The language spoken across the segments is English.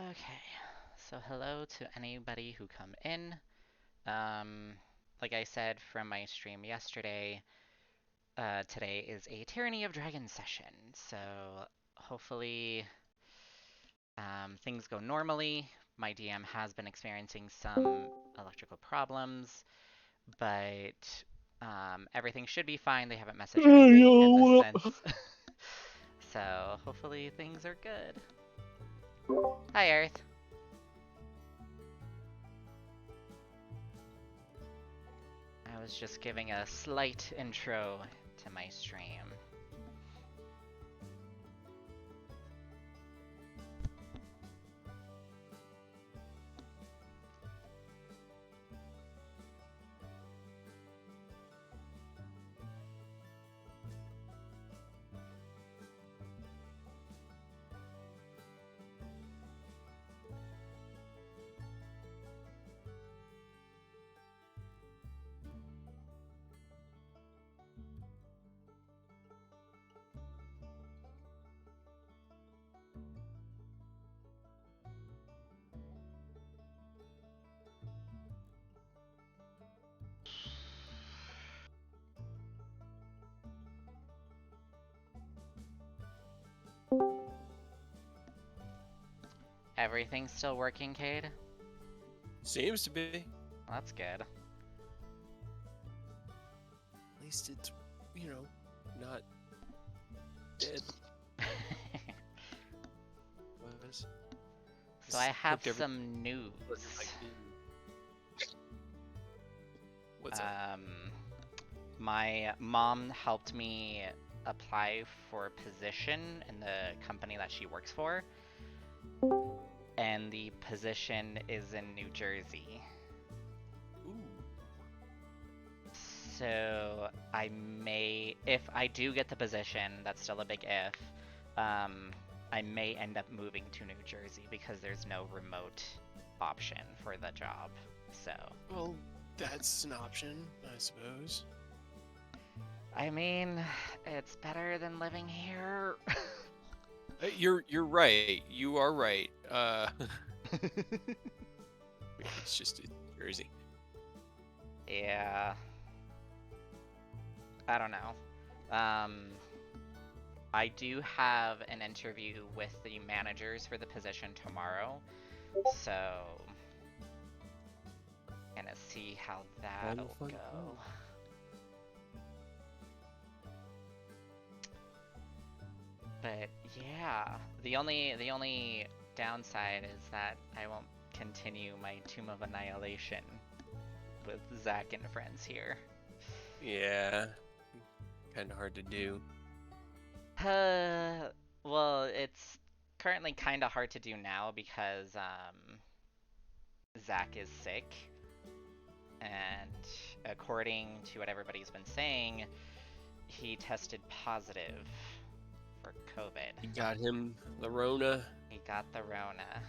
Okay, so hello to anybody who come in. Um, like I said from my stream yesterday, today is a Tyranny of Dragons session, so hopefully things go normally. My DM has been experiencing some electrical problems, but everything should be fine. They haven't messaged anything in the Yo, what up? sense. So hopefully things are good. Hi, Earth. I was just giving a slight intro to my stream. Everything's still working, Cade? Seems to be. Well, that's good. At least it's, not dead. Was. So I have Hooked some news. like, what's up? My mom helped me apply for a position in the company that she works for, and the position is in New Jersey. Ooh. So I may, if I do get the position, that's still a big if, I may end up moving to New Jersey because there's no remote option for the job. So, Well, that's an option, I suppose. I mean, it's better than living here. You're right. You are right. It's just Jersey. Yeah. I don't know. I do have an interview with the managers for the position tomorrow, so gonna see how that'll Fun. go. But yeah, the only downside is that I won't continue my Tomb of Annihilation with Zach and friends here. Yeah. Kind of hard to do. Well, it's currently kind of hard to do now because Zach is sick, and according to what everybody's been saying, he tested positive for COVID. You got him, the Rona. He got the Rona.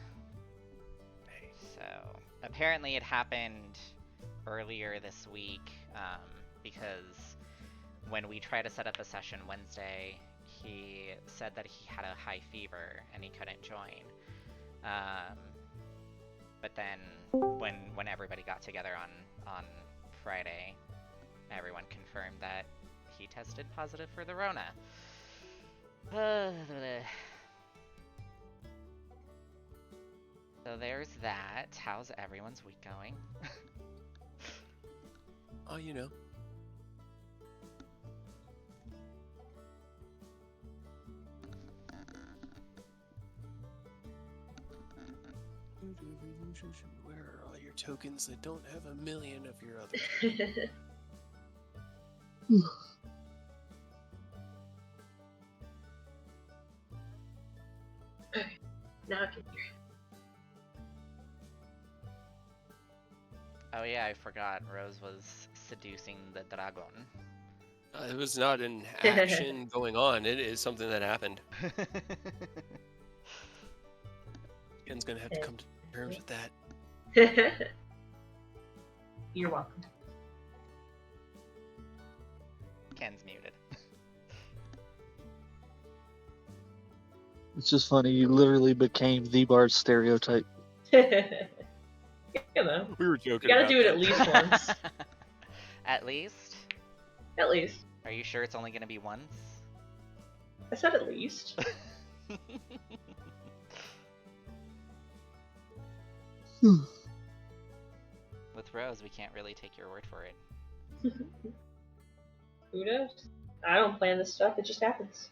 So apparently it happened earlier this week, because when we tried to set up a session Wednesday, he said that he had a high fever and he couldn't join. But then when everybody got together on Friday, everyone confirmed that he tested positive for the Rona. So there's that. How's everyone's week going? Oh, you know. Where are all your tokens that don't have a million of your other tokens? Now I can hear. Oh yeah, I forgot. Rose was seducing the dragon. It was not an action going on. It is something that happened. Ken's gonna have to come to terms with that. You're welcome. Ken's muted. It's just funny. You literally became the Bard stereotype. You know, We were you joking gotta about do it that. at least once. At least? At least. Are you sure it's only gonna be once? I said at least. With Rose, we can't really take your word for it. Who knows? I don't plan this stuff, it just happens.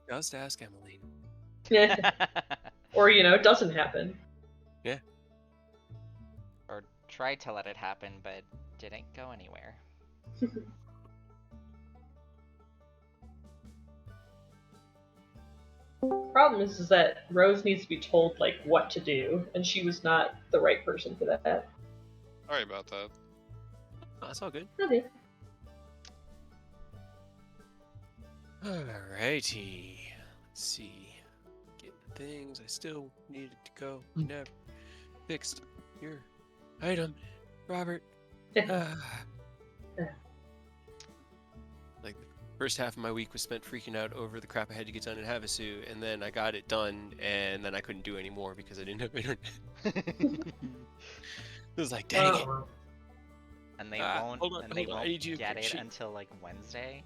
Just ask Emmeline. Or, it doesn't happen. Yeah. Or tried to let it happen, but didn't go anywhere. Problem is that Rose needs to be told, like, what to do, and she was not the right person for that. Sorry about that. Oh, that's all good. Okay. Alrighty. Let's see. Get the things I still needed to go. Never fixed your item, Robert. Like, the first half of my week was spent freaking out over the crap I had to get done in Havasu, and then I got it done, and then I couldn't do any more because I didn't have internet. It was like, dang it. And they Hold on, won't I need you to get it shit. until like Wednesday.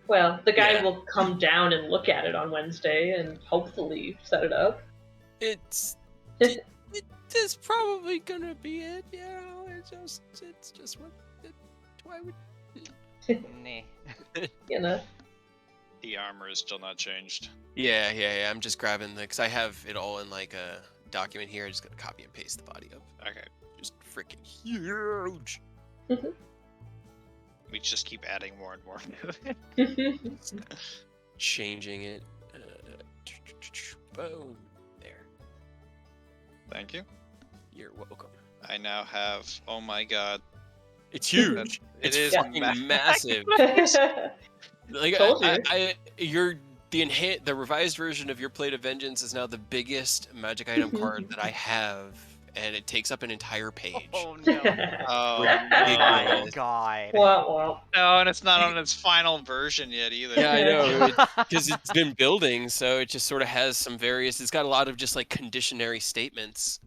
Well, the guy Yeah. will come down and look at it on Wednesday and hopefully set it up. It's probably gonna be it, it's just what why would Nah. The armor is still not changed. yeah, I'm just grabbing because I have it all in like a document here. I just gotta copy and paste the body up. Okay. Just freaking huge. We just keep adding more and more. Changing it. Boom. There. Thank you. You're welcome. I now have, oh my god. It's huge. It It's is fucking massive. Like Told you. the revised version of your Plate of Vengeance is now the biggest magic item card that I have, and it takes up an entire page. Oh no. Oh My no. god. Wah. No, and it's not on its final version yet either. Yeah, I know, because it's been building, so it just sort of has some various. It's got a lot of just like conditionary statements.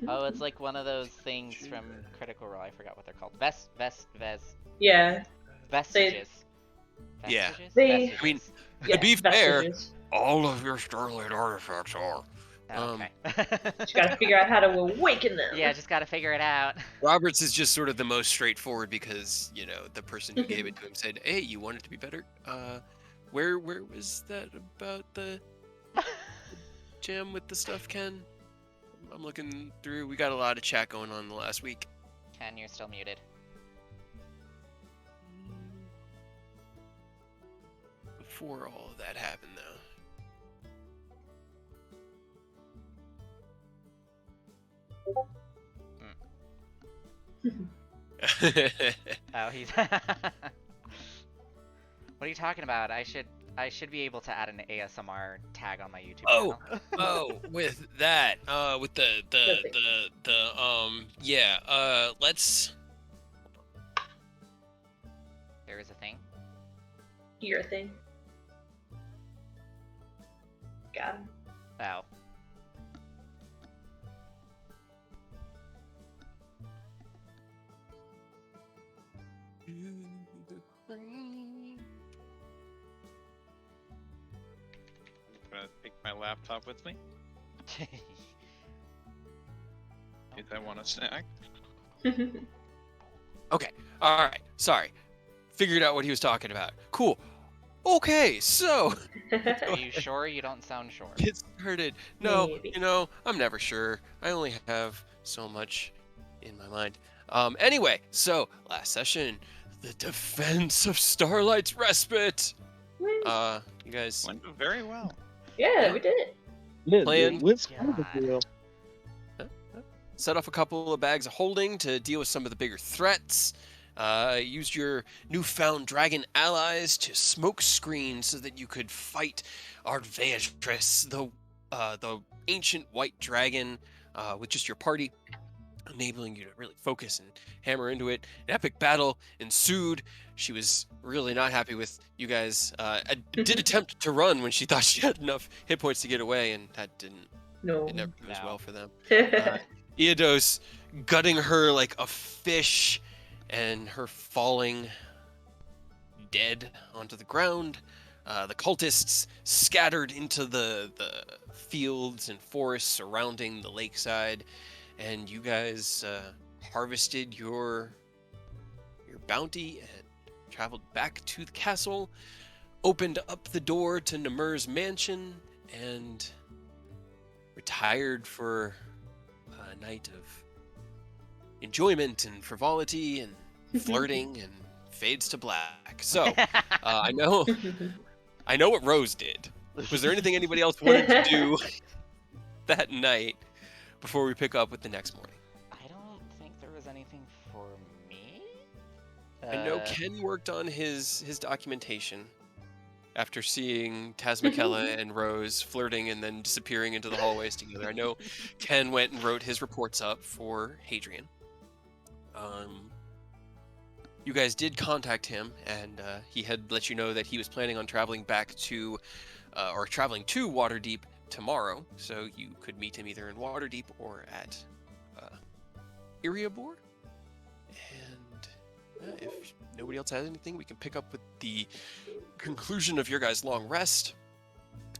Oh, it's like one of those things from Critical Role. I forgot what they're called. Yeah. Vestiges. Yeah. Vestiges? They- I mean, Yeah, to be fair, vestiges. all of your Starlight artifacts are. Oh, okay. You gotta figure out how to awaken them. Yeah, just gotta figure it out. Roberts is just sort of the most straightforward because the person who gave it to him said, "Hey, you want it to be better? Where was that about the jam with the stuff, Ken? I'm looking through. We got a lot of chat going on the last week. Ken, you're still muted. Before all of that happened, though. Oh, he's. What are you talking about? I should be able to add an ASMR tag on my YouTube Oh, channel. with that, with let's. There is a thing. Your thing. Got him. Oh. I'm gonna take my laptop with me. If I want a snack. Okay. All right. Sorry. Figured out what he was talking about. Cool. Okay. So. Are you sure you don't sound sure? Get started. No, Maybe. I'm never sure. I only have so much in my mind. Anyway, so last session, the defense of Starlight's Respite. Woo. You guys. Went very well. Yeah, we did it. Yeah, Plan- dude, what's God. Set off a couple of bags of holding to deal with some of the bigger threats. Used your newfound dragon allies to smoke screen so that you could fight Ardveatress, the ancient white dragon, with just your party. enabling you to really focus and hammer into it. An epic battle ensued. She was really not happy with you guys. Did attempt to run when she thought she had enough hit points to get away, and that didn't. No. It never goes No. well for them. Eodos gutting her like a fish, and her falling dead onto the ground. The cultists scattered into the fields and forests surrounding the lakeside, and you guys harvested your bounty and traveled back to the castle, opened up the door to Namir's mansion, and retired for a night of enjoyment and frivolity and flirting and fades to black. So I know what Rose did. Was there anything anybody else wanted to do that night before we pick up with the next morning? I don't think there was anything for me. I know Ken worked on his documentation after seeing Tasmakella and Rose flirting and then disappearing into the hallways together. I know Ken went and wrote his reports up for Hadrian. You guys did contact him, and he had let you know that he was planning on traveling back to, or traveling to Waterdeep tomorrow, so you could meet him either in Waterdeep or at Iriabor. And if nobody else has anything, we can pick up with the conclusion of your guys' long rest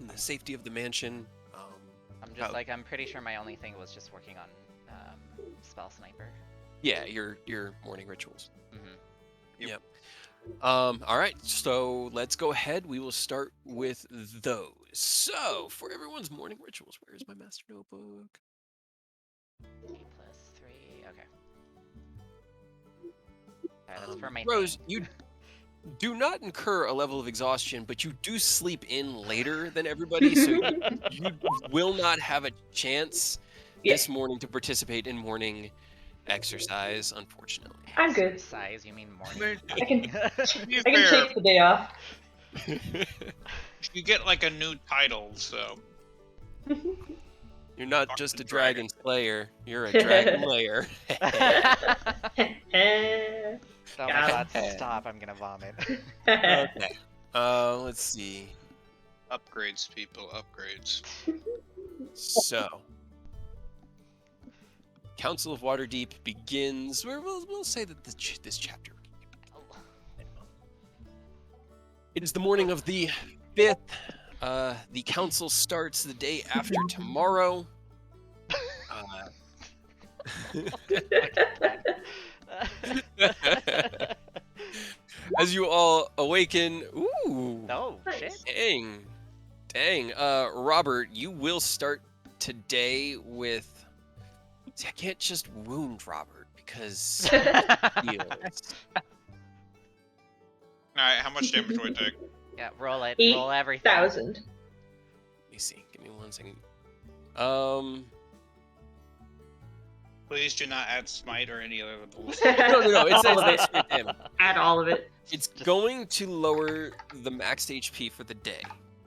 and the safety of the mansion. I'm just like, I'm pretty sure my only thing was just working on Spell Sniper. Yeah, your morning rituals. Mm-hmm. Yep. All right, so let's go ahead. We will start with those. So, for everyone's morning rituals, where's my master notebook? 8 plus 3. Okay. Alright, that's for my Rose, thing. you do not incur a level of exhaustion, but you do sleep in later than everybody, so you will not have a chance this morning to participate in morning exercise, unfortunately. I'm good. Exercise, you mean morning? I can To be I can fair, take the day off. you get like a new title, so You're not Fuck just the a dragon slayer, you're a dragon layer. Oh my God. god, stop, I'm gonna vomit. Okay. Let's see. upgrades, people, upgrades. So, Council of Waterdeep begins. We'll say that this chapter. It is the morning of the 5th. The council starts the day after tomorrow. As you all awaken, ooh, Oh, shit. dang. Robert, you will start today with. See, I can't just wound Robert because heals. Alright, how much damage do I take? Yeah, roll it. 8,000. Roll everything. Let me see. Give me 1 second. Please do not add smite or any other bullshit. No. It's All of not it. straight damage. Add all of it. It's going to lower the maxed HP for the day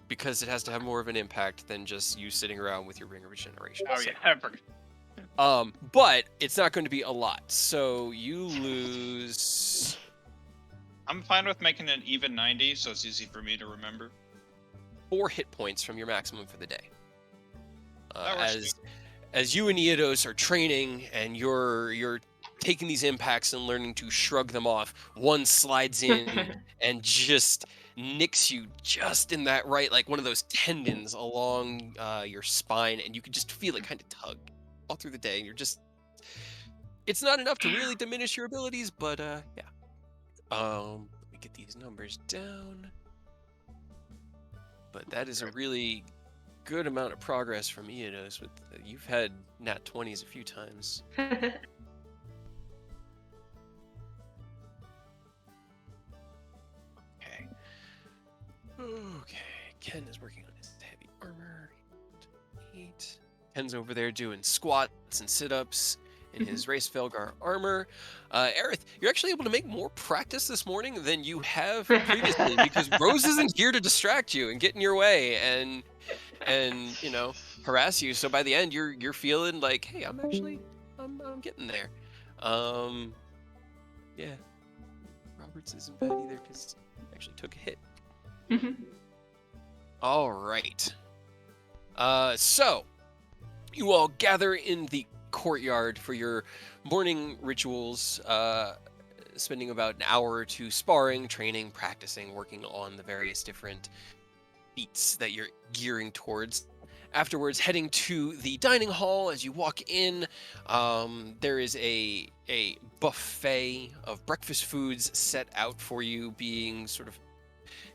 because it has to have more of an impact than just you sitting around with your Ring of Regeneration. Oh So, yeah, I forgot. but it's not going to be a lot. So you lose I'm fine with making it even 90, so it's easy for me to remember. 4 hit points from your maximum for the day. That works too. As you and Eodos are training and you're taking these impacts and learning to shrug them off, one slides in and just nicks you just in that right, like one of those tendons along your spine, and you can just feel it kind of tug all through the day. And you're just, it's not enough to really diminish your abilities, but yeah. Let me get these numbers down. But that is a really good amount of progress from Eodos. With you've had nat 20s a few times. Okay. Ken is working on his heavy armor. 8. Ken's over there doing squats and sit-ups in his Race Felgar armor. Aerith, you're actually able to make more practice this morning than you have previously because Rose isn't here to distract you and get in your way and harass you. So by the end, you're feeling like, hey, I'm I'm getting there. Yeah. Roberts isn't bad either because he actually took a hit. All right. So you all gather in the courtyard for your morning rituals, spending about an hour or two sparring, training, practicing, working on the various different feats that you're gearing towards. Afterwards, heading to the dining hall. As you walk in, there is a buffet of breakfast foods set out for you, being sort of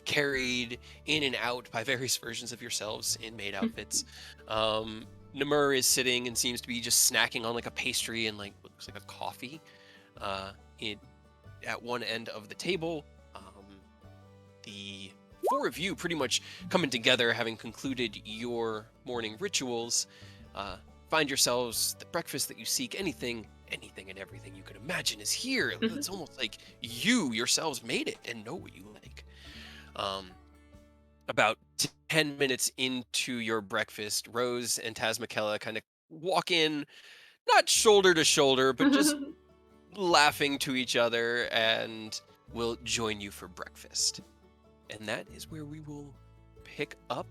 carried in and out by various versions of yourselves in maid outfits. Namur is sitting and seems to be just snacking on like a pastry and like what looks like a coffee at one end of the table. The four of you pretty much coming together, having concluded your morning rituals, find yourselves the breakfast that you seek. Anything and everything you could imagine is here. It's almost like you yourselves made it and know what you like. About 10 minutes into your breakfast, Rose and Tazmikella kind of walk in, not shoulder to shoulder, but just laughing to each other, and will join you for breakfast. And that is where we will pick up.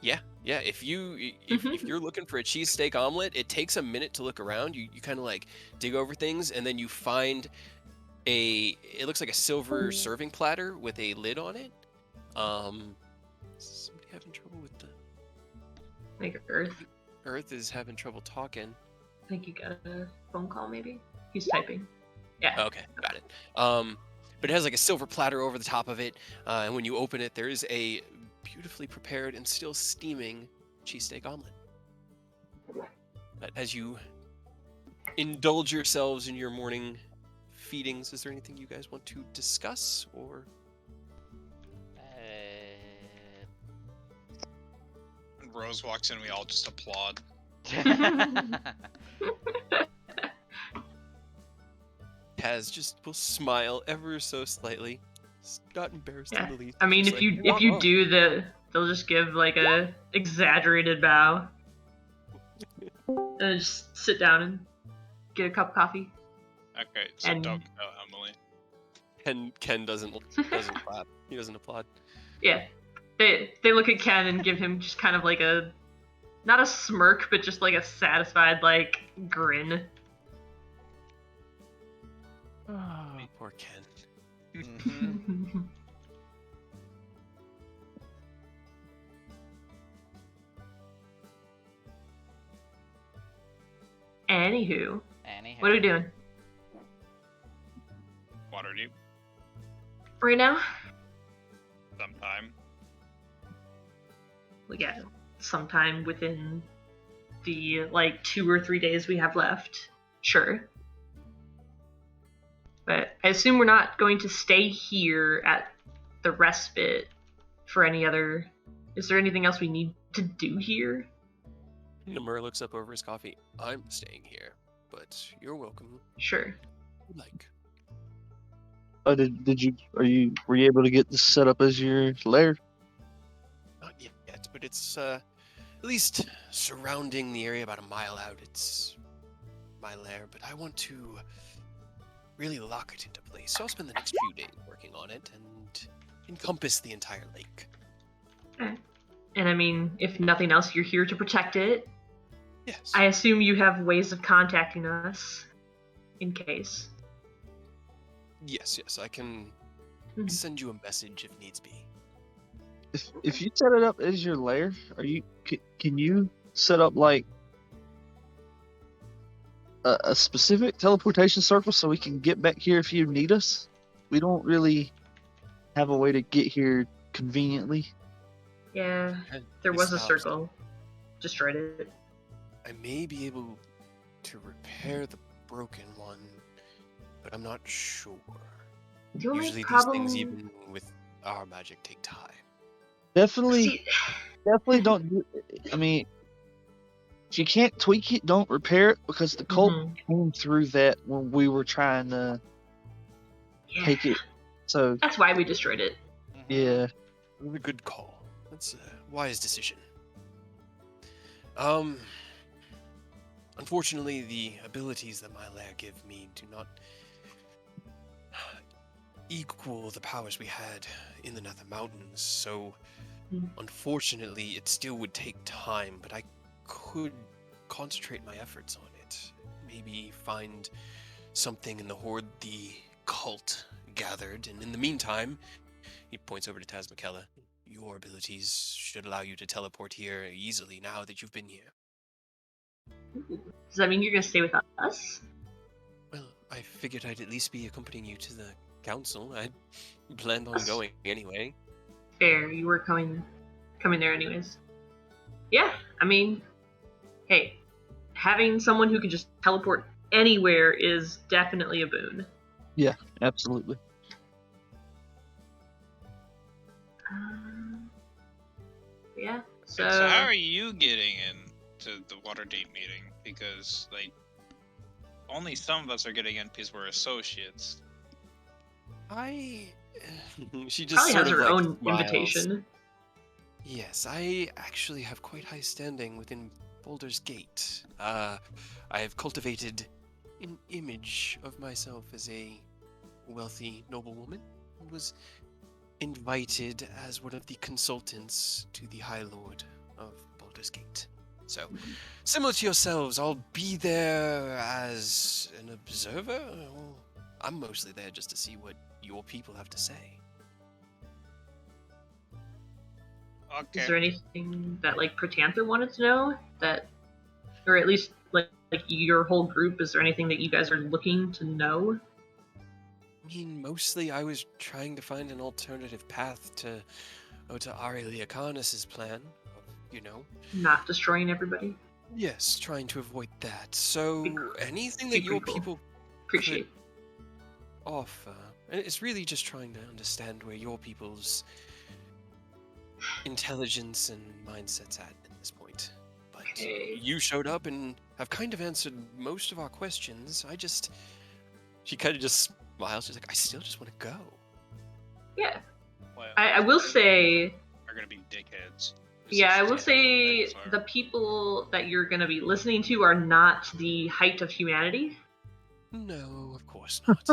Yeah. If you're looking for a cheesesteak omelet, it takes a minute to look around. You kind of like dig over things, and then you find it looks like a silver serving platter with a lid on it. Somebody having trouble with the Like Earth. Earth is having trouble talking. I think you got a phone call, maybe? He's typing. Yeah. Okay, got it. But it has like a silver platter over the top of it, and when you open it, there is a beautifully prepared and still steaming cheesesteak omelet. But as you indulge yourselves in your morning feedings, is there anything you guys want to discuss, or? When Rose walks in, we all just applaud. Taz just will smile ever so slightly. It's not embarrassed in the least. I mean, Just if like, you do they'll just give like a exaggerated bow, and just sit down and get a cup of coffee. Okay, so And- don't go, Emily. Ken doesn't clap. He doesn't applaud. Yeah, they look at Ken and give him just kind of like a, not a smirk, but just like a satisfied like grin. Oh, poor Ken. Mhm. Anywho, Anyhow. what are we doing Waterdeep, right now? sometime. We got sometime within the like 2 or 3 days we have left. Sure. But I assume we're not going to stay here at the respite for any other. Is there anything else we need to do here? Namur looks up over his coffee. I'm staying here, but you're welcome. Sure. Like, Were you able to get this set up as your lair? not yet, but it's at least surrounding the area about a mile out. It's my lair, but I want to really lock it into place. So I'll spend the next few days working on it and encompass the entire lake. And I mean, if nothing else, you're here to protect it. Yes. I assume you have ways of contacting us in case. Yes, I can Mhm. send you a message if needs be. If you set it up as your lair, can you set up like a specific teleportation circle so we can get back here if you need us? We don't really have a way to get here conveniently. Yeah, And there it was a stops. circle. Destroyed it. I may be able to repair the broken one, but I'm not sure. The only Usually problem... these things, even with our magic, take time. Definitely See, don't do. I mean, if you can't tweak it, don't repair it because the cult Mhm. came through that when we were trying to Yeah, take it. So that's why we destroyed it. Mhm. yeah, A good call. That's a wise decision. unfortunately, the abilities that my lair give me do not equal the powers we had in the Nether Mountains. So, Hmm. unfortunately, it still would take time, but I could concentrate my efforts on it. Maybe find something in the hoard the cult gathered, and in the meantime, he points over to Taz McKella. Your abilities should allow you to teleport here easily now that you've been here. Ooh. Does that mean you're gonna stay with us? Well, I figured I'd at least be accompanying you to the council. I planned on That's going anyway. fair. You were coming there anyways. Yeah, I mean, hey, having someone who can just teleport anywhere is definitely a boon. Yeah, absolutely. Yeah. So how are you getting into the Waterdeep meeting? Because like only some of us are getting in because we're associates. She just probably sort has of her like own smiles. invitation. Yes, I actually have quite high standing within Baldur's Gate. I have cultivated an image of myself as a wealthy noblewoman and was invited as one of the consultants to the High Lord of Baldur's Gate. So, similar to yourselves, I'll be there as an observer. Or I'm mostly there just to see what your people have to say. Okay. Is there anything that like Protanther wanted to know that, or at least like your whole group? Is there anything that you guys are looking to know? I mean, mostly I was trying to find an alternative path to Aurelia Carnus's plan of, Not destroying everybody. yes, trying to avoid that. So, Be- anything be that your pretty cool. people Appreciate. offer, and it's really just trying to understand where your people's intelligence and mindset's at this point. But Okay. you showed up and have kind of answered most of our questions. She kind of just smiles. She's like, I still just want to go. Yeah. Well, I will say. are gonna be dickheads. Yeah, I will Yeah. say Sorry. the people that you're going to be listening to are not the height of humanity. No, of course not.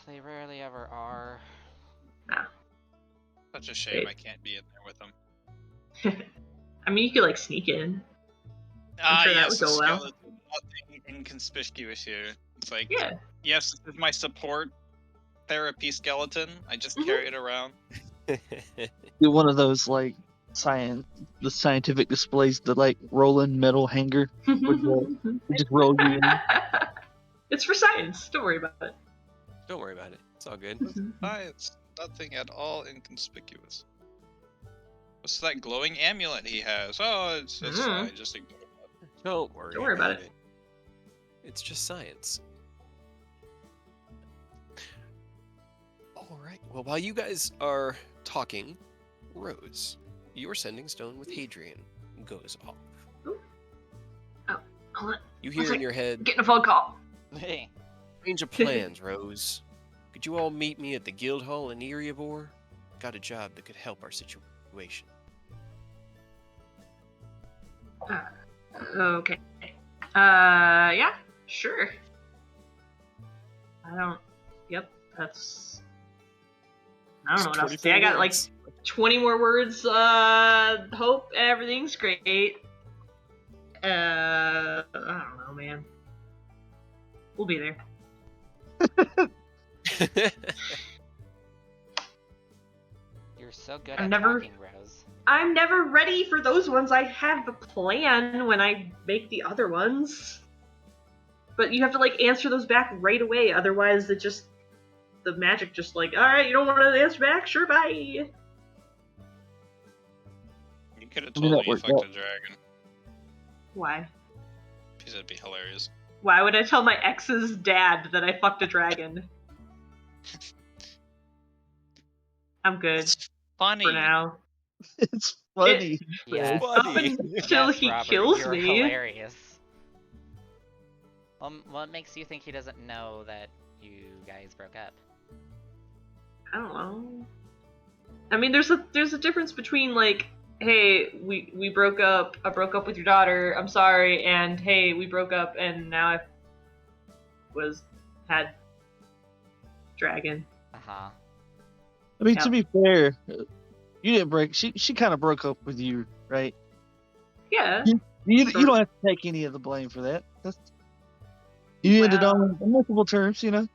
They rarely ever are. Such a shame Wait. I can't be in there with them. I mean, you could like sneak in. Ah, sure that yes, would a go well. skeleton. Nothing inconspicuous here. It's like, Yeah. yes, this is my support therapy skeleton. I just Mhm. carry it around. Do one of those like the scientific displays, the like rolling metal hanger. They just roll you in. It's for science. Don't worry about it. Don't worry about it. It's all good. It's nothing at all inconspicuous. What's that glowing amulet he has? Oh, it's Mhm. fine. Just ignore that. Don't worry, Don't worry about it. It's just science. All right. Well, while you guys are talking, Rose, your sending stone with Hadrian goes off. Hold on. You hear in sec. your head, Getting a phone call. Hey, change of plans, Rose. Could you all meet me at the guild hall in Erebor? Got a job that could help our situation. Okay. Yeah, sure. Yep, that's. I don't know what else to say. I got like 20 more words. Hope everything's great. I don't know, man. We'll be there. you're so good I'm at never- talking, Rose. I'm never ready for those ones. I have a plan when I make the other ones. But you have to like answer those back right away, otherwise the magic just like, alright, you don't want to answer back? Sure, bye. You could have I mean, told that me you worked fucked out. a dragon. Why? Because that'd be hilarious. Why would I tell my ex's dad that I fucked a dragon? I'm good It's funny. for now. It's funny. Yes. Up Funny. until Yes, he Robert, kills you're me. hilarious. What makes you think he doesn't know that you guys broke up? I don't know. I mean, there's a difference between like hey, we broke up. I broke up with your daughter. I'm sorry. And hey, we broke up, and now I had dragon. Uh-huh. I mean, Yep. to be fair, you didn't break. She kind of broke up with you, right? Yeah. You Sort don't of. have to take any of the blame for that. You ended on amicable terms, you know.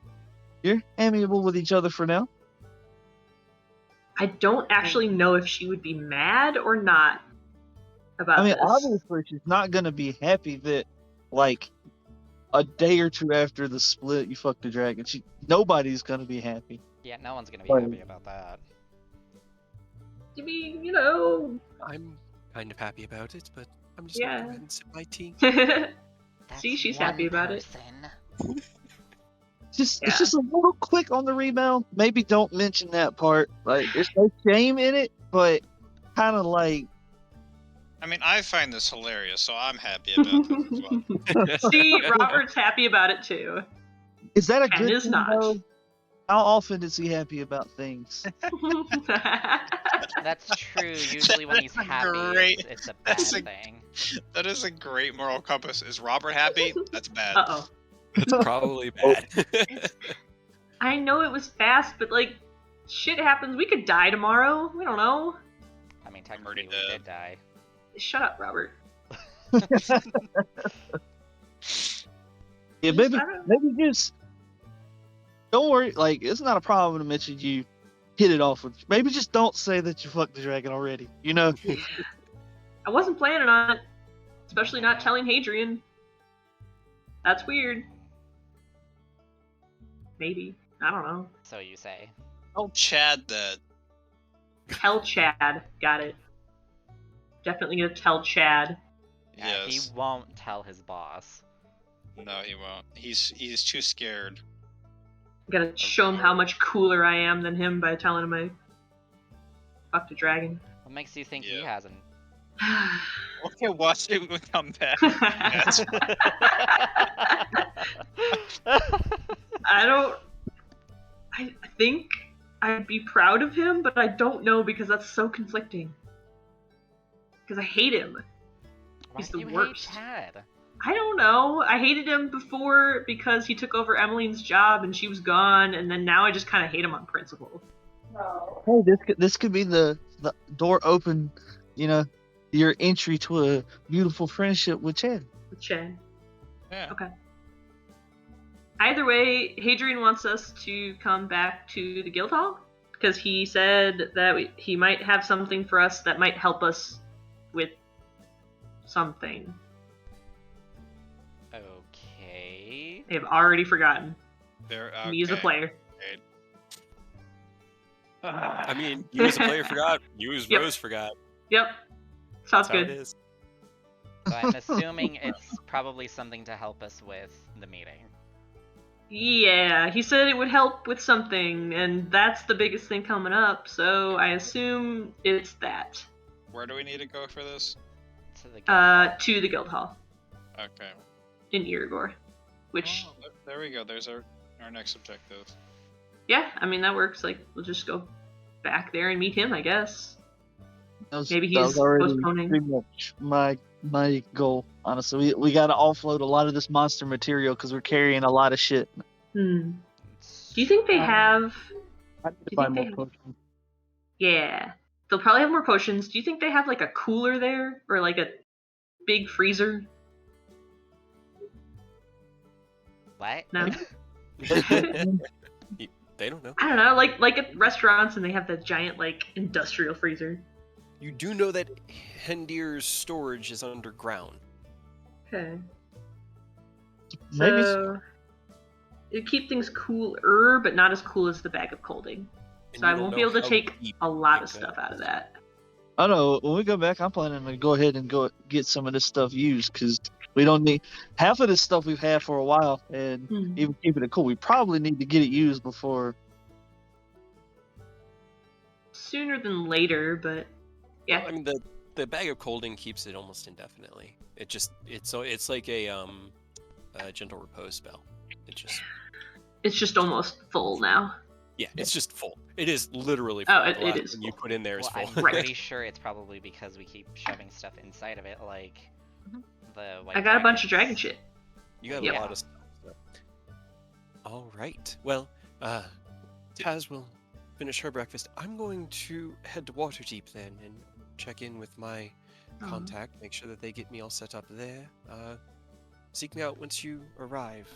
You're amiable with each other for now. I don't actually know if she would be mad or not about I mean, this. obviously, she's not gonna be happy that, like, a day or two after the split, you fucked the dragon. Nobody's gonna be happy. Yeah, no one's gonna be Right. happy about that. I mean, you know. I'm kind of happy about it, but I'm just Yeah. gonna go ahead and sip my tea. That's See, she's one happy about it. person. It's Yeah. just a little quick on the rebound. Maybe don't mention that part. Like, there's no shame in it, but kind of like. I mean, I find this hilarious, so I'm happy about this as well. See, Robert's happy about it too. Is that a Ken good is thing, not. though? How often is he happy about things? That's true. Usually when he's That's a happy, great- it's a bad that's a- thing. That is a great moral compass. Is Robert happy? That's bad. Uh-oh. That's probably bad. I know it was fast, but like, shit happens. We could die tomorrow. We don't know. I mean, I'm already technically we dead. did die. Shut up, Robert. Yeah, Just- maybe I don't- just don't worry. Like, it's not a problem to mention you hit it off with. Maybe just don't say that you fucked the dragon already. You know. I wasn't planning on it, especially not telling Hadrian. That's weird. Maybe. I don't know. So you say. Oh, Chad that. Tell Chad. Got it. Definitely gonna tell Chad. Yeah, Yes. he won't tell his boss. No, he won't. He's too scared. Gotta show him how much cooler I am than him by telling him I fucked a dragon. What makes you think he Yeah. hasn't? Okay, watch it when we come back. That's I think I'd be proud of him, but I don't know because that's so conflicting. Because I hate him. Why He's do the you worst. hate Chad? I don't know. I hated him before because he took over Emmeline's job and she was gone, and then now I just kind of hate him on principle. Hey, this could be the door open. You know, your entry to a beautiful friendship with Chad. With Chad. yeah. Okay. Either way, Hadrian wants us to come back to the guild hall because he said that he might have something for us that might help us with something. Okay. They've already forgotten. They're Me as a okay. player. I mean, you as a player forgot. You as Yep. Rose forgot. Yep. Sounds That's how it good. is. So I'm assuming it's probably something to help us with the meeting. Yeah, he said it would help with something, and that's the biggest thing coming up, so I assume it's that. Where do we need to go for this? To the guild hall. To the guild hall Okay. in Irigor. Which, Oh, there we go. There's our next objective. yeah, I mean, that works. Like, we'll just go back there and meet him, I guess. Maybe That he's was already postponing. pretty much my goal. Honestly, we got to offload a lot of this monster material because we're carrying a lot of shit. Do you think they have... I need to you buy think more they have- potions. Yeah. They'll probably have more potions. Do you think they have, like, a cooler there? Or, like, a big freezer? What? No? They don't know. I don't know, like at restaurants and they have that giant, like, industrial freezer. You do know that Hendir's storage is underground. Okay. Maybe So... it'd keep things cooler, but not as cool as the bag of colding. and So you I don't won't know be able to how take deep a lot it of stuff goes. out of that. I know when we go back, I'm planning to go ahead and go get some of this stuff used because we don't need half of this stuff we've had for a while, and even keeping it cool, we probably need to get it used before. Sooner than later, but yeah. Well, I mean, the bag of colding keeps it almost indefinitely. It's like a gentle repose spell. It just It's just almost full now. Yeah, it's just full. It is literally full. Oh, The it last is thing you full. put in there is Well, full. I'm pretty sure it's probably because we keep shoving stuff inside of it, like the white I got a bunch of dragon dragons. shit. You got Yep. a lot of stuff. So. All right. Well, Taz will finish her breakfast. I'm going to head to Waterdeep then and check in with my contact, make sure that they get me all set up there. Seek me out once you arrive.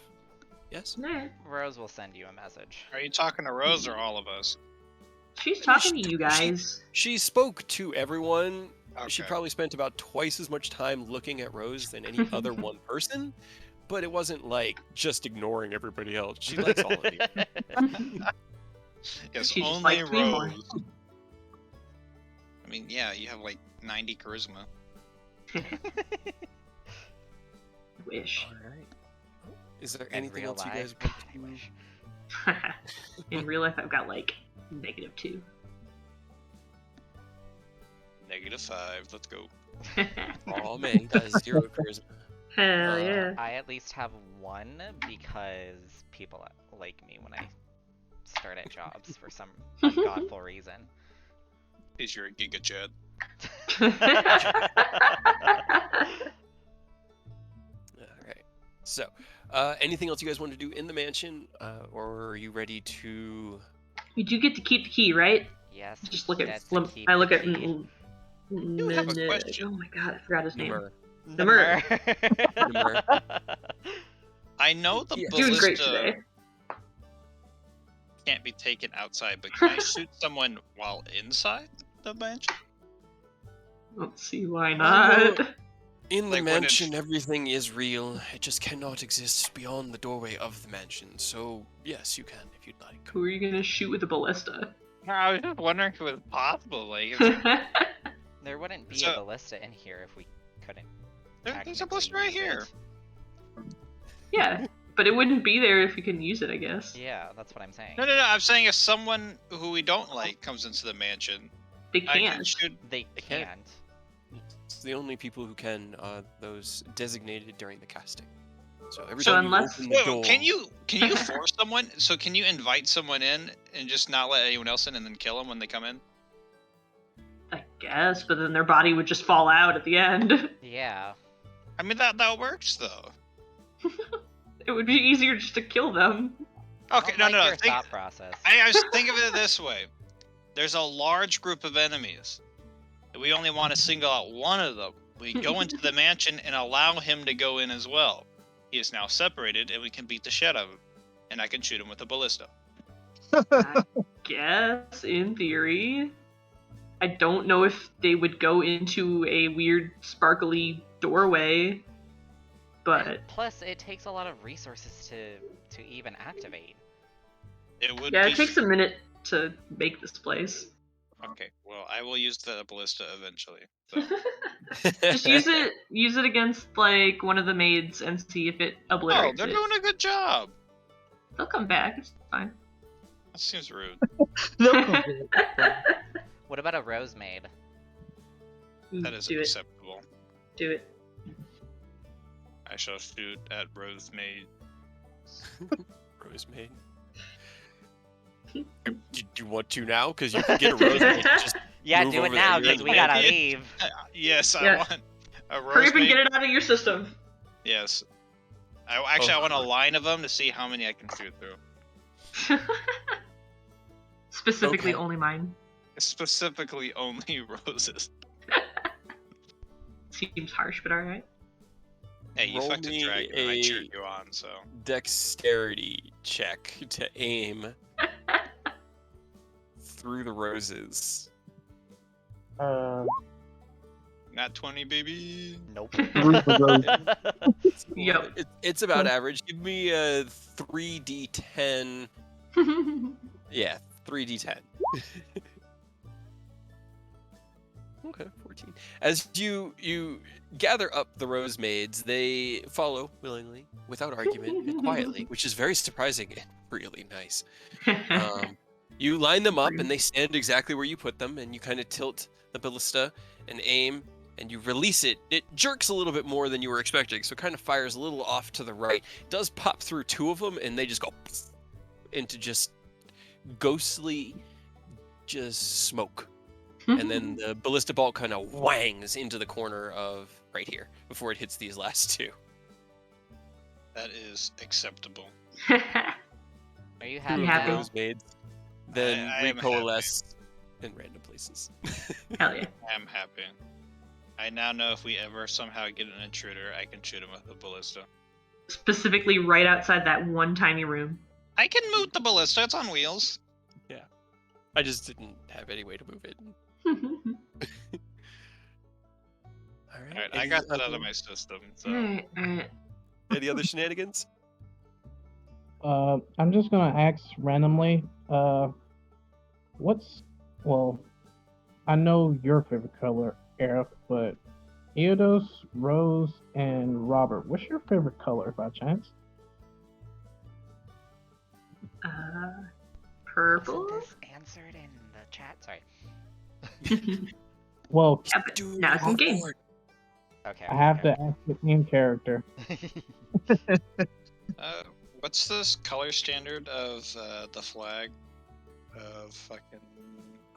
Yes? Nah. Rose will send you a message. Are you talking to Rose or all of us? She's talking to you guys. She spoke to everyone. She Okay. probably spent about twice as much time looking at Rose than any other one person, but it wasn't like just ignoring everybody else. She likes all of you. Yes, She just only liked me more. Rose. I mean, yeah, you have like 90 charisma. Wish. All right. Is there In anything real else you life, guys I want wish. In real life, I've got like -2. -5. Let's go. Oh man, that's 0 charisma. Hell yeah. I at least have 1 because people like me when I start at jobs for some ungodful reason. Is you're a Giga Chad? All right. So, anything else you guys want to do in the mansion, or are you ready to? You do get to keep the key, right? Yes. Just look at that's Slim. the key I look at. key. do have a Minute. question. Oh my god, I forgot his name. Nummer. Number. Number. I know the Yeah. Doing great ballista today. can't be taken outside, but can I shoot someone while inside the mansion? Let's see why not. In the Like, when it's- mansion, everything is real. It just cannot exist beyond the doorway of the mansion. So, yes, you can if you'd like. Who are you gonna shoot with a ballista? I was just wondering if it was possible. Like, it's- There wouldn't be So- a ballista in here if we couldn't. there's a technically ballista right use here. it. Yeah, but it wouldn't be there if you can use it, I guess. Yeah, that's what I'm saying. No. I'm saying if someone who we don't like comes into the mansion, They I can can't. shoot. They can't. can't. It's the only people who can are those designated during the casting. So every So time unless- you open the Wait, door, can you force someone? So can you invite someone in and just not let anyone else in, and then kill them when they come in? I guess, but then their body would just fall out at the end. Yeah. I mean that works though. It would be easier just to kill them. Okay, I don't like no. your Think, thought process. I was think of it this way: there's a large group of enemies. We only want to single out one of them. We go into the mansion and allow him to go in as well. He is now separated, and we can beat the shit out of him. And I can shoot him with a ballista. I guess, in theory. I don't know if they would go into a weird, sparkly doorway, but Plus, it takes a lot of resources to even activate. It would yeah, be it takes a minute to make this place. Okay, well, I will use the ballista eventually. So. Just use it against like one of the maids and see if it Oh, obliterates they're it. doing a good job. They'll come back. It's fine. That seems rude. They'll come back. What about a rose maid? That is Do it. acceptable. Do it. I shall shoot at Rosemaid. Rosemaid. Do you want to now? Because you can get a Rosemaid. Just Yeah, Move do it over there, now you're because in we the gotta mansion. leave. Yes, I Yeah. want a Hurry up and Rosemaid. get it out of your system. Yes. I want a God. line of them to see how many I can shoot through. Specifically, Okay. only mine. Specifically, only roses. Seems harsh, but alright. Hey, you Roll fucked a me dragon and I a- cheered you on, so. dexterity check to aim through the roses. Not 20, baby. Nope. Yep. It's about average. Give me a 3d10. Yeah, 3d10. Okay, 14. As you gather up the Rosemaids, they follow willingly, without argument, and quietly, which is very surprising and really nice. You line them up, and they stand exactly where you put them, and you kind of tilt the ballista and aim, and you release it. It jerks a little bit more than you were expecting, so it kind of fires a little off to the right. It does pop through two of them, and they just go into just ghostly just smoke. And then the ballista bolt kind of wangs into the corner of right here before it hits these last two. That is acceptable. Are you Two happy of happy? the now? Rosemaid then I am recoalesce in random places. Hell yeah. I am happy. I now know if we ever somehow get an intruder, I can shoot him with a ballista. Specifically right outside that one tiny room. I can move the ballista. It's on wheels. I just didn't have any way to move it. All right. Alright, I got that out of my system. So Alright. Any other shenanigans? I'm just gonna ask randomly. I know your favorite color, Eric, but Eodos, Rose, and Robert, what's your favorite color by chance? Purple? Wasn't this answered in the chat? Sorry. Well, Yeah, but now it's in game. Okay. I have to ask the game character. what's this color standard of the flag of fucking?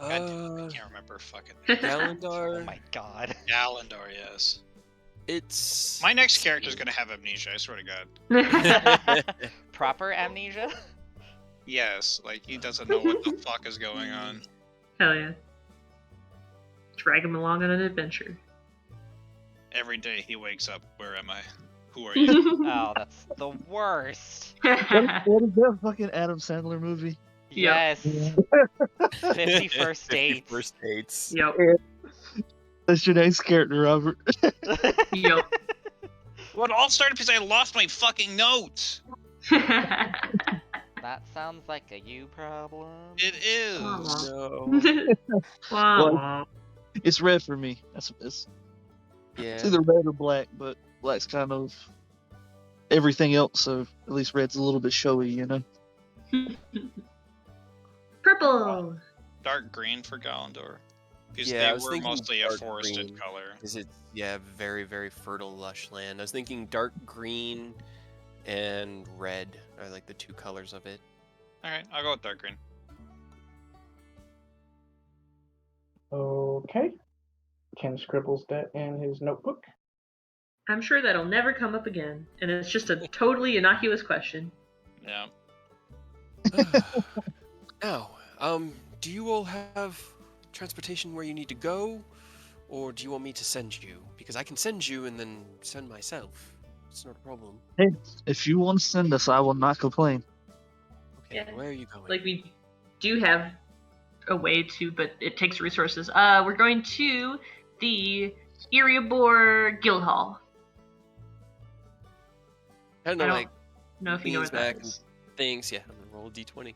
God damn, I can't remember fucking. Oh Galandar. my god. Galandar, yes. It's My next character's gonna have amnesia. I swear to God. Proper amnesia? Yes, like he doesn't know what the fuck is going on. Hell yeah. Drag him along on an adventure. Every day he wakes up. Where am I? Who are you? Oh, that's the worst. What is that fucking Adam Sandler movie? Yes. Yeah. 50 First Dates. First dates. Yep. That's your next character, Robert. Yep. Well, it all started because I lost my fucking notes. That sounds like a you problem. It is. No. Wow. It's red for me. It's Yeah. either red or black, but black's kind of everything else, so at least red's a little bit showy, you know? Purple. Dark green for Galandor. Because Yeah, I they was were thinking mostly a dark forested green. color. Is it? Yeah, very, very fertile, lush land. I was thinking dark green and red are like the two colors of it. Alright, I'll go with dark green. Okay. Ken scribbles that in his notebook. I'm sure that'll never come up again, and it's just a totally innocuous question. Yeah. Now, do you all have transportation where you need to go, or do you want me to send you? Because I can send you and then send myself. It's not a problem. Hey, if you want to send us, I will not complain. Okay, Yeah. where are you going? Like, we do have a way to, but it takes resources. We're going to the Erebor Guildhall. kind I of don't like know if you know leans what that back and is. thinks, yeah, I'm gonna roll a d20.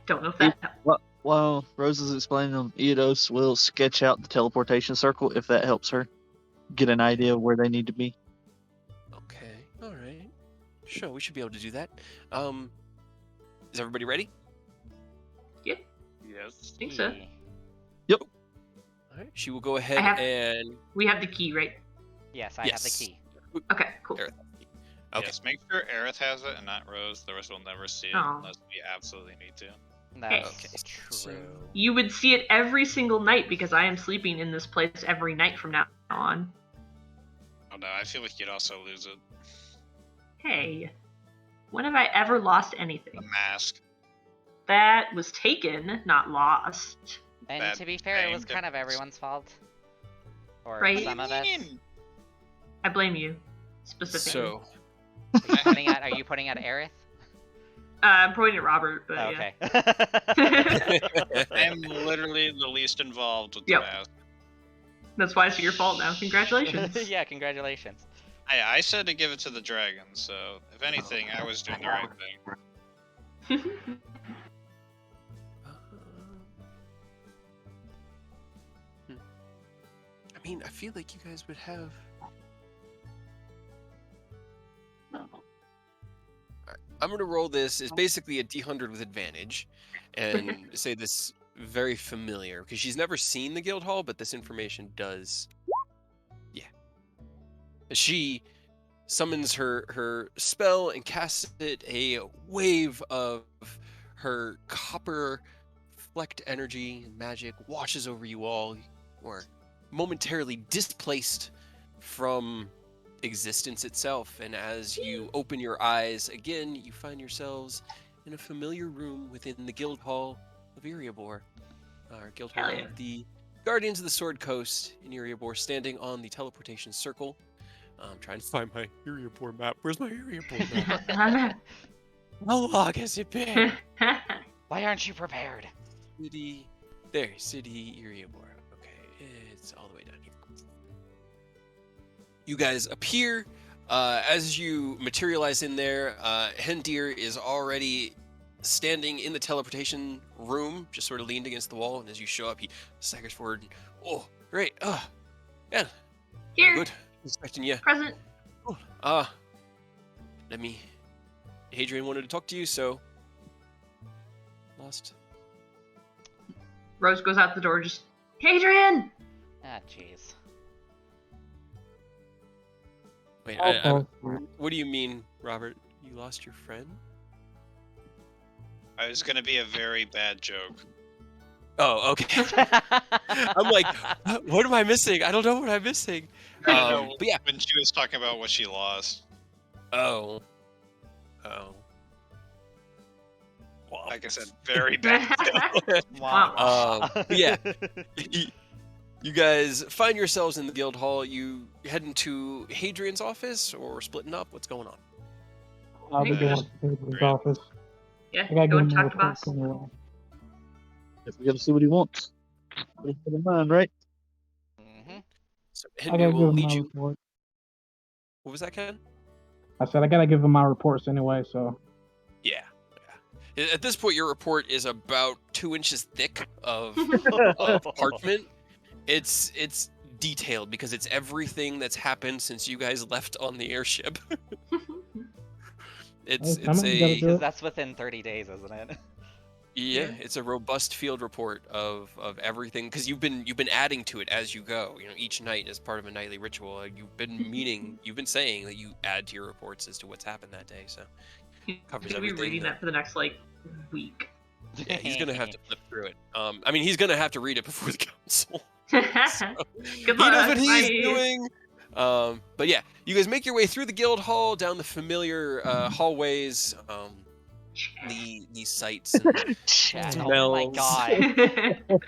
Don't know if that helps. While Rose is explaining them, Eodos will sketch out the teleportation circle if that helps her get an idea of where they need to be. Okay, all right. Sure, we should be able to do that. Is everybody ready? Yes. I think so. All right. She will go ahead have- and We have the key, right? Yes, I have the Yes. key. Okay, cool. There. okay. Yes, make sure Aerith has it and not Rose. The rest will never see it Aw. unless we absolutely need to. That's Okay, true. so- You would see it every single night because I am sleeping in this place every night from now on. Oh no, I feel like you'd also lose it. Hey, when have I ever lost The anything? mask. That was taken, not lost. And That to be fair, it was same kind of difference. everyone's fault. Or Right. some of us. I blame you, specifically. So Are you pointing at Aerith? I'm pointing at Robert, but Okay. yeah. I am literally the least involved with Yep. the mask. That's why it's your fault now. Congratulations. Yeah, congratulations. I said to give it to the dragon, so if anything, I was doing the right thing. I mean, I feel like you guys would have. Alright, I'm gonna roll this. It's basically a D100 with advantage, and say this very familiar because she's never seen the guild hall, but this information does. Yeah. She summons her spell and casts it. A wave of her copper flecked energy and magic washes over you all. You are momentarily displaced from existence itself, and as you open your eyes again, you find yourselves in a familiar room within the Guild Hall of Erebor, our Guild Hall of the Guardians of the Sword Coast in Erebor, standing on the teleportation circle. I'm trying to find my Erebor map. Where's my Erebor map? How long has it been? Why aren't you prepared? City, there, City Erebor. Okay, it's all the way down here. You guys appear. As you materialize in there, Hendir is already standing in the teleportation room, just sort of leaned against the wall. And as you show up, he staggers forward. Oh, great. Yeah. Here. Good. Expecting you. Present. Cool. Let me. Hadrian wanted to talk to you, so. Lost. Rose goes out the door, just, Hadrian! Ah, jeez. Wait, Oh, what do you mean, Robert? You lost your friend? I was gonna be a very bad joke. Oh, okay. I'm like, what am I missing? I don't know what I'm missing. I don't know But yeah. when she was talking about what she lost. Oh. Like I said, very bad joke. But yeah. You guys find yourselves in the guild hall. You heading to Hadrian's office or splitting up? What's going on? I'll be going Just- to his office. Yeah, I gotta go give and him a talk to report boss. anyway. We gotta see what he wants. Keep it in mind, right? Mhm. So I Henry gotta will give him lead my you. report. What was that, Ken? I said I gotta give him my reports anyway, so. Yeah. At this point, your report is about 2 inches thick of parchment. It's detailed because it's everything that's happened since you guys left on the airship. It's Hey, somebody's gotta do Because it. that's within 30 days, isn't it? yeah, Yeah. it's a robust field report of everything because you've been adding to it as you go. You know, each night as part of a nightly ritual. You've been saying that you add to your reports as to what's happened that day. So covers He'll be everything. reading that for the next, week. Yeah, he's gonna have to flip through it. I mean, he's gonna have to read it before the council. Good He knows luck. what he's Bye. doing. But yeah, you guys make your way through the guild hall, down the familiar hallways, the sights and Chad, oh my smells, god.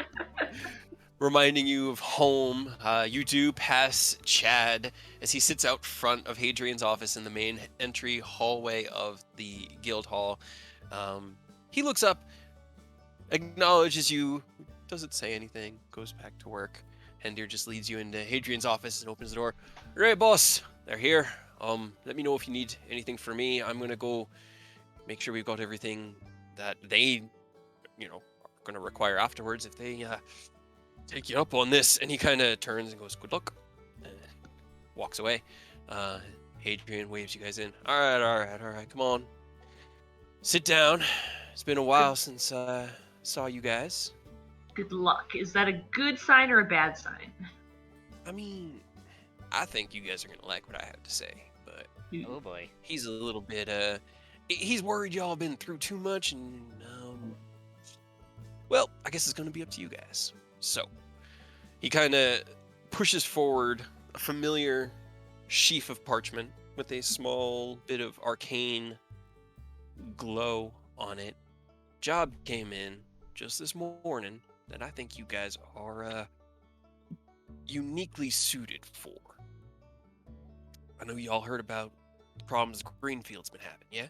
reminding you of home. You do pass Chad as he sits out front of Hadrian's office in the main entry hallway of the guild hall. He looks up, acknowledges you, doesn't say anything, goes back to work. Hendir just leads you into Hadrian's office and opens the door. Right, boss, they're here. Let me know if you need anything from me. I'm gonna go make sure we've got everything that they, are gonna require afterwards if they take you up on this. And he kind of turns and goes, "Good luck," and walks away. Hadrian waves you guys in. All right, come on, sit down. It's been a while since I saw you guys. Good luck. Is that a good sign or a bad sign? I mean, I think you guys are gonna like what I have to say, but Oh boy. he's a little bit he's worried y'all been through too much, and well, I guess it's gonna be up to you guys. So he kind of pushes forward a familiar sheaf of parchment with a small bit of arcane glow on it. Job came in just this morning that I think you guys are uniquely suited for. I know y'all heard about the problems Greenfield's been having, yeah?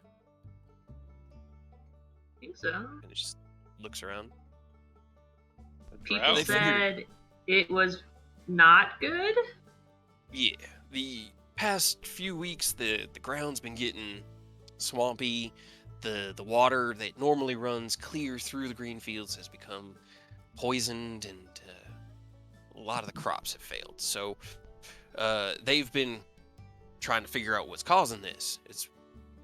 I think so. And it just looks around. People They figured- said it was not good. Yeah, the past few weeks the ground's been getting swampy. The water that normally runs clear through the green fields has become poisoned, and a lot of the crops have failed. So they've been trying to figure out what's causing this. It's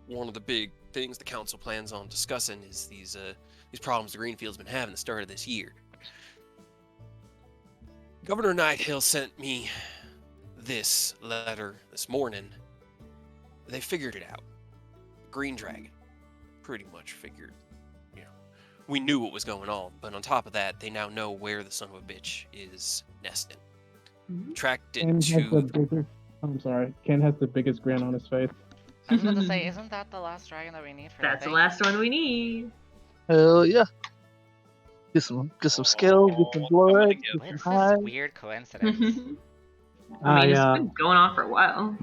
one of the big things the council plans on discussing is these problems the Greenfield's been having the start of this year. Governor Nighthill sent me this letter this morning. They figured it out. Green Dragon pretty much figured, we knew what was going on, but on top of that, they now know where the son of a bitch is nesting. Tracked it Ken has the to. biggest. I'm sorry. Ken has the biggest grin on his face. I was about to say, isn't that the last dragon that we need for That's the thing? last one we need. Hell yeah. Get some scales, get some I'm blood, gonna get give- some What's hide. this weird coincidence? I mean, it's I been going on for a while.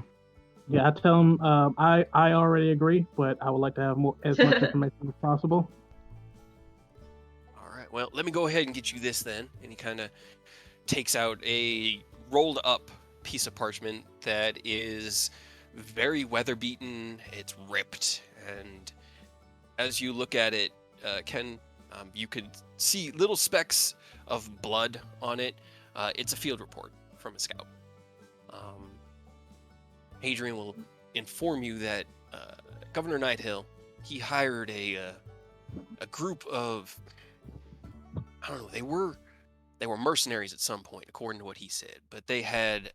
yeah, I tell him I already agree, but I would like to have as much information as possible. All right, well, let me go ahead and get you this then. And he kind of takes out a rolled up piece of parchment that is very weather beaten. It's ripped, and as you look at it, Ken, you could see little specks of blood on it. It's a field report from a scout. Hadrian will inform you that Governor Nighthill, he hired a group of, I don't know, they were mercenaries at some point, according to what he said, but they had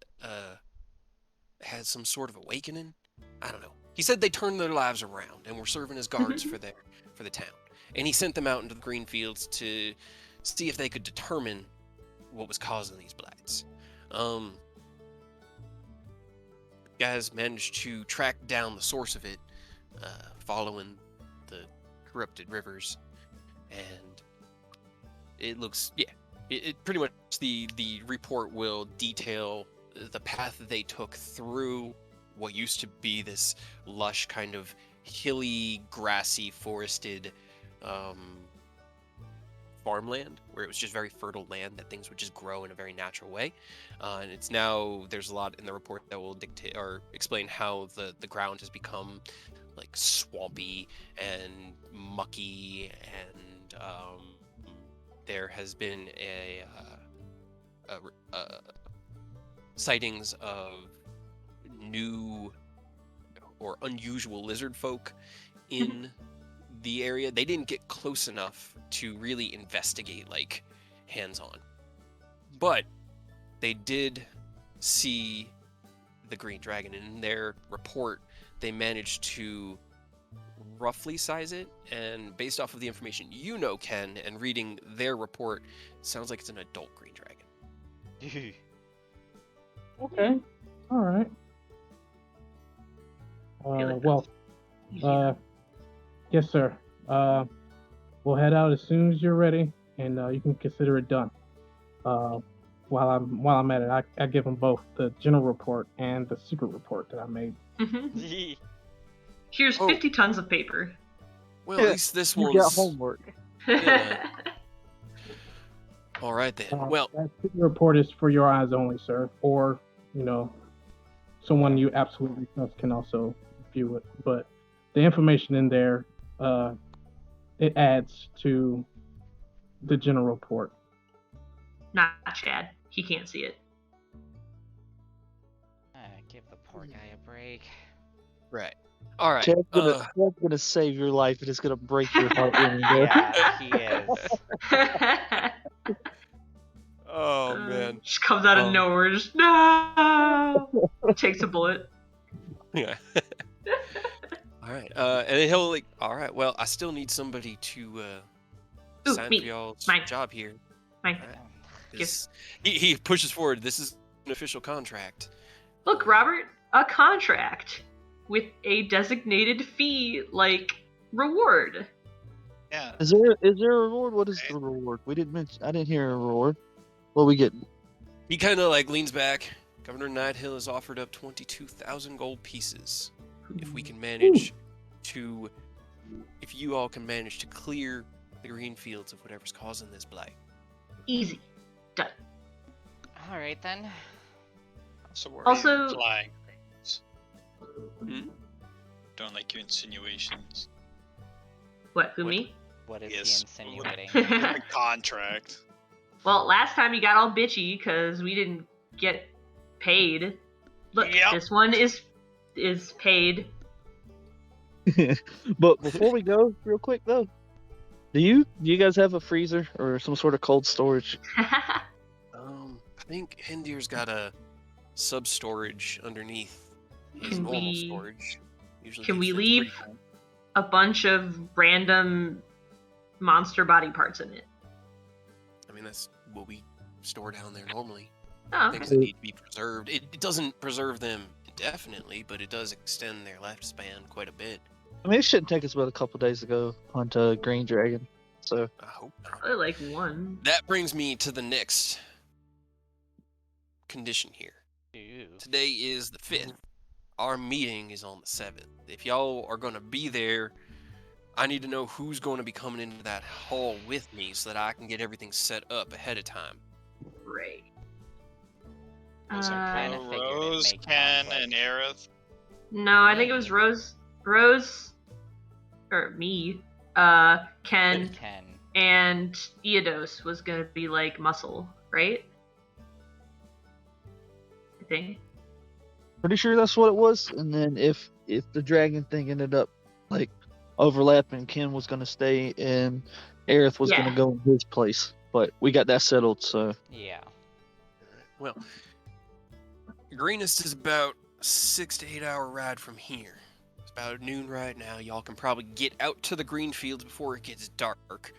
some sort of awakening. I don't know. He said they turned their lives around and were serving as guards for the town, and he sent them out into the green fields to see if they could determine what was causing these blights. Guys managed to track down the source of it, following the corrupted rivers, and it looks, it pretty much, the report will detail the path that they took through what used to be this lush kind of hilly, grassy, forested farmland, where it was just very fertile land that things would just grow in a very natural way. And it's now, there's a lot in the report that will dictate or explain how the ground has become like swampy and mucky, and there has been a sightings of new or unusual lizard folk in the area. They didn't get close enough to really investigate, like, hands-on. But they did see the green dragon, and in their report, they managed to roughly size it, and based off of the information you know, Ken, and reading their report, it sounds like it's an adult green dragon. Okay. All right. feel like Well, yes, sir. We'll head out as soon as you're ready, and you can consider it done. While I'm at it, I give them both the general report and the secret report that I made. Here's Oh. 50 tons of paper. Well, Yeah, at least this You got one's homework. all right then. Well, that secret report is for your eyes only, sir, or someone you absolutely trust can also view it. But the information in there, it adds to the general report. Not Chad. He can't see it. Give the poor guy a break. right. All right. Chad's gonna save your life, and it's gonna break your heart. Yeah, he is. Oh man. Just comes out of nowhere. Just no. Takes a bullet. Yeah. All right. And then he'll like. All right. Well, I still need somebody to Ooh, sign me. for y'all's Mine. job here. Mine. All right. Yes. He pushes forward. This is an official contract. Look, Robert, a contract with a designated fee, like reward. Yeah. Is there a reward? What is the reward? We didn't mention. I didn't hear a reward. What we getting? He kind of like leans back. Governor Nighthill has offered up 22,000 gold pieces if we can manage to, if you all can manage to clear the green fields of whatever's causing this blight. Easy. Done. Alright then. So what Also- are you implying? Hmm? Don't like your insinuations. What? Who, me? What is Yes. he insinuating? The contract. Well, last time you got all bitchy because we didn't get paid. Look, Yep. this one is paid. But before we go, real quick though, do you guys have a freezer or some sort of cold storage? I think Hendir's got a sub storage underneath his Can normal we- storage. Usually can he we fits leave? pretty well. A bunch of random monster body parts in it. I mean, that's what we store down there normally. Oh, okay. Things that need to be preserved. It doesn't preserve them indefinitely, but it does extend their lifespan quite a bit. I mean, it shouldn't take us but a couple days to go hunt a green dragon. So I hope not. Probably like one. That brings me to the next condition here. Ew. Today is the 5th. Our meeting is on the 7th. If y'all are going to be there, I need to know who's going to be coming into that hall with me so that I can get everything set up ahead of time. Right. Was it Kinda figured it'd Rose, make Ken, conflict. and Aerith? No, I think it was Rose, or me, Ken, Ken. and Eodos was gonna be like muscle, right? I think. pretty sure that's what it was. And then if the dragon thing ended up like overlapping, Ken was gonna stay and Aerith was Yeah. gonna go in his place. But we got that settled, so Yeah. Well, Greenest is about a 6 to 8 hour ride from here. It's about noon right now. Y'all can probably get out to the green fields before it gets dark.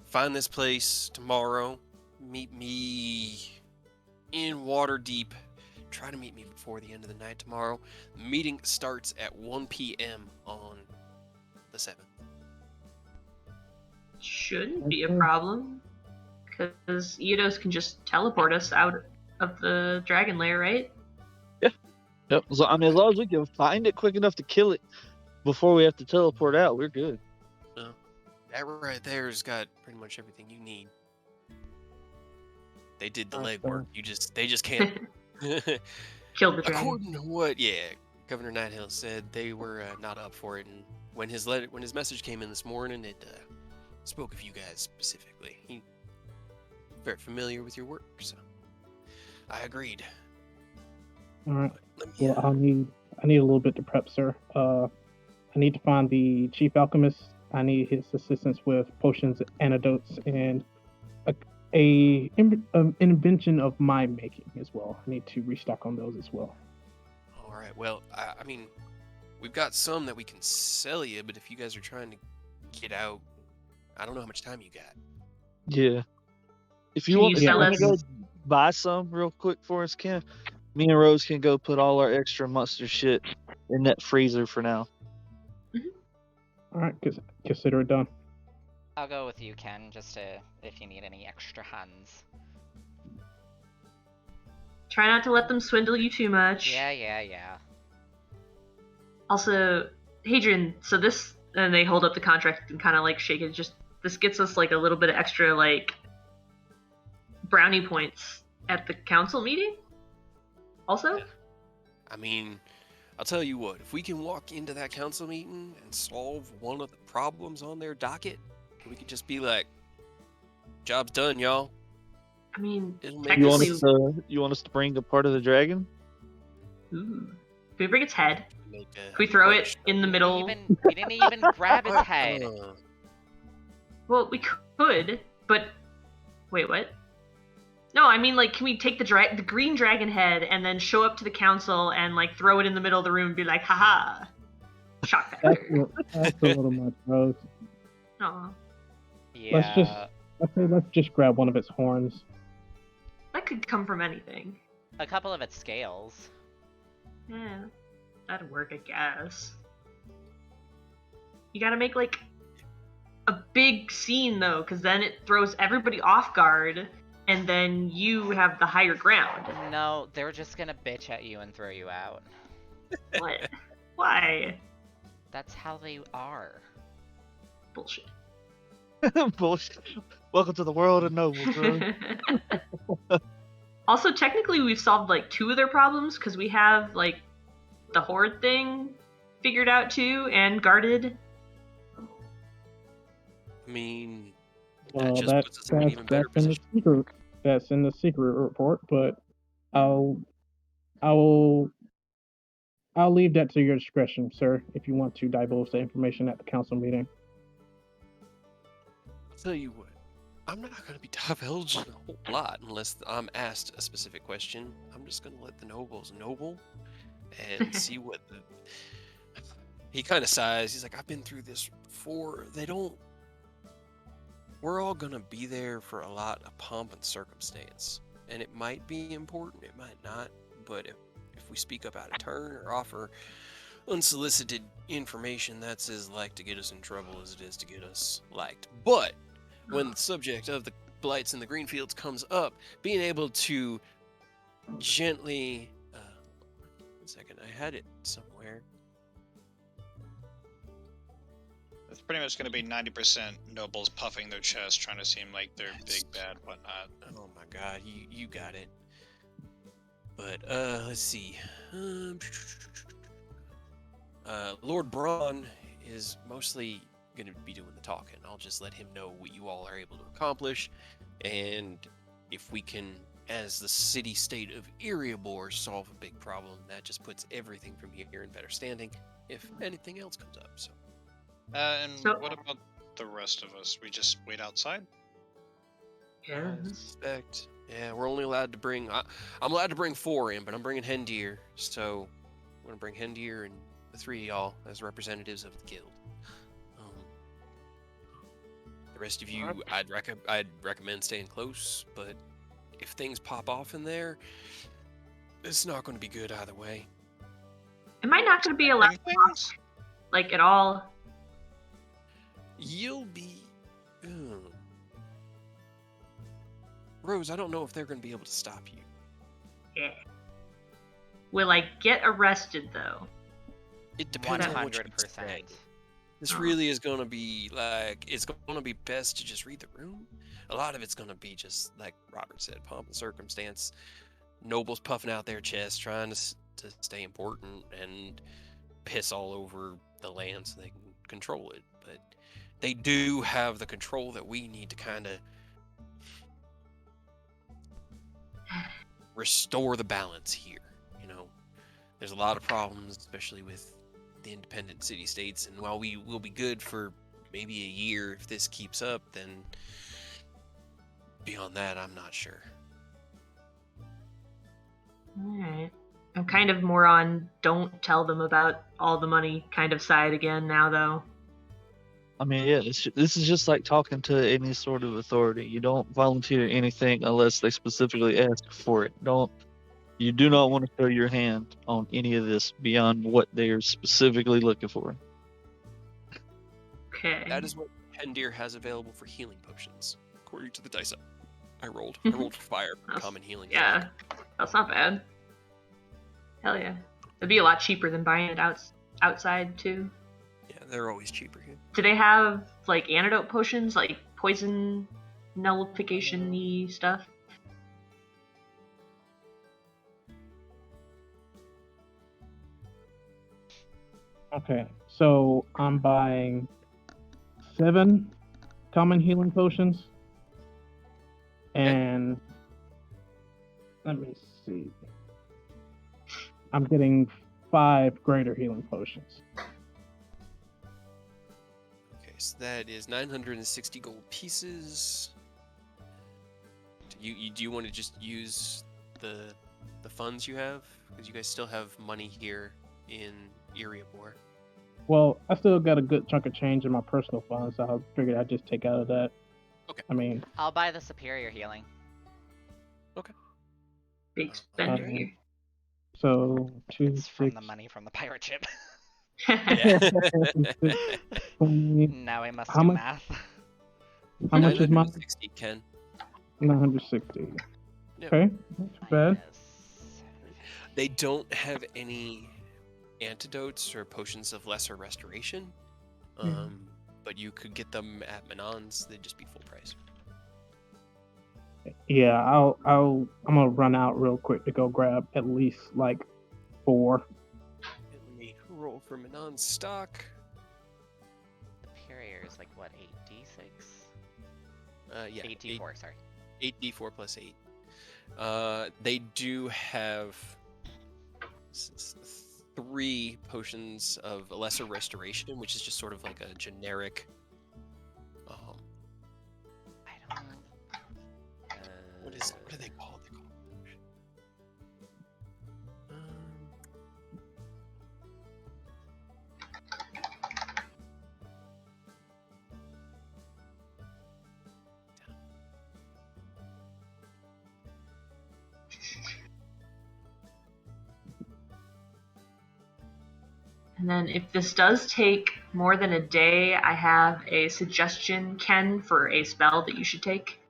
Find this place tomorrow. Meet me in Waterdeep. Try to meet me before the end of the night tomorrow. The meeting starts at 1 p.m. on the 7th. Shouldn't be a problem, because Eodos can just teleport us out of the dragon lair, right? yep. So, I mean, as long as we can find it quick enough to kill it before we have to teleport out, we're good. That right there's got pretty much everything you need. They did the Nice, legwork. They just can't. Kill the dragon. According to what, Governor Nighthill said, they were not up for it, and when his message came in this morning, it spoke of you guys specifically. He very familiar with your work, so I agreed. All right. Let me, Well, I need a little bit to prep, sir. I need to find the chief alchemist. I need his assistance with potions, antidotes, and an invention of my making as well. I need to restock on those as well. all right. Well, I mean, we've got some that we can sell you, but if you guys are trying to get out, I don't know how much time you got. Yeah. If you Can want, you if you sell want to us- go buy some real quick for us, Ken, me and Rose can go put all our extra monster shit in that freezer for now. All right, consider it done. I'll go with you, Ken, just if you need any extra hands. Try not to let them swindle you too much. Yeah. Also, Hadrian, so this, and they hold up the contract and kind of like shake it, this gets us like a little bit of extra like brownie points at the council meeting? Also? I mean, I'll tell you what, if we can walk into that council meeting and solve one of the problems on their docket, we could just be like, job's done, y'all. I mean, It'll make You want technically, us to bring a part of the dragon? ooh. Can we bring its head? make a Can we throw it bunch. in the middle? We didn't even grab its head. Well, we could, but wait, what? No, I mean, like, can we take the green dragon head and then show up to the council and like throw it in the middle of the room and be like, haha, shock factor. That's a little much, Rose. Aw, Yeah. Let's just grab one of its horns. that could come from anything. A couple of its scales. Yeah, that'd work, I guess. You gotta make like a big scene though, because then it throws everybody off guard, and then you have the higher ground. No, they're just gonna bitch at you and throw you out. What? Why? That's how they are. Bullshit. Bullshit. Welcome to the world of nobles, bro. Also, technically, we've solved like 2 of their problems because we have like the horde thing figured out too and guarded. I mean, Well, just puts us in an even better that's in the position. secret. That's in the secret report, but I'll leave that to your discretion, sir. If you want to divulge the information at the council meeting. I'll tell you what, I'm not going to be divulging a whole lot unless I'm asked a specific question. I'm just going to let the nobles noble and see what the... He kind of sighs. He's like, I've been through this before. They don't we're all gonna be there for a lot of pomp and circumstance, and it might be important, it might not. But if we speak up out of turn or offer unsolicited information, that's as like to get us in trouble as it is to get us liked. But when the subject of the blights in the greenfields comes up, being able to gently, 1 second, I had it somewhere. It's pretty much going to be 90% nobles puffing their chest, trying to seem like they're big, bad, whatnot. Oh my god, you got it. But let's see. Lord Braun is mostly going to be doing the talking. I'll just let him know what you all are able to accomplish, and if we can, as the city-state of Erebor, solve a big problem, that just puts everything from here in better standing, if anything else comes up. So. What about the rest of us? We just wait outside? Yeah. I suspect. Yeah, we're only allowed to bring. I'm allowed to bring 4 in, but I'm bringing Hendir, so I'm gonna bring Hendir and the 3 of y'all as representatives of the guild. The rest of you, I'd recommend staying close, but if things pop off in there, it's not going to be good either way. Am I not going to be allowed to talk, like, at all? You'll be... Rose, I don't know if they're going to be able to stop you. Yeah. Will I get arrested, though? It depends on what you say. This really is going to be, like, it's going to be best to just read the room. A lot of it's going to be just, like Robert said, pomp and circumstance. Nobles puffing out their chests, trying to stay important and piss all over the land so they can control it. But they do have the control that we need to kind of restore the balance here. You know, there's a lot of problems, especially with the independent city-states, and while we will be good for maybe a year if this keeps up, then beyond that, I'm not sure. Alright. I'm kind of more on don't tell them about all the money kind of side again now, though. I mean, yeah, this is just like talking to any sort of authority. You don't volunteer anything unless they specifically ask for it. You do not want to throw your hand on any of this beyond what they're specifically looking for. Okay. That is what Hendir has available for healing potions, according to the dice I rolled. I rolled for fire, common healing. Yeah, that's not bad. Hell yeah. It'd be a lot cheaper than buying it outside, too. Yeah, they're always cheaper here. Do they have, like, antidote potions, like poison nullification-y stuff? Okay, so I'm buying 7 common healing potions. And let me see. I'm getting 5 greater healing potions. Okay, so that is 960 gold pieces. Do you want to just use the funds you have? Because you guys still have money here in Erebor. Well, I still got a good chunk of change in my personal funds, so I figured I'd just take out of that. Okay. I mean, I'll buy the superior healing. Okay. Big spender here. So 2, It's from 6. the money from the pirate ship. Yeah. Now I must do math. How much is my 960, Ken? 960? Yep. Okay, not too bad. They don't have any antidotes or potions of lesser restoration, but you could get them at Manon's. They'd just be full price. Yeah, I'm gonna run out real quick to go grab at least like 4. Let me roll for Manon's stock. Superior is like what, 8d6? Yeah, 8d4, sorry. 8d4 plus 8. They do have 3 potions of lesser restoration, which is just sort of like a generic. I don't. What are they called? And then if this does take more than a day, I have a suggestion, Ken, for a spell that you should take.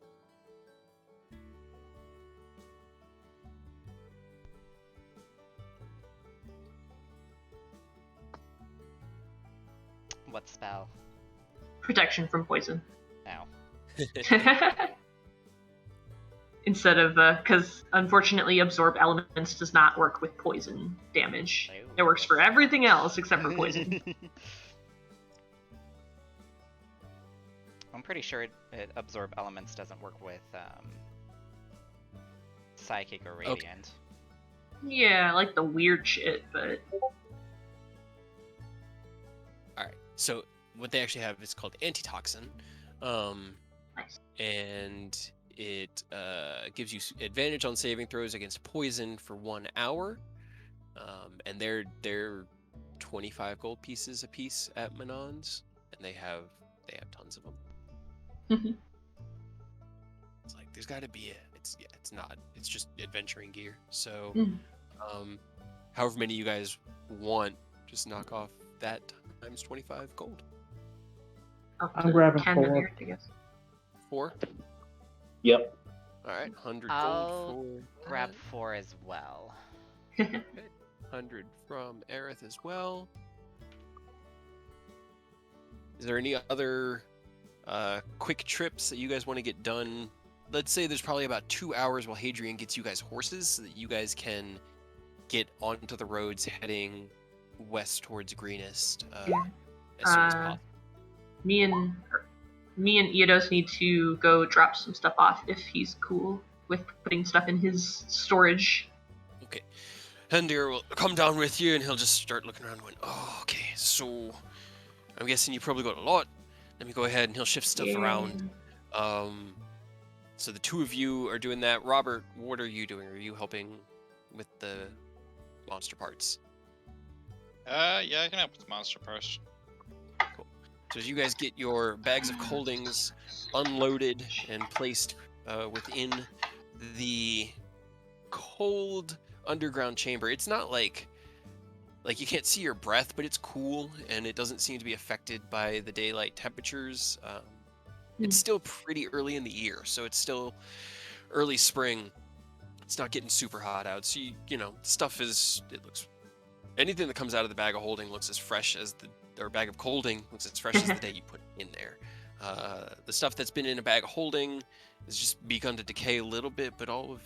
What spell? Protection from poison. No. Instead of, because unfortunately absorb elements does not work with poison damage. Ooh. It works for everything else except for poison. I'm pretty sure it absorb elements doesn't work with psychic or radiant. Yeah, I like the weird shit, but Alright, so what they actually have is called antitoxin. nice. And it gives you advantage on saving throws against poison for 1 hour. And they're 25 gold pieces a piece at Manon's, and they have tons of them. It's like there's got to be it's not. It's just adventuring gear. So, however many you guys want, just knock off that times 25 gold. I'm grabbing 10 4. here, I guess. 4. Yep. All right, 100 I'll gold for grab that. 4 as well. 100 from Aerith as well. Is there any other quick trips that you guys want to get done? Let's say there's probably about 2 hours while Hadrian gets you guys horses so that you guys can get onto the roads heading west towards Greenest as soon as possible. Me and Eidos need to go drop some stuff off if he's cool with putting stuff in his storage. Okay. Hendir will come down with you and he'll just start looking around going, oh, okay, so I'm guessing you probably got a lot. Let me go ahead and he'll shift stuff around. So the two of you are doing that. Robert, what are you doing? Are you helping with the monster parts? Yeah, I can help with the monster parts. Cool. So as you guys get your bags of coldings unloaded and placed within the cold underground chamber, it's not like you can't see your breath, but it's cool and it doesn't seem to be affected by the daylight temperatures. It's still pretty early in the year, so it's still early spring. It's not getting super hot out, so stuff looks. Anything that comes out of the bag of holding looks as fresh as or bag of colding looks as fresh as the day you put it in there. The stuff that's been in a bag of holding has just begun to decay a little bit, but I'd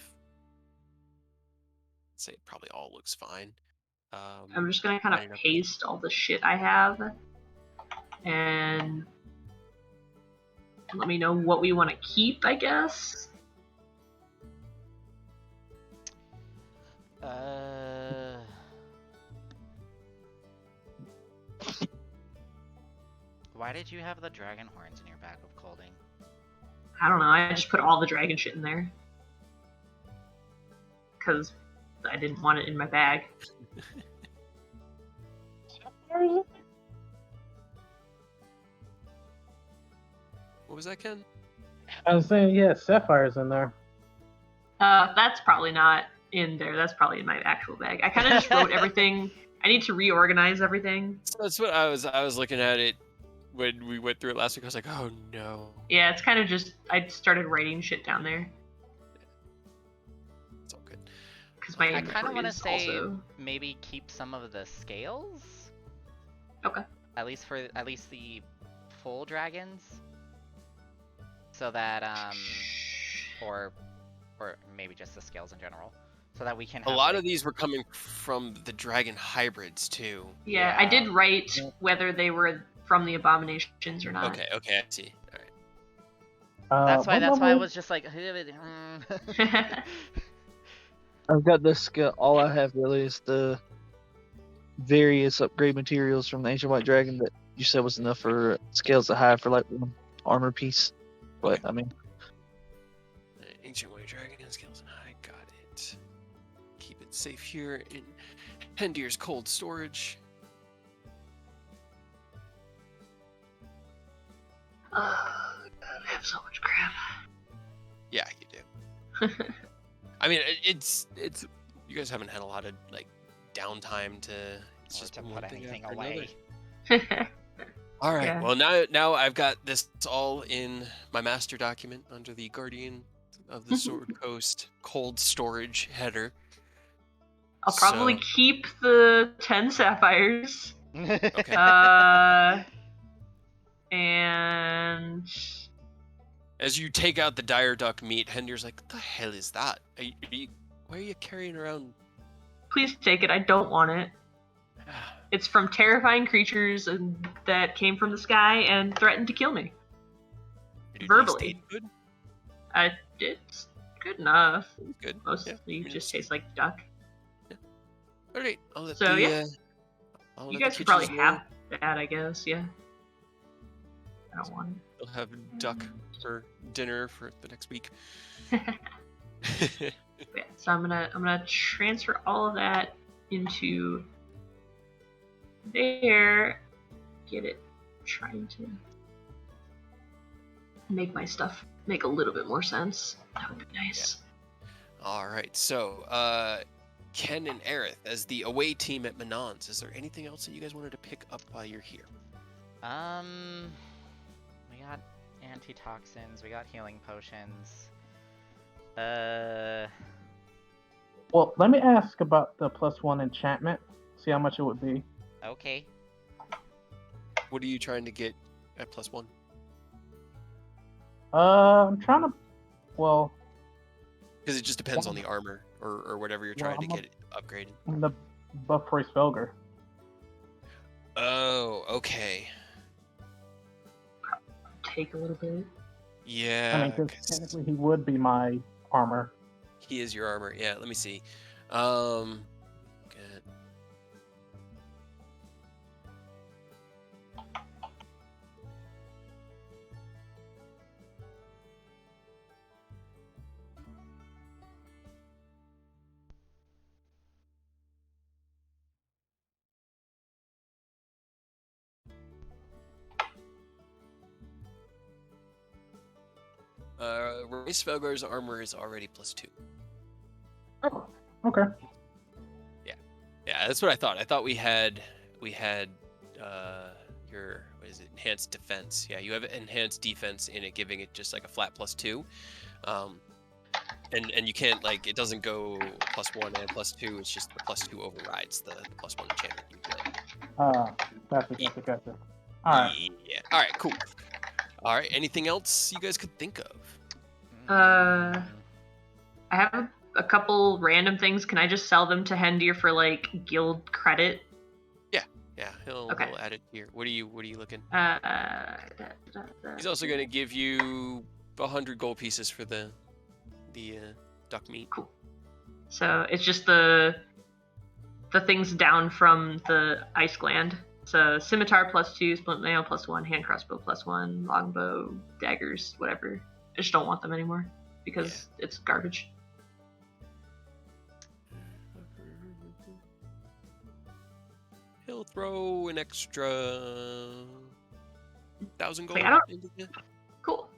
say probably all looks fine. I'm just gonna kind of paste all the shit I have, and let me know what we want to keep, I guess. Why did you have the dragon horns in your bag of colding? I don't know, I just put all the dragon shit in there. Because I didn't want it in my bag. What was that, Ken? I was saying, yeah, Sapphire's in there. That's probably not in there. That's probably in my actual bag. I kind of just wrote everything. I need to reorganize everything. So that's what I was looking at it when we went through it last week. I was like, oh no. Yeah, it's kind of just, I started writing shit down there. It's all good. Because my I kind of want to say also... maybe keep some of the scales. Okay. At least the full dragons. So that or maybe just the scales in general, so that we can have, a lot of these were coming from the dragon hybrids too. Yeah, I did write whether they were from the abominations or not. Okay, I see. All right. That's why I was just like I've got the skill. All I have really is the various upgrade materials from the Ancient White Dragon that you said was enough for scales to high for like one armor piece. But I mean, Ancient White Dragon and scales and high. Got it. Keep it safe here in Hendir's cold storage. I have so much crap. Yeah, you do. I mean, it's you guys haven't had a lot of like downtime to It's or just to been put one thing anything after away. another. All right. Yeah. Well, now I've got this all in my master document under the Guardian of the Sword Coast cold storage header. I'll probably So- keep the 10 sapphires. Okay. And As you take out the dire duck meat, Hender's like, "What the hell is that? Why are you carrying around?" please take it. I don't want it. It's from terrifying creatures that came from the sky and threatened to kill me. Did it Verbally. taste good? It's good enough. It was good. Mostly Yeah, just tastes like duck. All right. I'll let So, the, yeah. I'll You let guys the could probably kitchens know. have that, I guess. Yeah. I don't want They'll have duck for dinner for the next week. it. Yeah, so I'm gonna transfer all of that into there. Get it. Trying to make my stuff make a little bit more sense. That would be nice. All right. So, Ken and Aerith, as the away team at Manon's, is there anything else that you guys wanted to pick up while you're here? We got antitoxins, we got healing potions. Well, let me ask about the +1 enchantment. See how much it would be. Okay. What are you trying to get at +1? I'm trying to. Well, Because it just depends on the armor or whatever you're Well, trying to I'm a- get it upgraded. the buff for Felger. Oh, okay. Take a little bit. Yeah. I mean, because 'cause technically he would be my armor. he is your armor. Yeah. Let me see. Good. Race Felgar's armor is already +2. Oh, okay. Yeah, that's what I thought. I thought we had your what is it? Enhanced defense. Yeah, you have enhanced defense in it, giving it just like a flat +2. And you can't like it doesn't go +1 and +2. It's just the +2 overrides the +1 enchantment you get. Gotcha. All right. Yeah. All right. Cool. All right. Anything else you guys could think of? I have a couple random things. Can I just sell them to Hendir for like guild credit? Yeah, he'll Okay. add it here. What are you looking? He's He's also going to give you 100 gold pieces for the duck meat. Cool. So it's just the things down from the ice gland. So scimitar +2, splint mail +1, hand crossbow +1, longbow, daggers, whatever. I just don't want them anymore because it's garbage. He'll throw an extra 1,000 gold. Like, I don't- into the- Cool.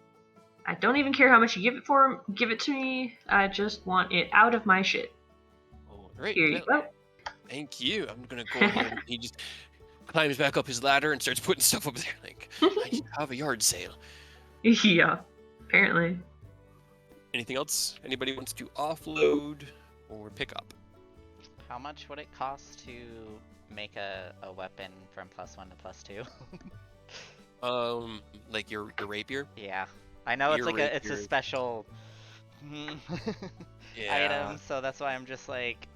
I don't even care how much you give it for. Give it to me. I just want it out of my shit. All right. Here you well, go. Thank you. I'm gonna go ahead. And he just climbs back up his ladder and starts putting stuff up there. Like, I have a yard sale. Yeah. Apparently. Anything else? Anybody wants to offload or pick up? How much would it cost to make a weapon from +1 to +2? Like your rapier. Yeah. I know it's Your like it's a rapier. special Yeah. item, so that's why I'm just like,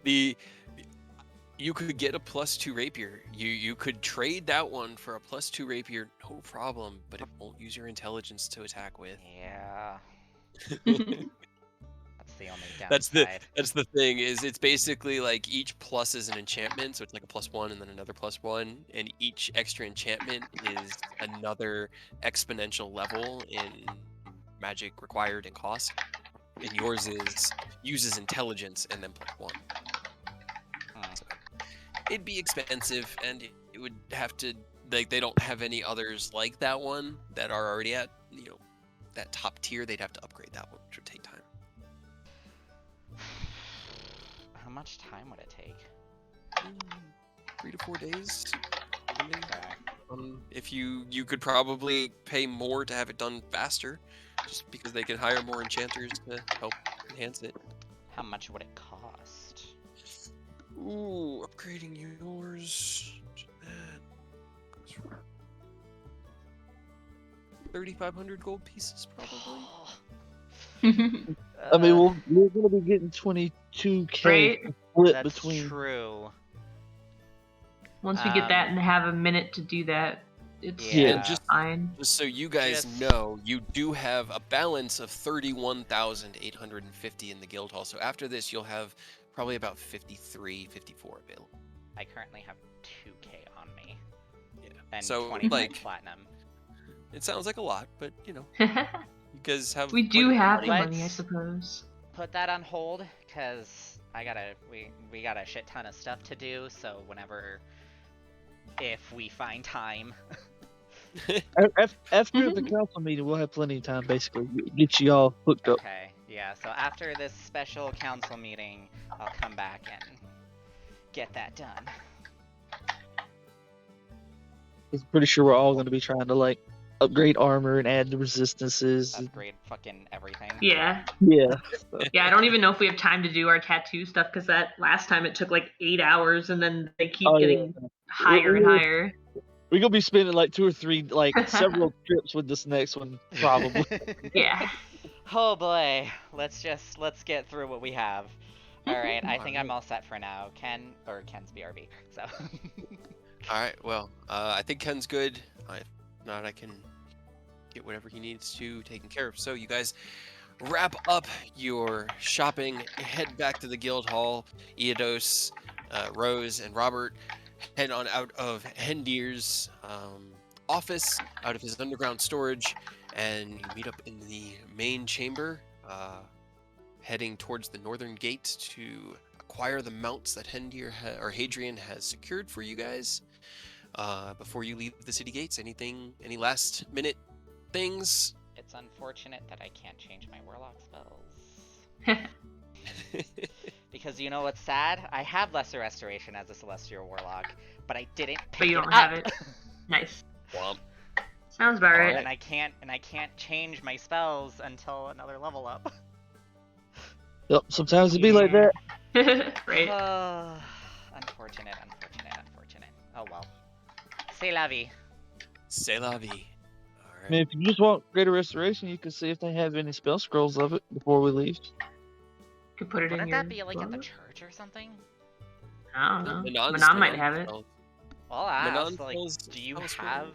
You could get a +2 rapier. You could trade that one for a +2 rapier, no problem. But it won't use your intelligence to attack with. yeah. That's the only downside. That's the thing is it's basically like each plus is an enchantment, so it's like a +1 and then another +1, and each extra enchantment is another exponential level in magic required and cost. And yours uses intelligence and then +1. So it'd be expensive, and it would have to like they don't have any others like that one that are already at that top tier. They'd have to upgrade that one, which would take time. How much time would it take? 3 to 4 days. Depending. Okay. If you could probably pay more to have it done faster, just because they can hire more enchanters to help enhance it. How much would it cost? Ooh, upgrading yours. 3,500 gold pieces, probably. I mean, we're gonna be getting 22k Right? split That's between. true. Once we get that and have a minute to do that, it's Yeah. And just fine. so you guys Just- know, you do have a balance of 31,850 in the guild hall. So after this, you'll have probably about 53, 54 available. I currently have 2k on me. Yeah. And So, 25 like, platinum. it sounds like a lot, but you know, we you guys have. do quite a bit of have the money. money, I Let's- suppose. Put that on hold, cause we got a shit ton of stuff to do. So if we find time, After the council meeting, we'll have plenty of time, basically, to get you all hooked up. okay, yeah. So after this special council meeting, I'll come back and get that done. I'm pretty sure we're all going to be trying to like upgrade armor and add the resistances. Upgrade fucking everything. Yeah. Yeah. Yeah, I don't even know if we have time to do our tattoo stuff because that last time it took like 8 hours and then they keep Oh, yeah. getting higher and higher. We're gonna be spending like 2 or 3, like several trips with this next one, probably. Yeah. Oh boy, let's get through what we have. All right, I think I'm all set for now. Ken's BRB. So. All right. Well, I think Ken's good. If not, I can get whatever he needs to taken care of. So you guys wrap up your shopping, head back to the guild hall. Eodos, Rose, and Robert head on out of Hendir's office, out of his underground storage, and you meet up in the main chamber, heading towards the northern gate to acquire the mounts that or Hadrian has secured for you guys. Before you leave the city gates, any last minute things? It's unfortunate that I can't change my warlock spells. Because you know what's sad? I have Lesser Restoration as a Celestial Warlock, but I didn't pick But you it don't up. have it. Nice. Womp. Sounds about right. And I can't change my spells until another level up. Yep, sometimes it be like that. Right. Unfortunate. Oh well. C'est la vie. C'est la vie. I mean, if you just want Greater Restoration, you can see if they have any spell scrolls of it before we leave. Could put it in Wouldn't your that be like at the book? church or something? I don't know. Manon's Manon might spell- have it. spell- Well, I Manon asked, like, spells- do you spell scroll. have...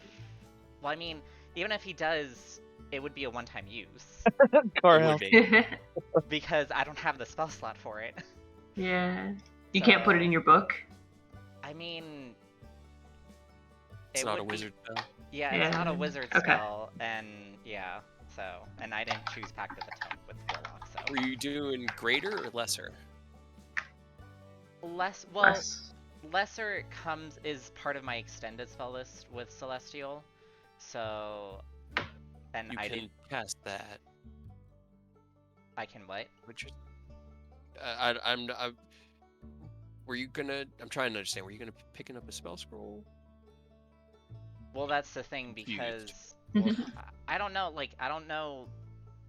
Well, I mean, even if he does, it would be a one-time use. Car It would house. be. Because I don't have the spell slot for it. Yeah. You can't put it in your book. I mean... It's it not a would be- wizard spell. Yeah, it's not a Yeah. wizard Okay. spell, and yeah, so... And I didn't choose Pact of the Tome with Warlock, so... Were you doing greater or lesser? Well, Lesser is part of my extended spell list with Celestial, so... And You I can did... cast that. I can what? Which, were you gonna? I'm trying to understand. Were you gonna be picking up a spell scroll? Well, that's the thing, Confused. because... Well, I don't know, like, I don't know...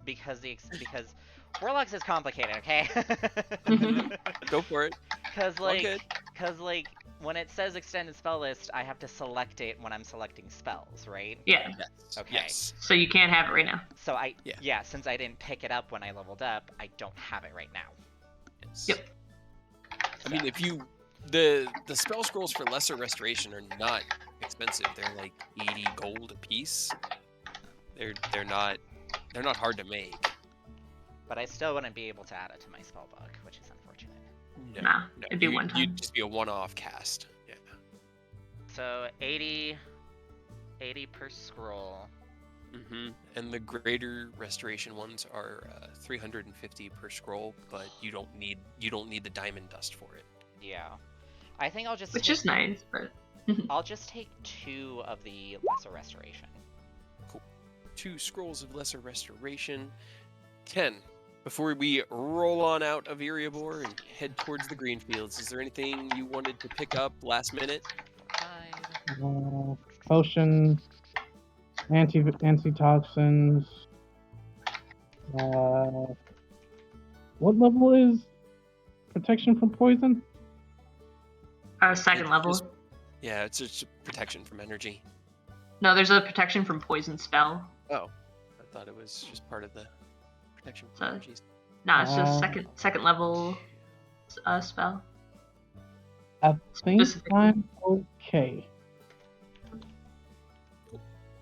Because because Warlocks is complicated, okay? Go for it. Because All good. when it says extended spell list, I have to select it when I'm selecting spells, right? Yeah. Yes. Okay. Yes. So you can't have it right now. So Yeah. since I didn't pick it up when I leveled up, I don't have it right now. Yes. Yep. I mean, if you the spell scrolls for lesser restoration are not expensive. They're like 80 gold a piece. They're not hard to make. But I still wouldn't be able to add it to my spell book, which is unfortunate. No, Nah, it'd be one time. You'd just be a one-off cast. Yeah. So 80 per scroll. Mm-hmm. And the greater restoration ones are 350 per scroll, but you don't need the diamond dust for it. Yeah. I think I'll just Which take, is nice, but I'll just take 2 of the lesser restoration. 2 scrolls of lesser restoration. Ken, before we roll on out of Erebor and head towards the Greenfields, is there anything you wanted to pick up last minute? Potion, antitoxins. What level is protection from poison? Second It's level. just- yeah, it's just protection from energy. No, there's a protection from poison spell. Oh, I thought it was just part of the protection from So- energies. No, it's just second level spell. I think Specifically. I'm okay.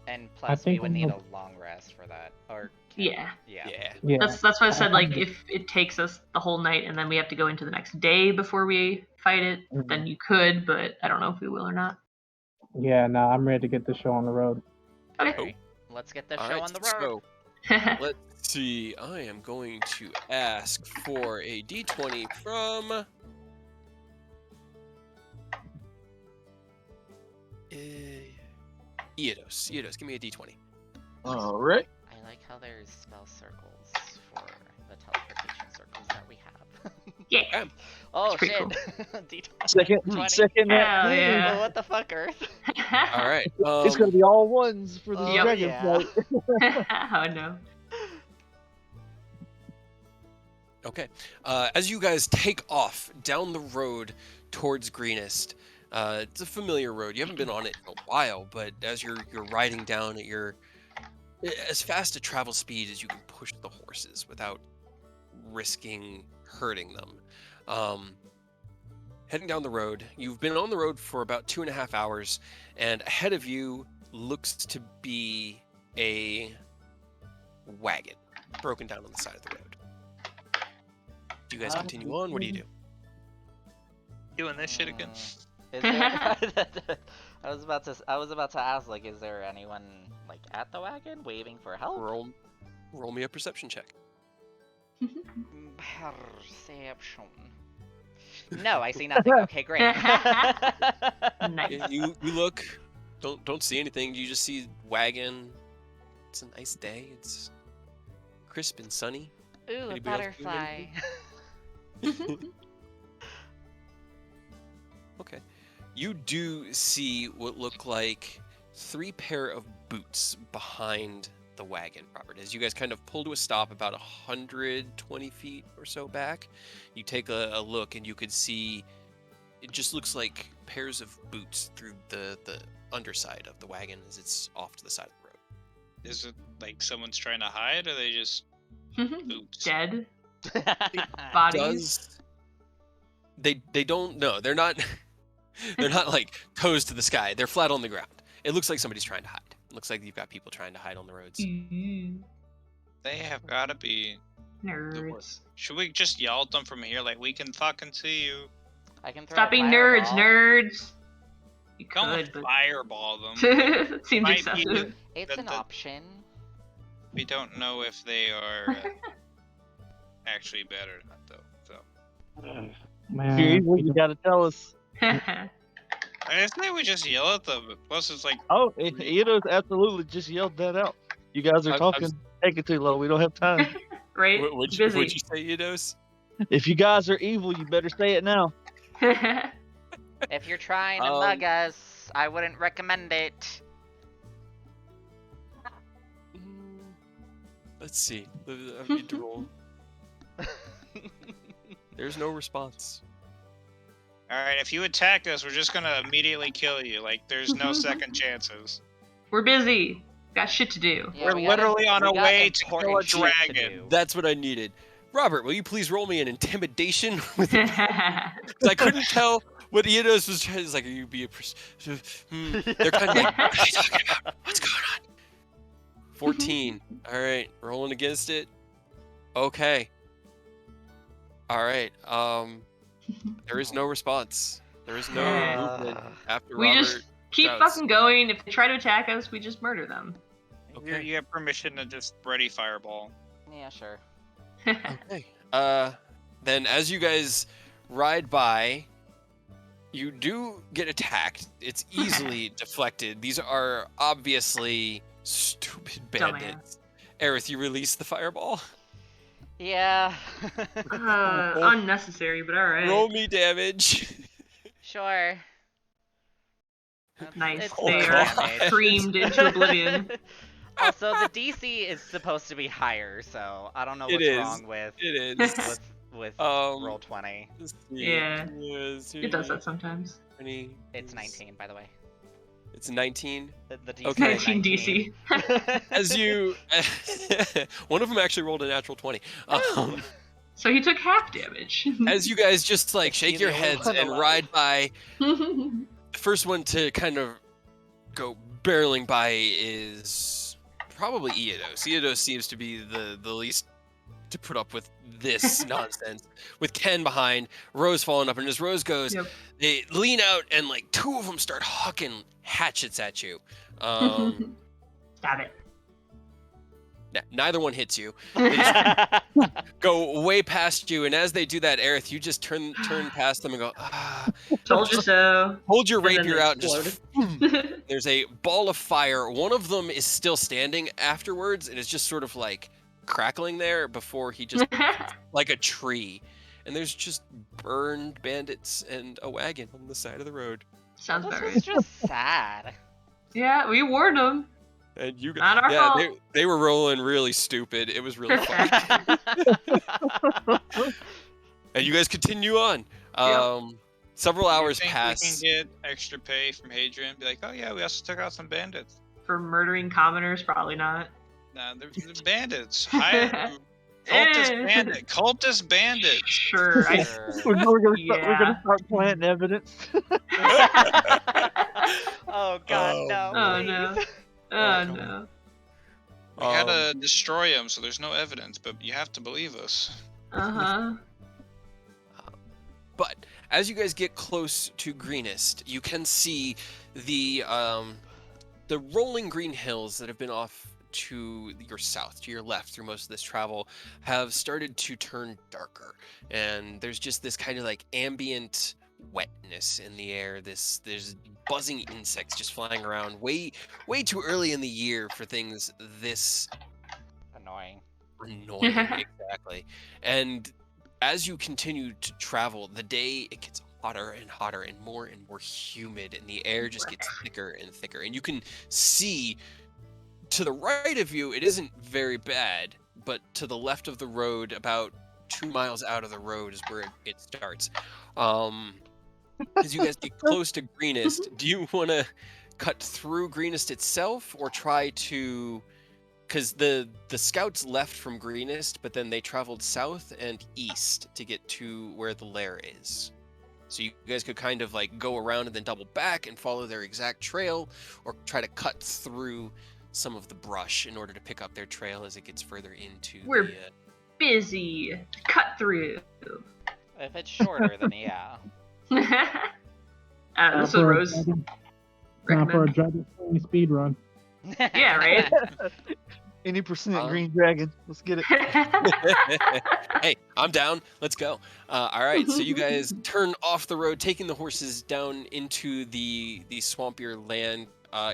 And I plus, we think would I'm need okay. a long rest for that. Or Yeah. yeah. Yeah. That's why I said, like, I'm- if it takes us the whole night and then we have to go into the next day before we fight it, then you could, but I don't know if we will or not. Yeah, no, I'm ready to get the show on the road. Okay. Alright, let's get this All show right, on the road. so let's see. I am going to ask for a d20 from Eodos. Eodos, give me a d20. All right. I like how there's spell circles for the teleportation circles that we have. Yeah. Oh It's pretty shit! cool. D20. Second, 20. second. Hell Oh, yeah. what the fuck, Earth? All right. It's gonna be all ones for the Oh, dragon yeah. fight. Oh no. Okay. As you guys take off down the road towards Greenest, it's a familiar road. You haven't been on it in a while, but as you're riding down at your as fast a travel speed as you can push the horses without risking hurting them. Heading down the road, you've been on the road for about 2.5 hours, and ahead of you looks to be a wagon broken down on the side of the road. Do you guys continue on? What do you do? Doing this shit again. Is there... I was about to ask, like, is there anyone like at the wagon waving for help? Roll me a perception check. Perception. No, I see nothing. Okay, great. Nice. You look, don't see anything. You just see wagon. It's a nice day. It's crisp and sunny. Ooh, a Anybody else doing butterfly. Okay. You do see what look like 3 pair of boots behind the wagon, Robert. As you guys kind of pull to a stop about 120 feet or so back, you take a look and you could see it just looks like pairs of boots through the underside of the wagon as it's off to the side of the road. Is it like someone's trying to hide, or are they just boots? Dead bodies. They don't know. They're not they're not like toes to the sky. They're flat on the ground. It looks like somebody's trying to hide. It looks like you've got people trying to hide on the roads. Ooh, They have gotta be. nerds. Should we just yell at them from here? Like, we can fucking see you. I can throw Stop a being nerds, fireball. nerds. You Don't could, but fireball them. it seems Might be- excessive. It's an That- option. We don't know if they are actually better or not, though. So If you're Man, evil, you gotta tell us. I say we just yell at them. Plus, it's like Oh, Edo's absolutely just yelled that out. You guys are I'm talking. Take it too low. We don't have time. Right? What'd Busy. you say, Eidos? If you guys are evil, you better say it now. If you're trying to Um, mug us, I wouldn't recommend it. Let's see. I need to roll. There's no response. alright, if you attack us, we're just gonna immediately kill you. Like, there's no second chances. We're busy. Got shit to do. Yeah, We're we got literally on we our got way to kill a important shit to dragon. do. That's what I needed. Robert, will you please roll me an intimidation? Because I couldn't tell what Eidos was trying. It's like, are you being? They're kind of like, what are you talking about? What's going on? 14. All right, rolling against it. Okay. All right. There is no response. There is no movement after We Robert. just keep shouts. fucking going. If they try to attack us, we just murder them. Okay. You have permission to just ready fireball. Yeah, sure. Okay. Then as you guys ride by, you do get attacked. It's easily deflected. These are obviously stupid bandits. Aerith, you release the fireball? Yeah. Unnecessary, but alright. Roll me damage. Sure. Nice. It's They fair are damage. creamed into oblivion. Also, the DC is supposed to be higher, so I don't know It what's is. wrong with It is. with Um, roll 20. let's see. Yeah. Yes, It does that sometimes. 20, It's 19, by the way. It's 19. The DC Okay. is 19 19. DC. As you, one of them actually rolled a natural 20. So he took half damage. As you guys just like Is he shake the your only heads one and alive? ride by, the first one to kind of go barreling by is probably Eodos. Eodos seems to be the least to put up with this nonsense. With Ken behind, Rose falling up, and as Rose goes, Yep. they lean out and like two of them start hucking hatchets at you. Stop it. Neither one hits you. Go way past you, and as they do that, Aerith, you just turn past them and go, Told you so. hold your And then rapier they out and just there's a ball of fire. One of them is still standing afterwards and is just sort of like crackling there before he just like a tree. And there's just burned bandits and a wagon on the side of the road. Sounds This about was right. just sad. Yeah, we warned him. And you Not our yeah, fault. they were rolling really stupid. It was really fun. And you guys continue on. Several hours You think pass. we can get extra pay from Hadrian? Be like, oh yeah, we also took out some bandits. For murdering commoners, probably not. Nah, they're bandits. Cultist bandits. Sure. Sure. We're gonna Yeah. start planting evidence. Oh god, Oh, no. Oh, please. no. Oh Welcome. no. We had to destroy them, so there's no evidence, but you have to believe us. Uh-huh. But as you guys get close to Greenest, you can see the rolling green hills that have been off to your south, to your left through most of this travel, have started to turn darker. And there's just this kind of like ambient wetness in the air. There's buzzing insects just flying around way too early in the year for things this Annoying. annoying. Exactly. And as you continue to travel, the day it gets hotter and hotter and more humid, and the air just gets thicker and thicker. And you can see to the right of you, it isn't very bad, but to the left of the road, about 2 miles out of the road, is where it starts. As you guys get close to Greenest, do you want to cut through Greenest itself, or try to? Because the scouts left from Greenest, but then they traveled south and east to get to where the lair is. So you guys could kind of like go around and then double back and follow their exact trail, or try to cut through some of the brush in order to pick up their trail as it gets further into We're the... busy. Cut through. If it's shorter, then yeah. This is Rose. Time for a Recommend. Dragon Slayer speed run. Yeah, right? Any percent green dragon. Let's get it. Hey, I'm down. Let's go. All right, so you guys turn off the road, taking the horses down into the swampier land.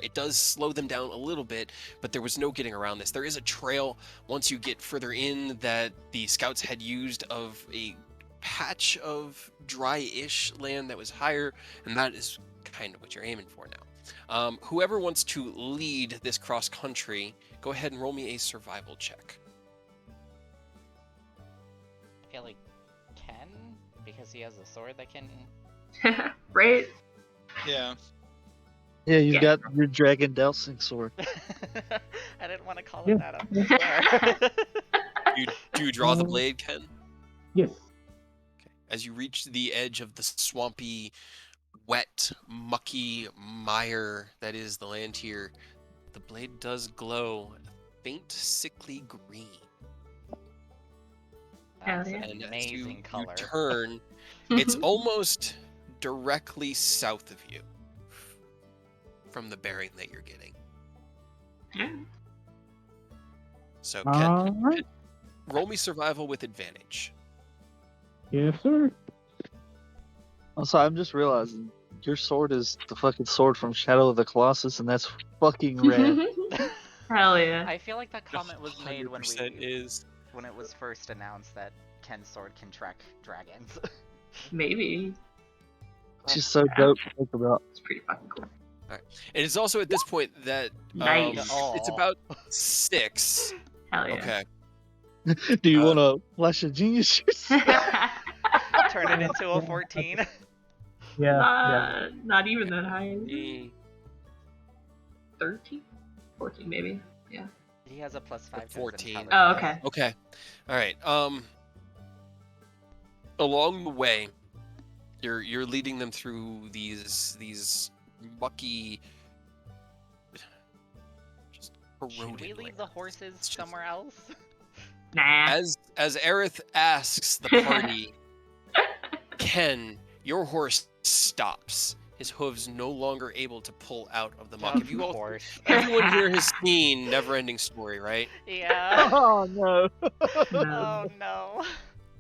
It does slow them down a little bit, but there was no getting around this. There is a trail once you get further in that the scouts had used of a patch of dry-ish land that was higher, and that is kind of what you're aiming for now. Whoever wants to lead this cross-country, go ahead and roll me a survival check. I feel like Ken, because he has a sword that can. Right? Yeah. Yeah, you've Yeah. got your dragon dowsing sword. I didn't want to call Yeah. it that. I'm so sorry. Do you draw the blade, Ken? Yes. As you reach the edge of the swampy, wet, mucky mire that is the land here, the blade does glow a faint, sickly green. That's yeah. an And as amazing you color. turn, it's almost directly south of you from the bearing that you're getting. Yeah. So, All Ken, right. roll me survival with advantage. Yes, sir. Also, I'm just realizing your sword is the fucking sword from Shadow of the Colossus, and that's fucking rad. Hell yeah. I feel like that comment was made when 100% we. is. when it was first announced that Ken's sword can track dragons. Maybe. It's just so dope to think about. It's pretty fucking cool. And it's also at this point that Nice. it's about 6. Hell yeah. Okay. Do you want to flash of genius? Turn it into a 14. Yeah. Not even that high. The 13? 14 maybe. Yeah. He has a +5 to his 14. intelligence. Oh, okay. Okay. All right. Along the way, you're leading them through these mucky, just Should corroded we leave lands. the horses It's just- somewhere else? Nah. As Aerith asks the party, Ken, your horse stops. His hooves no longer able to pull out of the muck. Have you all, course. everyone here has seen Neverending Story, right? Yeah. Oh no! Oh no.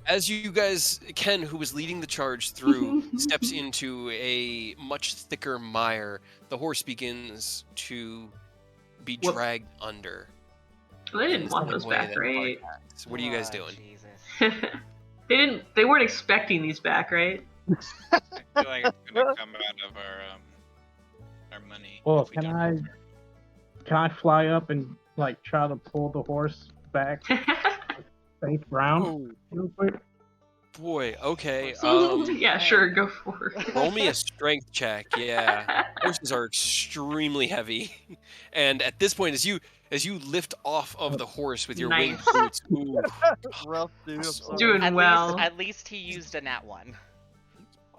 As you guys, Ken, who was leading the charge through, steps into a much thicker mire, the horse begins to be Whoops. dragged under. Well, they in didn't the want same those way back, that right? Bart acts. What are you guys Oh, doing? Jesus. They weren't expecting these back, right? I feel like it's gonna come out of our money. Well, if we can don't. I fly up and like try to pull the horse back safe ground Oh real quick? boy, okay. Yeah, sure, go for it. Roll me a strength check. Yeah, horses are extremely heavy, and at this point, as you lift off of the horse with your winged Nice. boots, ooh, Rough, dude. I'm sorry. Doing well, At least he used a nat 1.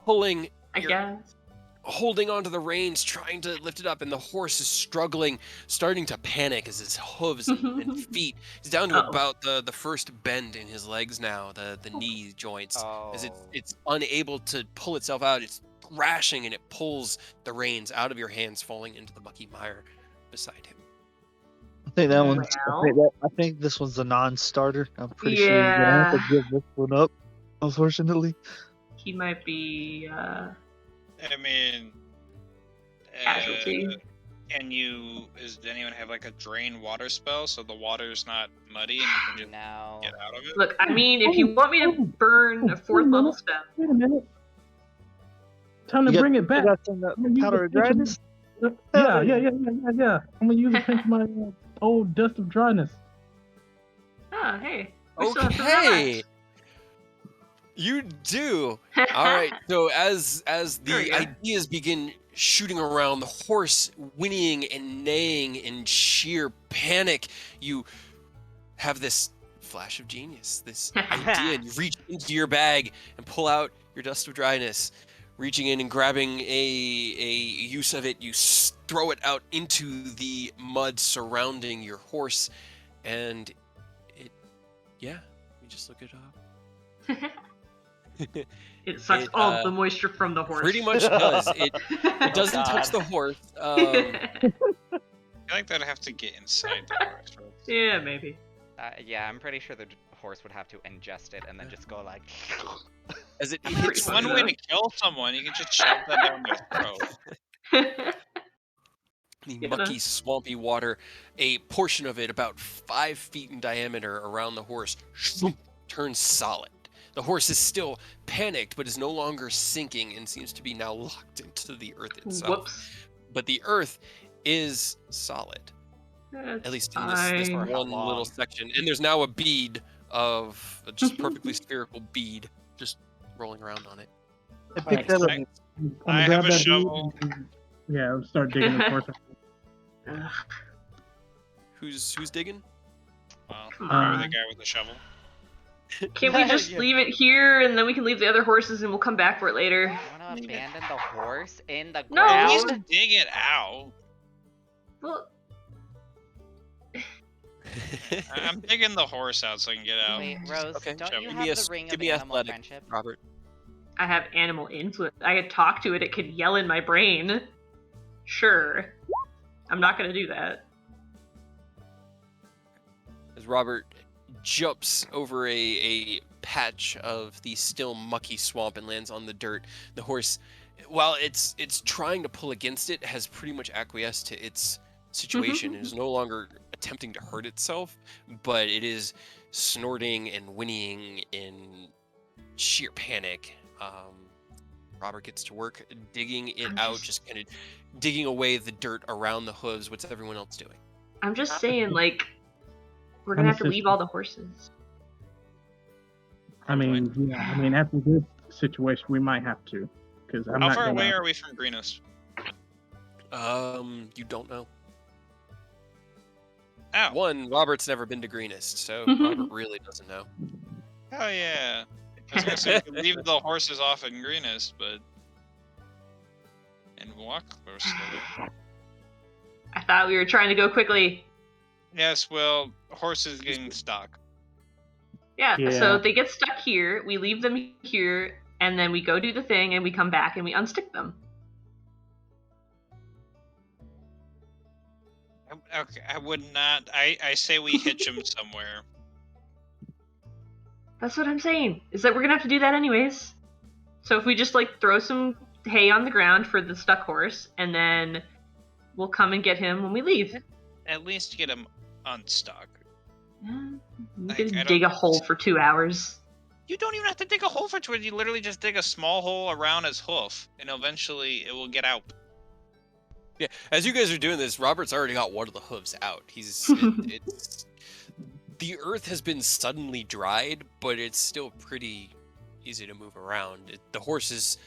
pulling, I you're guess. holding onto the reins, trying to lift it up, and the horse is struggling, starting to panic as his hooves and feet. He's down to Uh-oh. about the first bend in his legs now, the knee joints. Oh. As it's unable to pull itself out, it's thrashing and it pulls the reins out of your hands, falling into the mucky mire beside him. I think that one's. Well. I think this one's a non-starter. I'm pretty sure you're gonna have to give this one up. Unfortunately. He might be I mean, casualty. does anyone have like a drain water spell so the water's not muddy and you can just No. get out of it? Look, I mean, if you want me to burn a 4th level spell, Wait a minute. Time to You got- bring it You back. got some of that powder of dryness? Yeah. I'm gonna use a pinch of my old dust of dryness. oh hey, we still have some Okay, left. you do. All right. So as There we the go. ideas begin shooting around, the horse whinnying and neighing in sheer panic, you have this flash of genius, this idea, and you reach into your bag and pull out your dust of dryness. Reaching in and grabbing a use of it, you throw it out into the mud surrounding your horse, and you just look it up. It sucks It, all the moisture from the horse. Pretty much does. It doesn't touch God. the horse. I feel like that'd have to get inside the horse. Right? yeah, maybe. Yeah, I'm pretty sure the horse would have to ingest it and then just go like. As it I'm hits pretty It's one sure. way to kill someone. You can just shove that down their throat. the Yeah. mucky, swampy water, a portion of it about 5 feet in diameter around the horse turns solid. The horse is still panicked, but is no longer sinking and seems to be now locked into the earth itself. Whoops. But the earth is solid, That's at least in this fine. For how one little long? section. And there's now a bead of a just perfectly spherical bead just rolling around on it. I picked that up. I- I'm I gonna have grab a that bead shovel. and- Yeah, I'll start digging the horse. Ugh, Who's digging? Well, Come probably the on. guy with the shovel. Can't we just Yeah. leave it here and then we can leave the other horses and we'll come back for it later? Want to abandon the horse in the No, ground? He's dig it out. Well, I'm digging the horse out so I can get out. Wait, Rose, Okay, don't sure. you Give have me a the s- ring give of me animal athletic. friendship? Robert. I have animal influence. I could talk to it. It could yell in my brain. Sure. I'm not gonna do that. As Robert jumps over a patch of the still mucky swamp and lands on the dirt, the horse, while it's trying to pull against it, has pretty much acquiesced to its situation and is no longer attempting to hurt itself, but it is snorting and whinnying in sheer panic. Robert gets to work digging it out, just kind of digging away the dirt around the hooves. What's everyone else doing? I'm just saying, like, we're gonna have to leave all the horses. I mean, yeah. I mean, after this situation, we might have to, because I'm How not far gonna. away are we from Greenest? You don't know. Ow. One, Robert's never been to Greenest, so Robert really doesn't know. Oh yeah. I was gonna say we could leave the horses off in Greenest, but and walk more slowly. I thought we were trying to go quickly. Yes, well, horses getting stuck. Yeah, Yeah. so they get stuck here, we leave them here, and then we go do the thing, and we come back and we unstick them. Okay, I would not. I say we hitch them somewhere. That's what I'm saying, is that we're gonna have to do that anyways. So if we just, like, throw some hay on the ground for the stuck horse, and then we'll come and get him when we leave. At least get them unstuck. We Like, could I dig a don't- hole for 2 hours. You don't even have to dig a hole for 2. You literally just dig a small hole around his hoof, and eventually it will get out. Yeah, as you guys are doing this, Robert's already got one of the hooves out. It's the earth has been suddenly dried, but it's still pretty easy to move around. The horse is,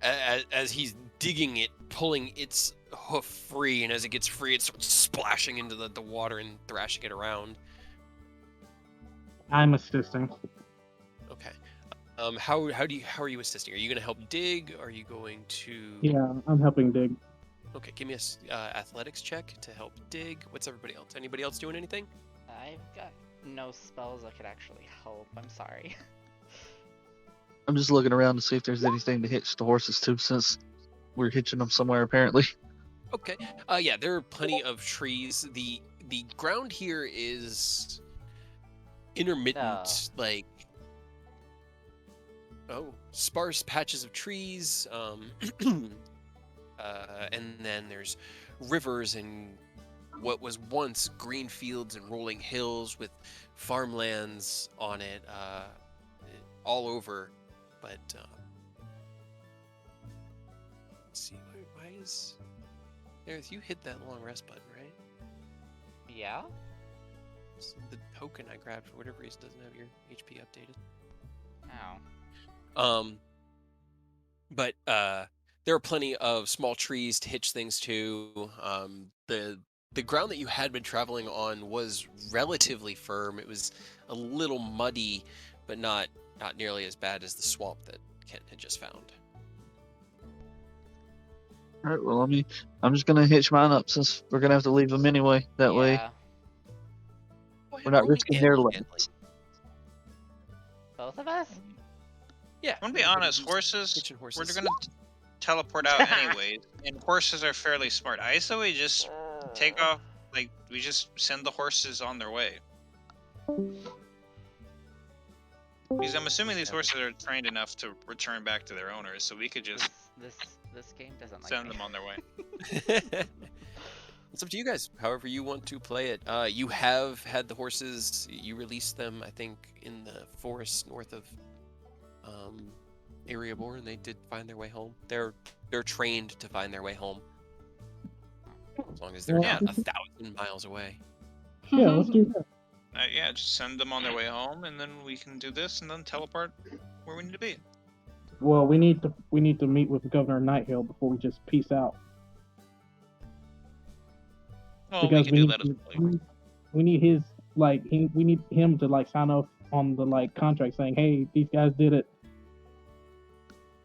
as he's digging it, pulling its hoof free, and as it gets free, it starts splashing into the water and thrashing it around. I'm assisting. Okay. How are you assisting? Are you going to help dig? Are you going to? Yeah, I'm helping dig. Okay, give me a athletics check to help dig. What's everybody else? Anybody else doing anything? I've got no spells that could actually help. I'm sorry. I'm just looking around to see if there's anything to hitch the horses to, since we're hitching them somewhere apparently. Okay. Yeah, there are plenty of trees. The ground here is intermittent, like sparse patches of trees. And then there's rivers and what was once green fields and rolling hills with farmlands on it, all over. But let's see, why is Aerith, you hit that long rest button, right? Yeah? So the token I grabbed for whatever reason doesn't have your HP updated. Oh. But there are plenty of small trees to hitch things to. The ground that you had been traveling on was relatively firm. It was a little muddy, but not nearly as bad as the swamp that Kent had just found. All right, well, I'm just gonna hitch mine up since we're gonna have to leave them anyway. That way, Yeah. we're not risking their lives. Both of us? Yeah. I'm gonna be honest, horses, Hitching we're horses. gonna teleport out anyways, and horses are fairly smart. I say we just take off, like, we just send the horses on their way. Because I'm assuming these horses are trained enough to return back to their owners, so we could just This game doesn't like send me. them on their way. It's up to you guys, however you want to play it. You have had the horses, you released them, I think, in the forest north of Ariabor, and they did find their way home. They're trained to find their way home. As long as they're Yeah. not 1,000 miles away. Yeah, let's do that. Yeah, just send them on their way home, and then we can do this, and then teleport where we need to be. Well, we need to meet with Governor Nighthill before we just peace out. Well, we can do that as well. we need his we need him to like sign off on the contract saying, hey, these guys did it.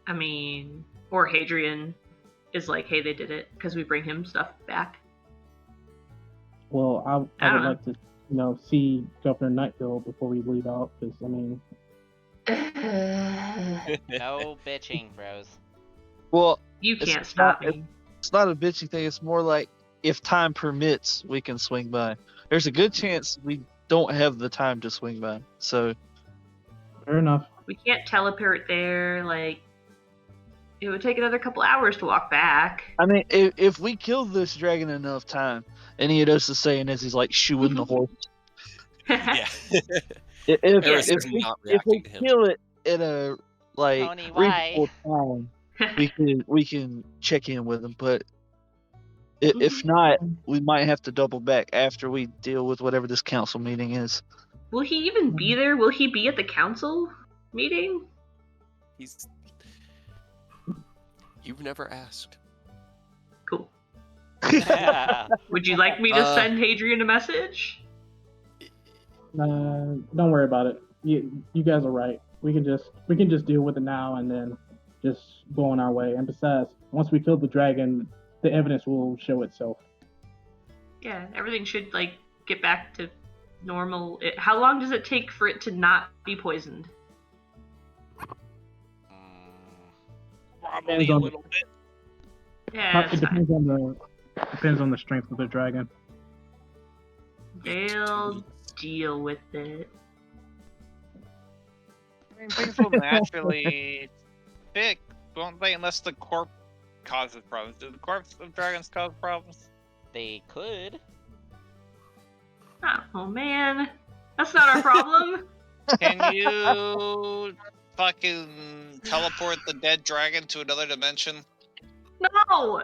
I mean, or Hadrian is like, hey, they did it, because we bring him stuff back. Well, I would don't know. like to see Governor Nighthill before we leave out, because I mean, No bitching, bros. Well, You It's can't stop not- me. it's not a bitchy thing. It's more like if time permits, we can swing by. There's a good chance we don't have the time to swing by. So fair enough. We can't teleport there, like, it would take another couple hours to walk back. I mean, if we kill this dragon enough time, And Eidos is saying as he's like shooing the horse. Yeah. If Eris if is we, not if we reacting to him. kill it in a like Tony, why? reasonable time, we can check in with him. But if not, we might have to double back after we deal with whatever this council meeting is. Will he even be there? Will he be at the council meeting? You've never asked. Cool. Yeah. Would you like me to send Hadrian a message? Don't worry about it. You guys are right. We can just deal with it now and then just go on our way. And besides, once we kill the dragon, the evidence will show itself. Yeah, everything should like get back to normal. How long does it take for it to not be poisoned? Probably a little bit. Yeah, It depends on the strength of the dragon. they'll deal with it. I mean, things will naturally pick, won't they? Unless the corpse causes problems. Do the corpse of dragons cause problems? They could. Oh man, that's not our problem. Can you fucking teleport the dead dragon to another dimension? No.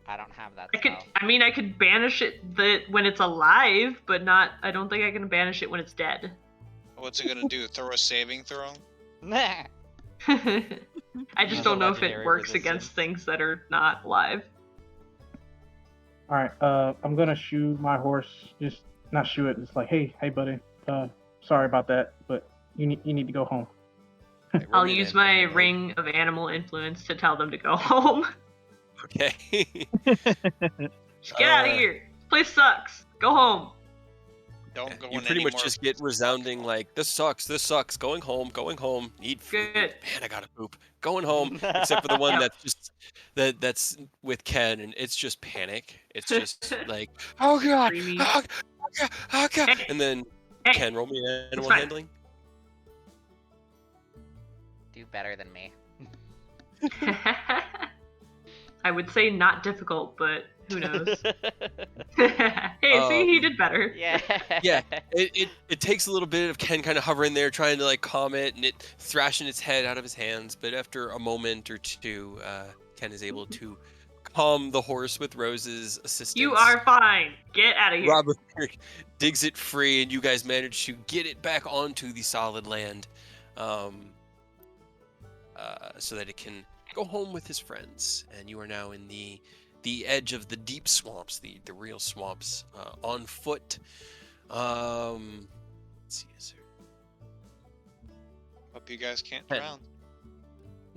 I don't have that I could. spell. I mean, I could banish it when it's alive, but not. I don't think I can banish it when it's dead. What's it gonna do? Throw a saving throw? Nah. I just Use don't a know if it legendary works resistance. against things that are not live. All right. I'm gonna shoe my horse. Just not shoe it. It's like, hey, buddy. Sorry about that, but you need to go home. Okay, roll I'll me an use my animal. ring of animal influence to tell them to go home. Okay. Just get out of here. This place sucks. Go home. Don't go You in pretty much anymore. just get resounding like, this sucks, going home, need food. Good. Man, I gotta poop. Going home. Except for the one Yep. that's just that's with Ken, and it's just panic. It's just like, oh god, Screaming. oh god, oh god. Hey. And then Hey. Ken, roll me animal fine. handling. Do better than me. I would say not difficult, but who knows? Hey, see, he did better. Yeah. Yeah, it takes a little bit of Ken kind of hovering there, trying to like calm it, and it thrashing its head out of his hands. But after a moment or two, Ken is able to calm the horse with Rose's assistance. You are fine. Get out of here. Robert digs it free, and you guys manage to get it back onto the solid land, so that it can go home with his friends. And you are now in the edge of the deep swamps, the real swamps, on foot. Let's see, is there... Hope you guys can't Ken. drown.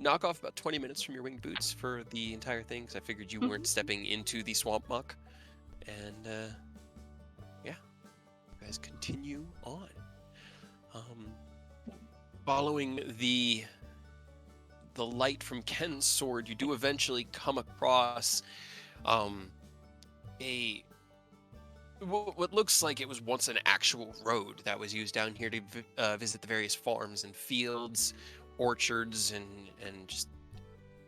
Knock off about 20 minutes from your winged boots for the entire thing, because I figured you weren't stepping into the swamp muck. And yeah, you guys continue on. Following the light from Ken's sword, you do eventually come across what looks like it was once an actual road that was used down here to visit the various farms and fields, orchards, and just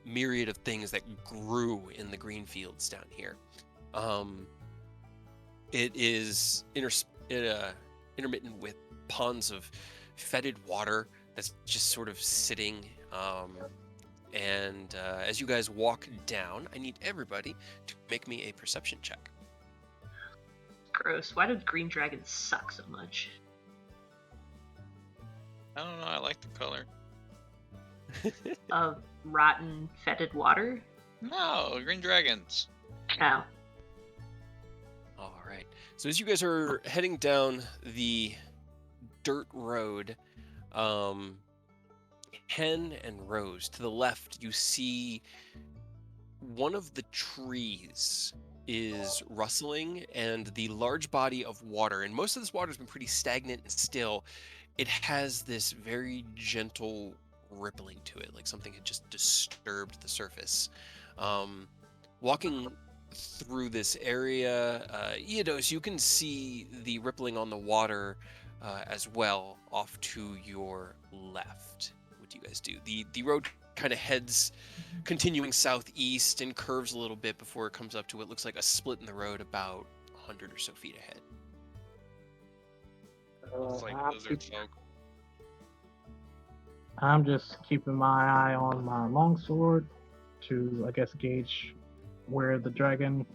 myriad of things that grew in the green fields down here. It is intermittent with ponds of fetid water that's just sort of sitting. And as you guys walk down, I need everybody to make me a perception check. Gross. Why do green dragons suck so much? I don't know. I like the color. Of rotten, fetid water? No, green dragons. Oh. All right. So as you guys are heading down the dirt road, Ken and Rose, to the left, you see one of the trees is rustling, and the large body of water, and most of this water has been pretty stagnant and still, it has this very gentle rippling to it, like something had just disturbed the surface. Walking through this area, Eidos, you can see the rippling on the water as well off to your left. What do you guys do? The road kind of heads continuing southeast and curves a little bit before it comes up to what looks like a split in the road about 100 or so feet ahead. It's like lizard folk. I'm just keeping my eye on my longsword to, I guess, gauge where the dragon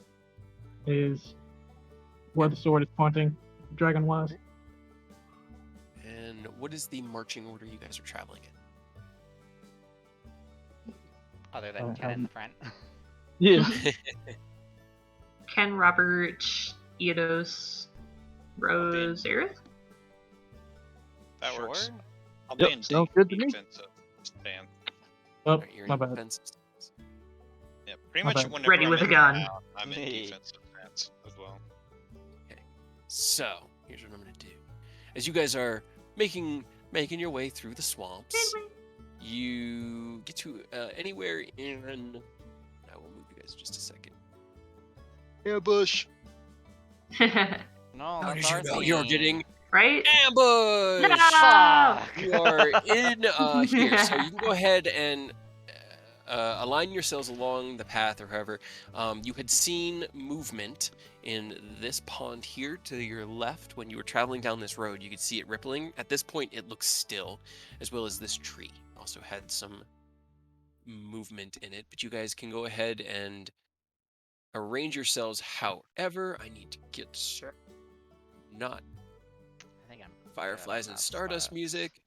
is, where the sword is pointing, dragon-wise. And what is the marching order you guys are traveling in? Other than Ken in the front. Yeah. Ken, Robert, Eidos, Rose, Aerith? That Sure. works. I'll Yep, be in sounds good to me. defensive stand. Oh, Alright, you're my in bad. defensive stance. Yeah, pretty My much bad. whenever Ready I'm with a in gun. town, I'm in Me. defensive stance as well. So, here's what I'm going to do. As you guys are making your way through the swamps, you get to anywhere in... I will move you guys just a second. Ambush! No, How that's did you our know thing. you're getting Right? ambush? No! Fuck! You are in here, so you can go ahead and align yourselves along the path or however. You had seen movement in this pond here to your left when you were traveling down this road. You could see it rippling. At this point, it looks still, as well as this tree also had some movement in it. But you guys can go ahead and arrange yourselves however. I need to get not I think I'm fireflies and that stardust spot. music.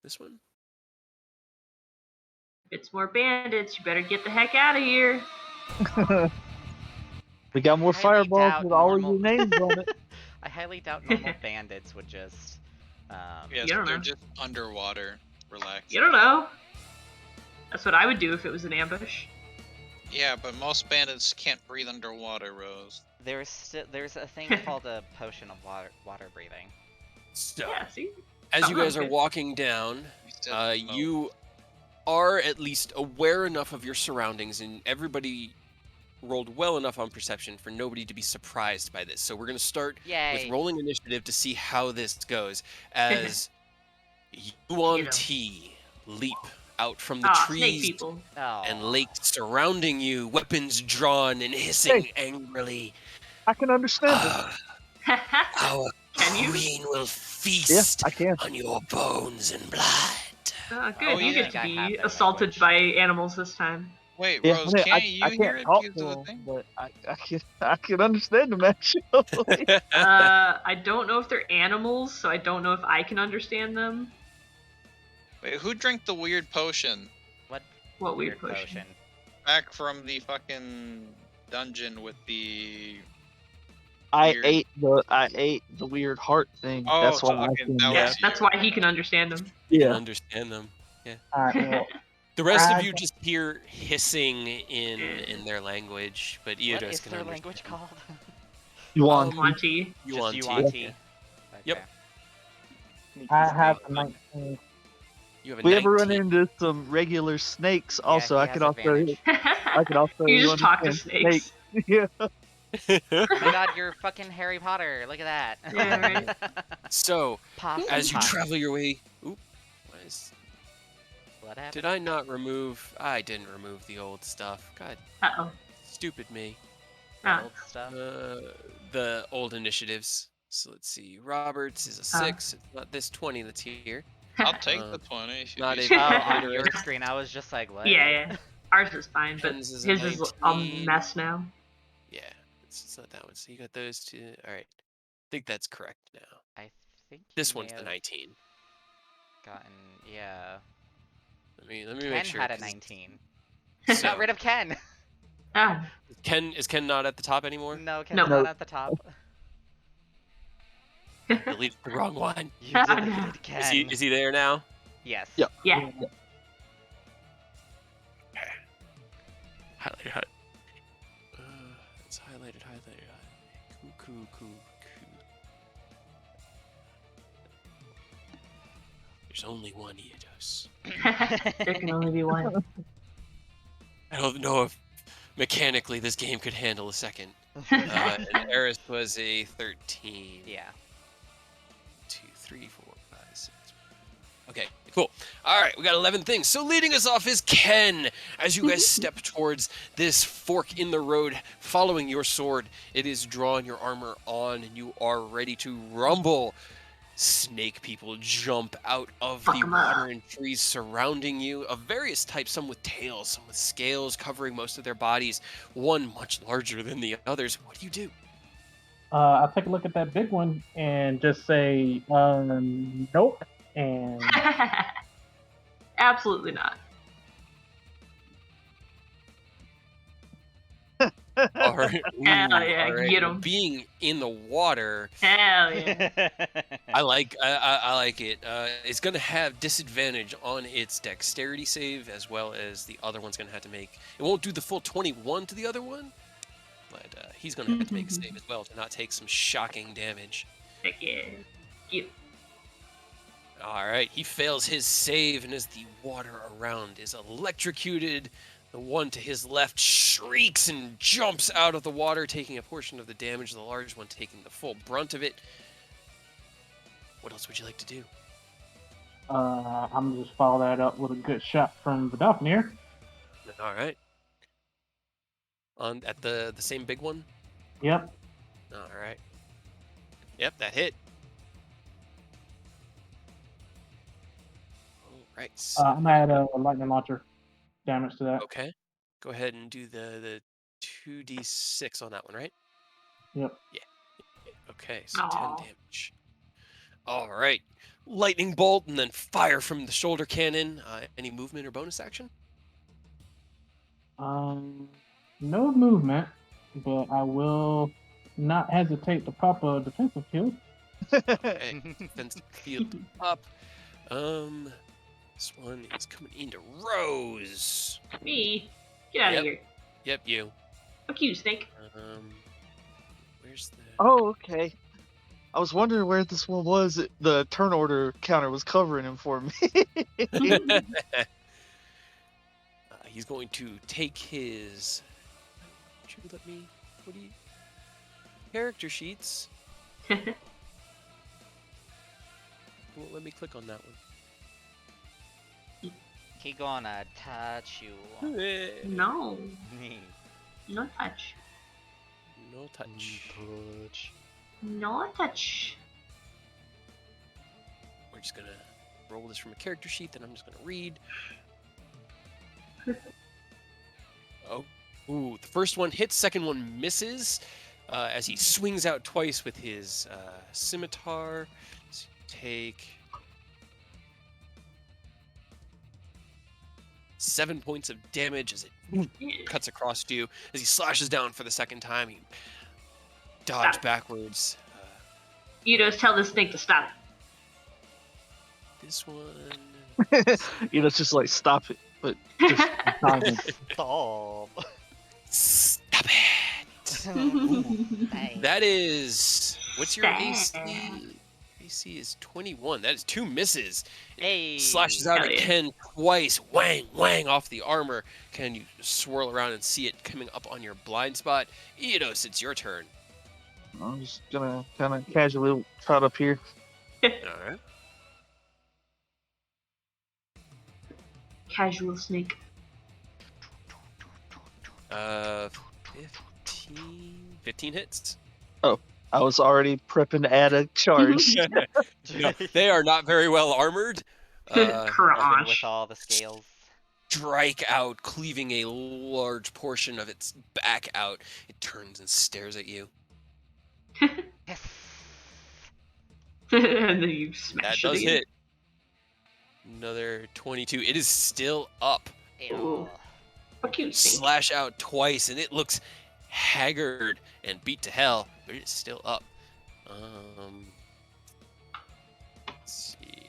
This one. If it's more bandits, you better get the heck out of here. We got more Highly fireballs doubt with all of normal- your names on it. I highly doubt normal bandits would just. Yes, You don't they're know. just underwater. Relax. You don't know. That's what I would do if it was an ambush. Yeah, but most bandits can't breathe underwater, Rose. There's a thing called a potion of water breathing. So, Yeah, see? as you Oh, guys are okay. walking down, You said most. you are at least aware enough of your surroundings, and everybody rolled well enough on perception for nobody to be surprised by this. So we're going to start Yay! with rolling initiative to see how this goes. As you on Get 'em. T leap out from the Ah, snake trees people. Oh. and lakes surrounding you, weapons drawn and hissing angrily. I can understand it. Our Can you? queen will Yeah, feast I can. on your bones and blood. Good, Oh, you yeah. get to I have be that assaulted language. by animals this time. Wait, Yeah, Rose, I mean, can't you I hear can't it talk because to of the them, thing? but I can understand them actually. I don't know if they're animals, so I don't know if I can understand them. Wait, who drank the weird potion What weird potion? back from the fucking dungeon with the... I Weird. ate the weird heart thing. Oh, That's why so, I okay, can. that Yeah, was that's you. why he can understand them. You can Yeah. understand them. Alright, well, The rest of I you don't- just hear hissing in their language, but What Eidos is can their understand. language called? Yuan. Wanty. Yuan-ti. Just Yuan-ti. Yep. Okay. I have a 19. You have a If we ever run 19. into some regular snakes, Yeah, also he I has could also advantage. You just talk to understand snakes. Yeah. Oh my god, you're fucking Harry Potter. Look at that. Yeah, right. So, Pasta as you pie. travel your way... Oop. What happened? Did I not remove... I didn't remove the old stuff. God, Uh-oh. stupid me. Ah. Old stuff. The old initiatives. So let's see. Roberts is a 6. It's not this 20 that's here. I'll take the 20 if you not do a- so. Oh, on Either your way. screen, I was just like, what? Yeah, yeah. Ours is fine, but Ken's his is a is a 19. mess now. Yeah, it's not that one. So you got those two. All right. I think that's correct now. I think This you one's may the have 19. Gotten, yeah. Let me Ken make sure. had a 'cause 19. So, Got rid of Ken. Ah, is Ken not at the top anymore? No, Ken's No. not at the top. Deleted the wrong one. You No. deleted Ken. Is he there now? Yes. Yep. yeah. Highlighted. It's highlighted. Cool. There's only one Eidos. There can only be one. I don't know if mechanically this game could handle a second. And Eris was a 13. Yeah. 2, 3, 4, Okay, cool. All right, we got 11 things. So leading us off is Ken. As you guys step towards this fork in the road, following your sword, it is drawing your armor on, and you are ready to rumble. Snake people jump out of Fuck the 'em up. water and trees surrounding you, of various types, some with tails, some with scales covering most of their bodies, one much larger than the others. What do? I'll take a look at that big one and just say, nope. And Absolutely not. All right. Hell yeah, all right. get Well, 'em. being in the water, Hell yeah. I like it. It's gonna have disadvantage on its dexterity save, as well as the other one's gonna have to make. It won't do the full 21 to the other one, but he's gonna have to make a save as well to not take some shocking damage. Heck yeah. Get All right, he fails his save, and as the water around is electrocuted, the one to his left shrieks and jumps out of the water, taking a portion of the damage. The large one taking the full brunt of it. What else would you like to do? I'm gonna just follow that up with a good shot from Vidofnir. All right. On at the same big one. Yep. All right. Yep, that hit. All right. I'm gonna add a lightning launcher damage to that. Okay. Go ahead and do the 2d6 on that one, right? Yep. Okay, so Aw. 10 damage. All right. Lightning bolt and then fire from the shoulder cannon. Any movement or bonus action? No movement, but I will not hesitate to pop a defensive kill. Okay. Defensive field up. This one is coming into Rose. me. Get out Yep. of here. Yep, you. Fuck you, Snake. Where's the? Oh, okay. I was wondering where this one was. The turn order counter was covering him for me. He's going to take his. Would you let me? What do you? Character sheets. Won't let me click on that one. He gonna touch you. No. No touch. No touch. No touch. We're just gonna roll this from a character sheet that I'm just gonna read. Oh, ooh! The first one hits, second one misses. As he swings out twice with his scimitar. So you take 7 points of damage as it cuts across you. As he slashes down for the second time, he dodges backwards. You just tell this snake to stop. This one. It's just like stop it, but just timing. Stop. Stop it! Ooh, Nice. that is. What's your AC? Stab. AC is 21. That is 2 misses. Hey. Slashes out Hell at yeah. Ken twice. Whang, whang off the armor. Ken, you swirl around and see it coming up on your blind spot. Eidos, it's your turn. I'm just gonna kind of casually trot up here. Alright. Casual snake. 15 hits. I was already prepping to add a charge. No, they are not very well armored. Even with Crotch. all the scales. Strike out, cleaving a large portion of its back out. It turns and stares at you. Yes. And then you That smash it does again. hit. Another 22. It is still up. Ew. Fuck you, snake. Slash out twice, and it looks haggard and beat to hell, but it's still up. Let's see.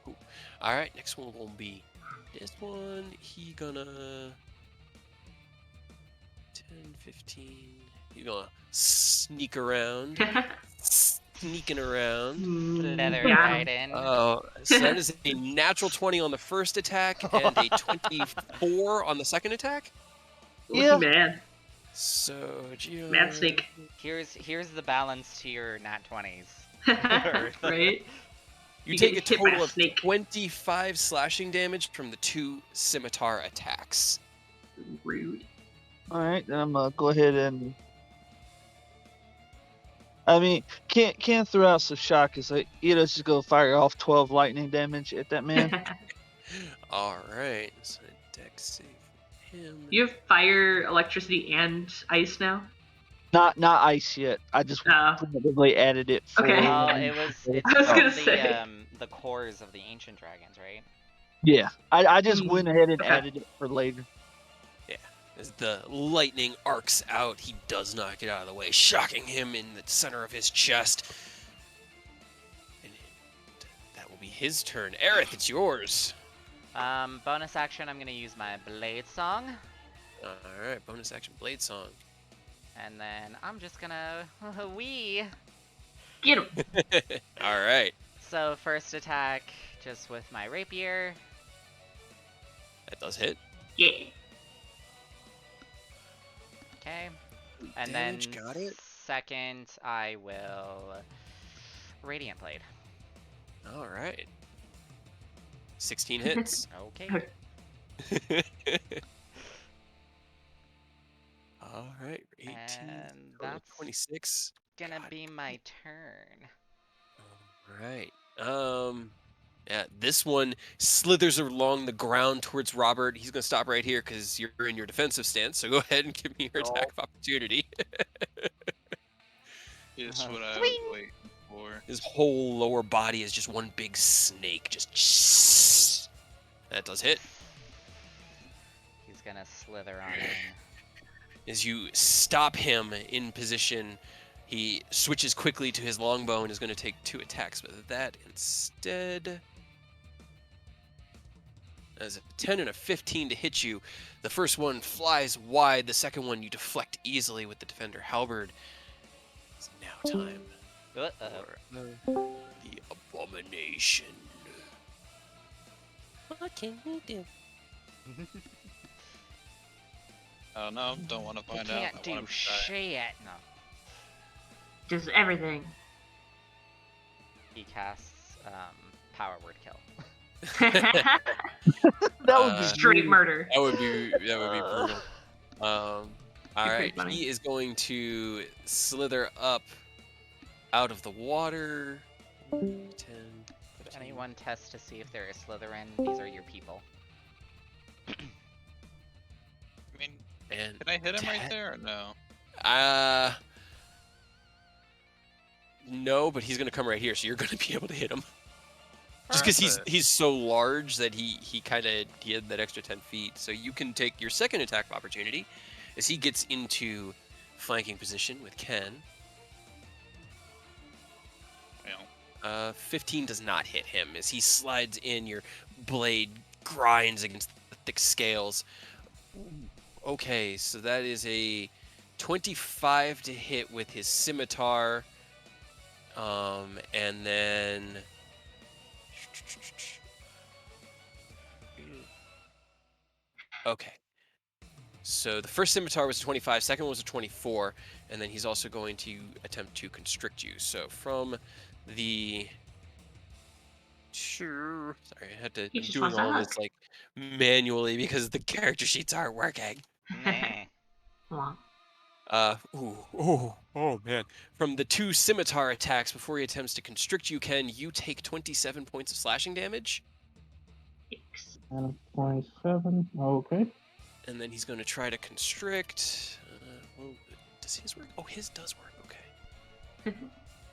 Ooh. All right, next one gonna be this one. He gonna 10, 15. He gonna sneak around, sneaking around. Leather Yeah. right in. Oh, so that is a natural 20 on the first attack and a 24 on the second attack. Lucky Yeah. man. So, Geo. Mad snake. Here's the balance to your nat 20s. Right? You You take a get hit by a total of snake. 25 slashing damage from the 2 scimitar attacks. Rude. All right, then I'm gonna go ahead and. I mean, can't throw out some shock. Is like Ito's just go fire off 12 lightning damage at that man. All right, so dex save for him. You have fire, electricity, and ice now? Not ice yet. I just Oh. probably added it for. Okay. Well, it's I was from gonna the say. the cores of the ancient dragons, right? Yeah, I just Hmm, went ahead and okay. added it for later. As the lightning arcs out, he does not get out of the way, shocking him in the center of his chest. And that will be his turn. Aerith, it's yours. Bonus action, I'm gonna use my blade song, All right, bonus action blade song. and then I'm just gonna wee. Get him. All right, So first attack, just with my rapier. that does hit. Yeah. Okay. And then Damage, got it. second, I will Radiant Blade. All right. 16 hits. Okay. All right, 18. And total that's 26. gonna God. be my turn. All right. Yeah, this one slithers along the ground towards Robert. He's gonna stop right here because you're in your defensive stance. So go ahead and give me your attack of opportunity. Is what I was Swing! waiting for. His whole lower body is just one big snake. Just that does hit. He's gonna slither on in. As you stop him in position, he switches quickly to his longbow and is going to take 2 attacks with that instead. As a 10 and a 15 to hit you, the first one flies wide. The second one you deflect easily with the defender halberd. It's now time for the abomination. What can we do? Oh no, don't want to He find out. can't I do want him to die. shit. No. Just everything. He casts power word kill. That That would be straight murder. That would be brutal. All pretty right, funny. he is going to slither up out of the water. 10. If anyone tests to see if they're a Slytherin, these are your people. I mean, And can I hit him right 10. there or no? No, but he's gonna come right here, so you're gonna be able to hit him. Just because Perfect. he's so large that he had that extra 10 feet. So you can take your second attack of opportunity as he gets into flanking position with Ken. Well, 15 does not hit him as he slides in. Your blade grinds against the thick scales. Okay, so that is a 25 to hit with his scimitar. And then okay. So the first scimitar was a 25, second one was a 24, and then he's also going to attempt to constrict you. So from the sorry, I had to He I'm just doing wants a all hug. this like manually because the character sheets aren't working. Nah. Well, Oh man. From the 2 scimitar attacks before he attempts to constrict you, Ken, you take 27 points of slashing damage. yikes. And 27. Okay. And then he's going to try to constrict. Well, does his work? Oh, his does work. Okay.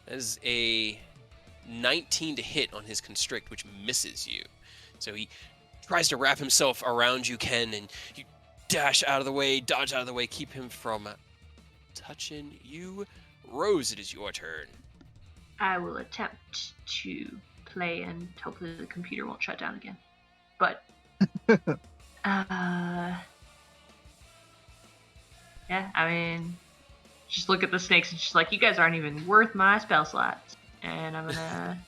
That is a 19 to hit on his constrict, which misses you. So he tries to wrap himself around you, Ken, and you dash out of the way, dodge out of the way, keep him from touching you. Rose, it is your turn. I will attempt to play and hopefully the computer won't shut down again. But yeah, I mean, just look at the snakes and she's like, you guys aren't even worth my spell slots. And I'm gonna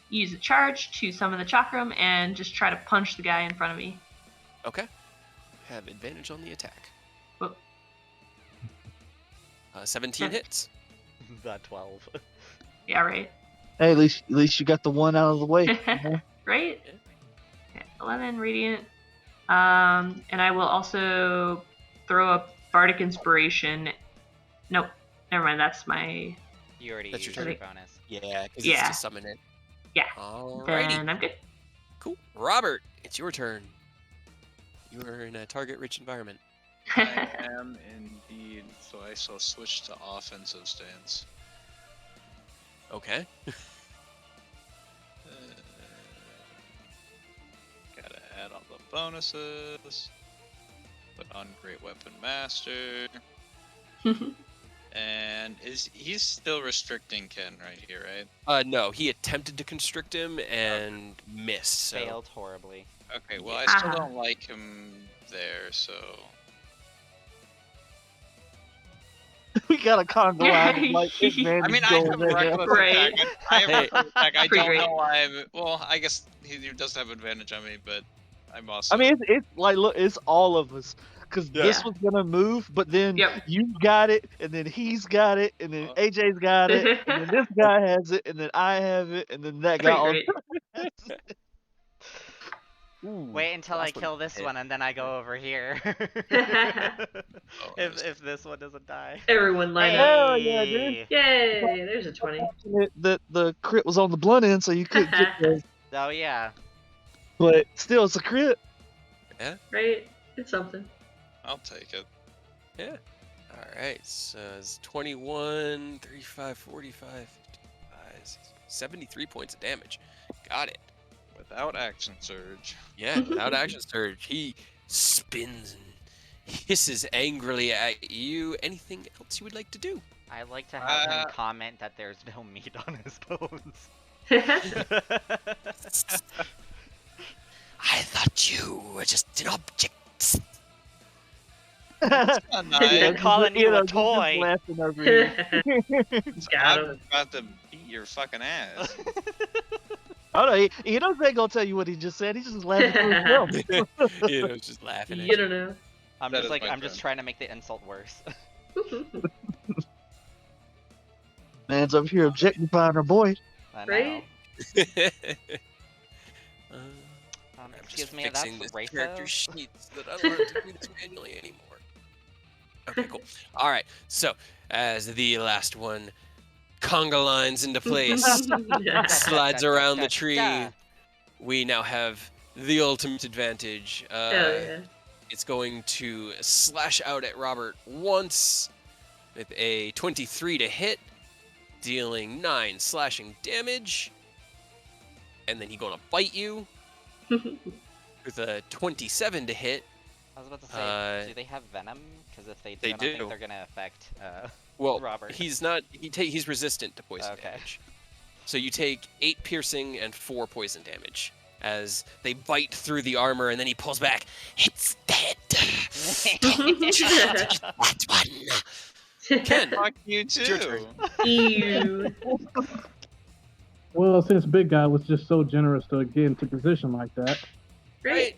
use a charge to summon the chakram and just try to punch the guy in front of me. Okay. Have advantage on the attack. Whoop. 17 hits. That 12. Yeah, right. Hey, at least you got the one out of the way. You know? Right? Yeah. Okay, 11 radiant. And I will also throw a bardic inspiration. Nope, never mind. That's my. You already That's your used turn. your bonus. Yeah, because it's Yeah. to summon it. Yeah. Alrighty. Then I'm good. Cool. Robert, it's your turn. You are in a target-rich environment. I am indeed. So I shall switch to offensive stance. Okay. Gotta add all the bonuses. Put on Great Weapon Master. And he's still restricting Ken right here, right? No, he attempted to constrict him and missed. So. Failed horribly. Okay, well I still Ah. don't like him there, so We got a conga line of like I I mean I have reckless Right. attack. I have Hey. reckless attack. I Pretty don't great. know why well, I guess he does have advantage on me, but I'm also I mean, it's like, look, it's all of us. Because Yeah. this was gonna move, but then Yep. you got it, and then he's got it, and then AJ's got it, and then this guy has it, and then I have it, and then that guy Pretty also great. has it. Ooh, Wait until I last one kill this hit. one and then I go over here. Oh, if this one doesn't die. Everyone line up. Hell yeah, dude. Hey! Yay! There's a 20. That the crit was on the blunt end, so you couldn't get the. Oh yeah. But still, it's a crit. Right? It's something. I'll take it. Yeah. All right. So it's 21, 35, 45, 55, 73 points of damage. Got it. Without action surge. Yeah, without action surge, he spins and hisses angrily at you. Anything else you would like to do? I like to have him comment that there's no meat on his bones. I thought you were just an object. Not You're nice. calling you a just toy. laughing over here. Got I'm him. about to beat your fucking ass. Oh no, he doesn't ain't gonna tell you what he just said. He's just laughing to himself. You know, just laughing at You don't know. I'm That just is like my I'm just turn. trying to make the insult worse. Man's up here objectifying our boy. I know. Right? I'm Excuse just me, fixing that's this character racist. sheet so that I don't have to do this manually anymore. Okay, cool. All right, so as the last one conga lines into place, slides around the tree, we now have the ultimate advantage. Hell yeah. It's going to slash out at Robert once with a 23 to hit, dealing 9 slashing damage. And then he's going to bite you with a 27 to hit. I was about to say, do they have venom? Because if they do, I don't do. think they're gonna affect Well, Robert. he's not. He's resistant to poison Okay. damage. So you take 8 piercing and 4 poison damage as they bite through the armor, and then he pulls back. It's dead. That one. Ken, Fuck you too. your turn. Ew. Well, since Big Guy was just so generous to get into position like that, Right?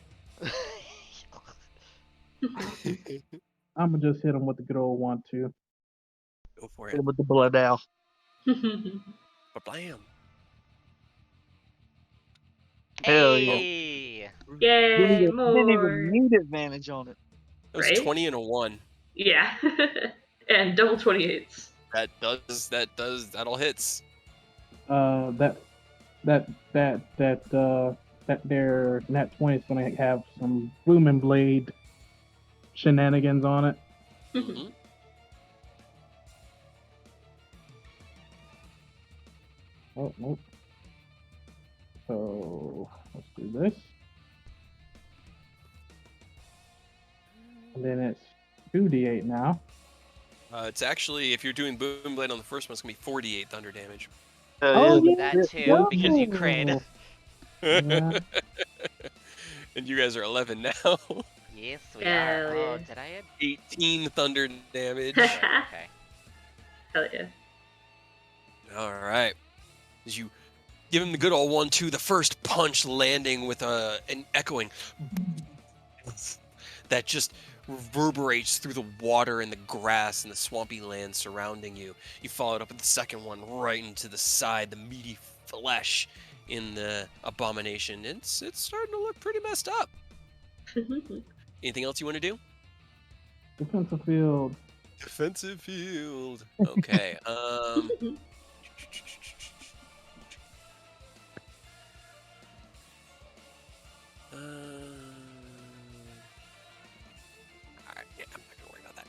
I'm gonna just hit him with the good old 1-2. Go for it. With the blood out. Blam. Hell yeah. Hey! Yay, Didn't even more. need advantage on it. That was Right? 20 and a 1. Yeah. And double 28s. That all hits. That their nat 20 is gonna have some Blooming Blade shenanigans on it. Mm-hmm. Oh nope. So let's do this. And then it's 2d8 now. It's actually, if you're doing Boom Blade on the first one, it's going to be 48 thunder damage. Oh, yeah. That too, because you crit. Yeah. And you guys are 11 now. Yes, we Hell are. Oh, yeah. did I add? 18 thunder damage. Okay. Hell yeah. All right. As you give him the good old 1-2, the first punch landing with an echoing that just reverberates through the water and the grass and the swampy land surrounding you. You follow it up with the second one right into the side, the meaty flesh in the abomination. It's starting to look pretty messed up. Anything else you want to do? Defensive field. Defensive field. Okay. Alright, yeah, I'm not gonna worry about that.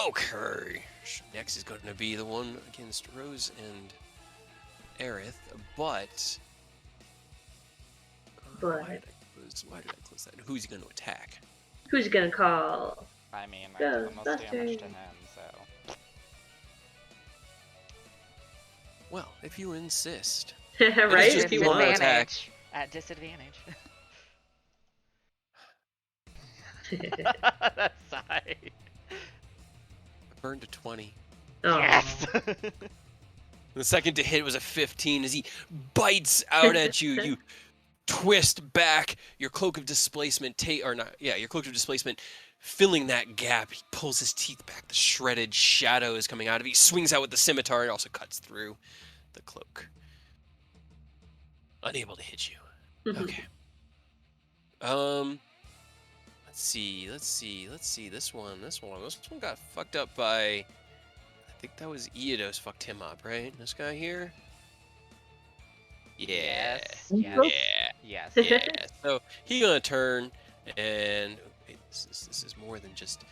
Okay. Next is going to be the one against Rose and Aerith, but But- why did I close that? Who's he going to attack? Who's gonna call? I mean, I did the most damage to Ghostbusters. him, so. Well, if you insist. Right? just If you want. one attack. At disadvantage. That sigh. Burn to 20. Oh. Yes! The second to hit was a 15 as he bites out at you. You twist back, your cloak of displacement, your cloak of displacement filling that gap. He pulls his teeth back. The shredded shadow is coming out of it. He swings out with the scimitar. It also cuts through the cloak. Unable to hit you. Okay. Let's see. This one got fucked up by. I think that was Eodos fucked him up, right? This guy here. Yeah. Yes. Yeah. Yes. Yeah. So he gonna turn and wait, this is more than just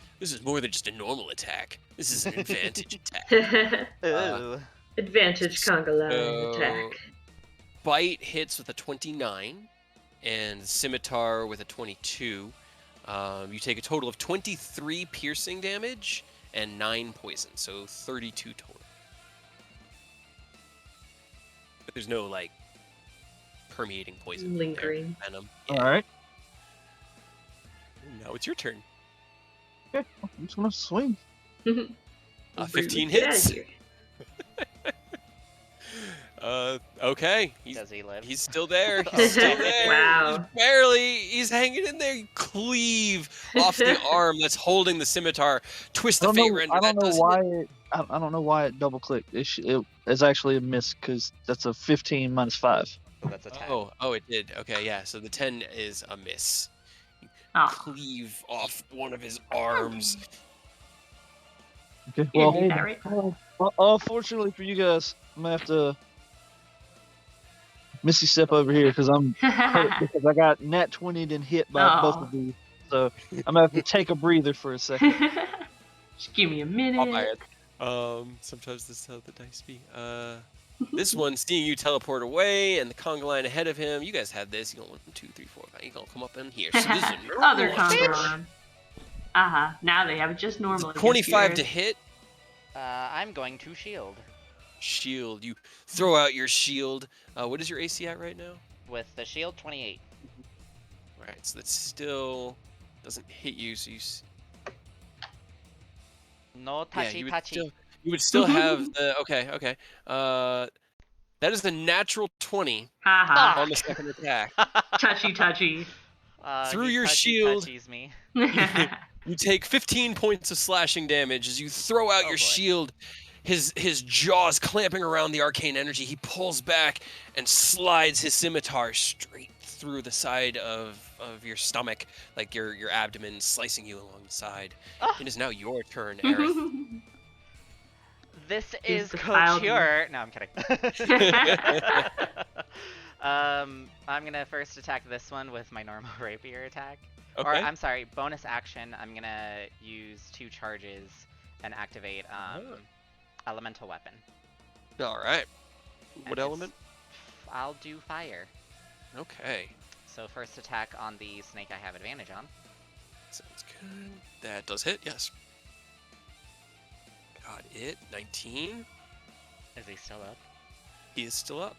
a normal attack. This is an advantage attack. Ooh. Advantage conga line So, attack. Bite hits with a 29, and Scimitar with a 22. You take a total of 23 piercing damage and 9 poison, so 32 total. But there's no like permeating poison. there, Lingering. venom. All Yeah. right. Now it's your turn. Okay. I'm just gonna swing. 15 Get outta hits. here. Okay. Does he live? He's still there. He's still there. Wow. He's hanging in there. You cleave off the arm that's holding the scimitar. Twist I the don't fate know. render. I don't That know does why hit. it. I don't know why it double clicked. It's actually a miss because that's a 15 minus 5. So that's a 10. Oh, it did. Okay, yeah. So the 10 is a miss. Oh. Cleave off one of his arms. Okay. Yeah, Well, do that right. unfortunately for you guys, I'm gonna have to Missy step over here because I'm hurt because I got nat 20'd and hit by both Aw. of you. So I'm gonna have to take a breather for a second. Just give me a I'll buy minute. it. Sometimes this is how the dice be. This one, seeing you teleport away and the conga line ahead of him, you guys had this. You go 1, 2, 3, 4, 5. You gonna come up in here. So this is a normal Other attack. conga line. Now they have it just normal. against 25 yours. to hit. I'm going to shield. Shield. You throw out your shield. What is your AC at right now? With the shield, 28. Right, so that still doesn't hit you. So No touchy touchy. you would still have the okay. That is the natural 20 Haha. on the second attack. Touchy touchy. Through He your touchy shield. touchies me. You take 15 points of slashing damage as you throw out Oh, your boy. shield. His jaws clamping around the arcane energy. He pulls back and slides his scimitar straight through the side of your stomach, like your abdomen, slicing you along the side. Ah. It is now your turn, Aerith. This He's is defiled me. Couture. No, I'm kidding. I'm gonna first attack this one with my normal rapier attack. Or, Okay. I'm sorry, bonus action. I'm gonna use 2 charges and activate elemental weapon. All right. And What it's- element? I'll do fire. Okay. So first attack on the snake I have advantage on. Sounds good. That does hit, yes. Got it. 19. Is he still up? He is still up.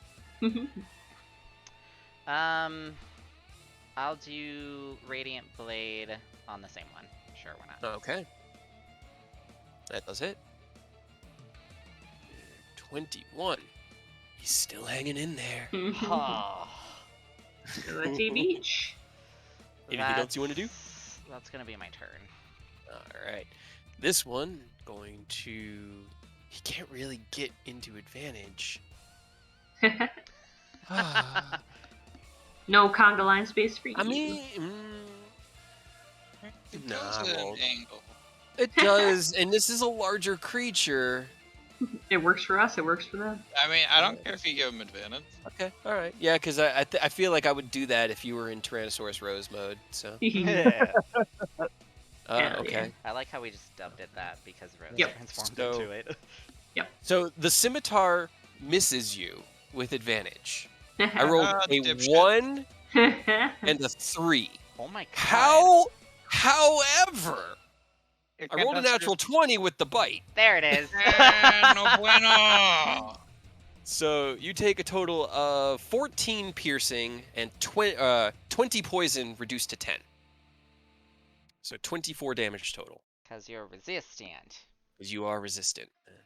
I'll do Radiant Blade on the same one. Sure, why not? Okay. That does hit. 21. He's still hanging in there. Oh, Letty Beach. Anything else you want to do? That's gonna be my turn. Alright. This one, going to... He can't really get into advantage. No conga line space for you. I mean, It No, goes I at an won't. angle. it does, and this is a larger creature. It works for us. It works for them. I mean, I don't care if you give him advantage. Okay, all right, yeah, because I feel like I would do that if you were in Tyrannosaurus Rose mode. So, Yeah. Hell okay. I like how we just dubbed it that because Rose Yep. transformed So- into it. So the scimitar misses you with advantage. I rolled Ah, a dipshit. 1 and a 3. Oh my god. However, It I rolled a natural 20 with the bite. There it is. No bueno. So you take a total of 14 piercing and 20 poison reduced to 10. So 24 damage total. Because you're resistant. Because you are resistant. And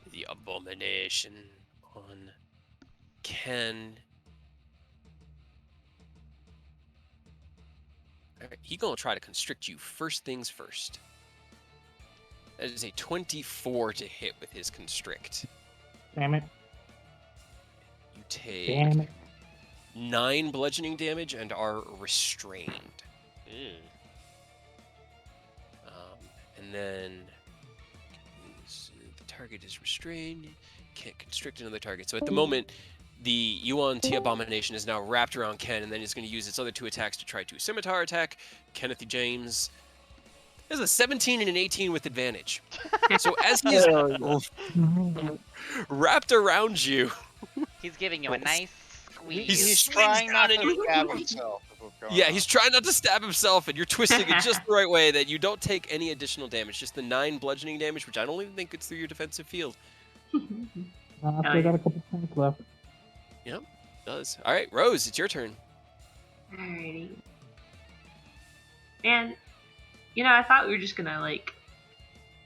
then the abomination on Ken. Alright, he gonna try to constrict you first things first. That is a 24 to hit with his constrict. Damn it. You take Damn it. 9 bludgeoning damage and are restrained. Ew. And then the target is restrained. Can't constrict another target. So at the moment, the Yuan T abomination is now wrapped around Ken, and then it's going to use its other 2 attacks to try to scimitar attack Kenneth James. There's a 17 and an 18 with advantage. So as he is wrapped around you, He's giving you a nice squeeze. He's swings trying not down to and you- stab himself. is what's going yeah, on. he's trying not to stab himself, and you're twisting it just the right way that you don't take any additional damage. Just the 9 bludgeoning damage, which I don't even think gets through your defensive field. I still got a couple points left. Does. All right, Rose, it's your turn. Alrighty. And, I thought we were just gonna,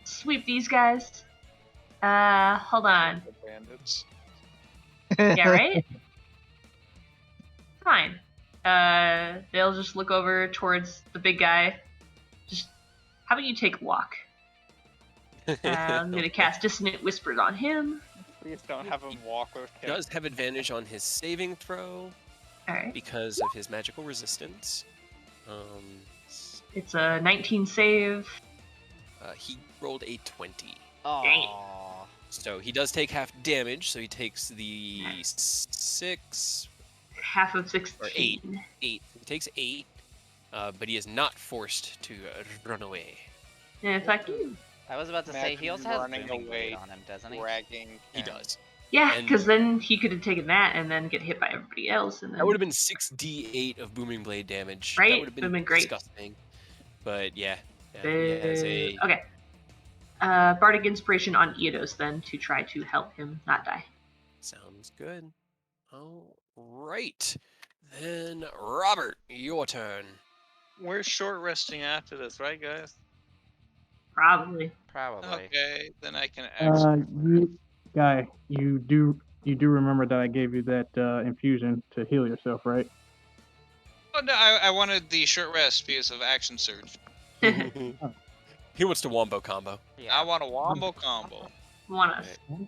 sweep these guys. Hold on. The bandits. Yeah, right? Fine. They'll just look over towards the big guy. Just, how about you take walk? I'm gonna cast Dissonant Whispers on him. Please don't have him walk with He does have advantage on his saving throw Alright. because of his magical resistance. It's a 19 save. He rolled a 20. Aww. So he does take half damage, so he takes the 6, Half of 16. Or 8. He takes 8, but he is not forced to run away. Yeah, in fact, I was about to say, he also has Running booming away, blade on him, doesn't he? dragging. He Ken. does. yeah, And- because then he could have taken that and then get hit by everybody else. And then That would have been 6d8 of booming blade damage. Right? That would have been Would've been great. disgusting. But yeah, he has a Okay. Bardic Inspiration on Eidos then to try to help him not die. sounds good. All right, then Robert, your turn. We're short resting after this, right, guys? Probably. Probably. Okay, then I can actually. You do remember that I gave you that infusion to heal yourself, right? Oh, no, I wanted the short rest because of action surge. He wants to wombo combo. Yeah. I want a wombo combo. Want a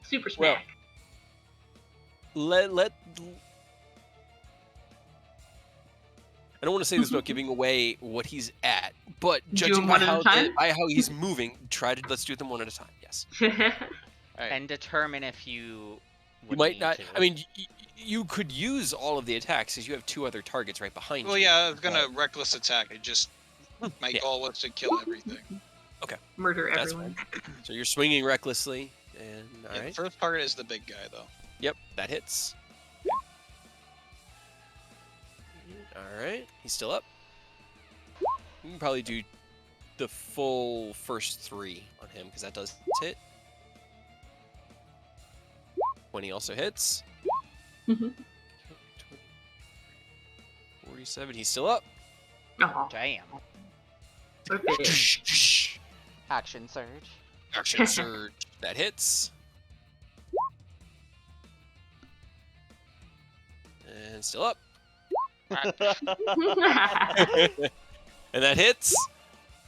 super Well, smack. Let I don't want to say this about giving away what he's at, but Do judging them by one at a how, time? by how he's moving, let's do them one at a time. Yes. Alright. And determine if you You would might need not. to. I mean, you could use all of the attacks because you have 2 other targets right behind Well, you. yeah, I was gonna reckless attack. It just my Yeah. goal was to kill everything. Murder That's everyone. So you're swinging recklessly, and all Yeah, right. first target is the big guy, though. Yep, that hits. All right, he's still up. You can probably do the full first 3 on him because that does hit. 20 also hits. Mhm. 47, he's still up. Oh, Damn. what a bitch. Action surge. Action surge, that hits. And still up. And that hits.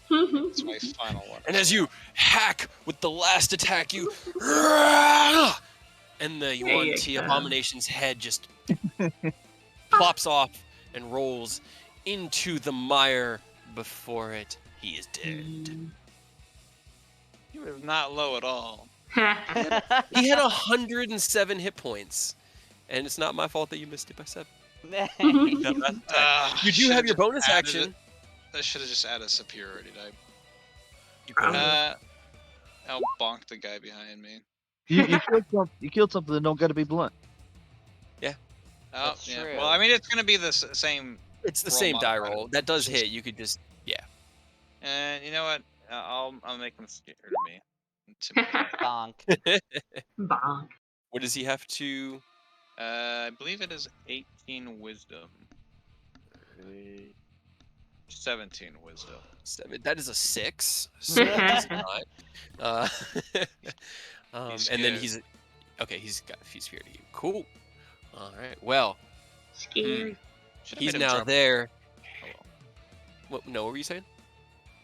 That's my final one. And as you hack with the last attack, you and the There you Yuan-Ti go. abomination's head just plops off and rolls into the mire before it. He is dead. He was not low at all. He had 107 hit points, and it's not my fault that you missed it by 7. Nice. That last attack. You do have your bonus action. I should have just added superiority die. You could. I'll bonk the guy behind me. You killed something that don't got to be blunt. Oh, That's yeah. true. Well, I mean, it's gonna be the same. It's the roll same die modifier. roll. That does Just- hit. You could just And you know what? I'll make him scared of me. Intimidate. Bonk. Bonk. What does he have to? I believe it is 18 wisdom. 17 wisdom. 7. That is a 6. So that does not. He's And then scared. he's okay. He's fear to you. Cool. All right. Well, Scary. Should've he's made him now drop- there. Oh, well. What? No, what were you saying?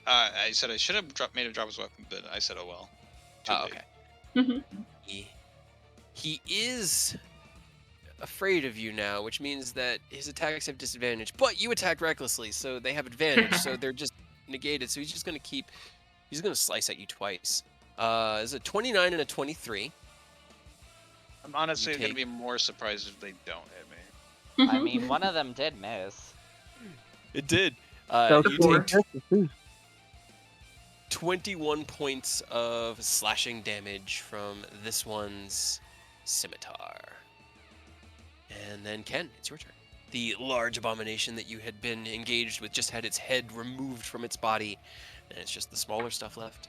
I said I should have made him drop his weapon, but I said, oh well. Too Oh, late. okay. He is afraid of you now, which means that his attacks have disadvantage. But you attacked recklessly, so they have advantage. So they're just negated. So he's just gonna keep. He's gonna slice at you twice. Is a 29 and a 23. I'm honestly You gonna take- be more surprised if they don't hit me. I mean, one of them did miss. It did. That was You four. take too. 21 points of slashing damage from this one's scimitar. And then Ken, it's your turn. The large abomination that you had been engaged with just had its head removed from its body, and it's just the smaller stuff left.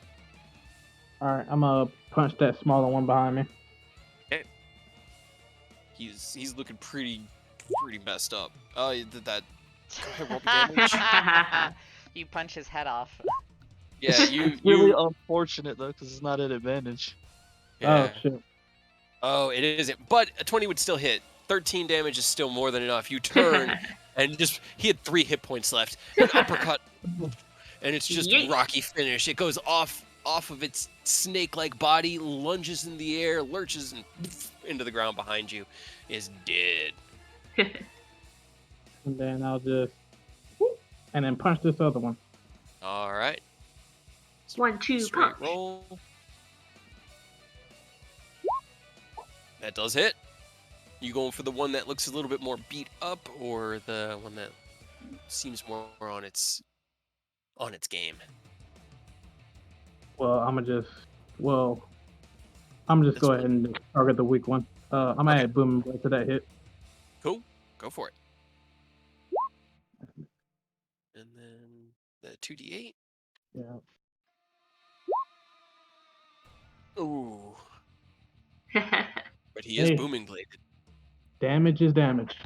All right, I'm gonna punch that smaller one behind me. He's looking pretty messed up. Oh, you did that. Go ahead, roll the damage. You punch his head off. Yeah, It's really unfortunate though, because it's not an advantage. yeah. Oh shit! Oh, it isn't. But a 20 would still hit. 13 damage is still more than enough. You turn, and he had 3 hit points left. An uppercut, and it's just Yeet. rocky finish. It goes off of its snake-like body, lunges in the air, lurches, and into the ground behind you. Is dead. And then I'll just and then punch this other one. All right. 1, 2, Straight punch. roll. That does hit. You going for the one that looks a little bit more beat up, or the one that seems more on its game? Well, I'm gonna just go This ahead and target the weak one. I'm gonna Okay. add booming blade to that hit. Cool. Go for it. And then the 2d8. Yeah. Ooh. But he is Hey. booming bladed. Damage is damage.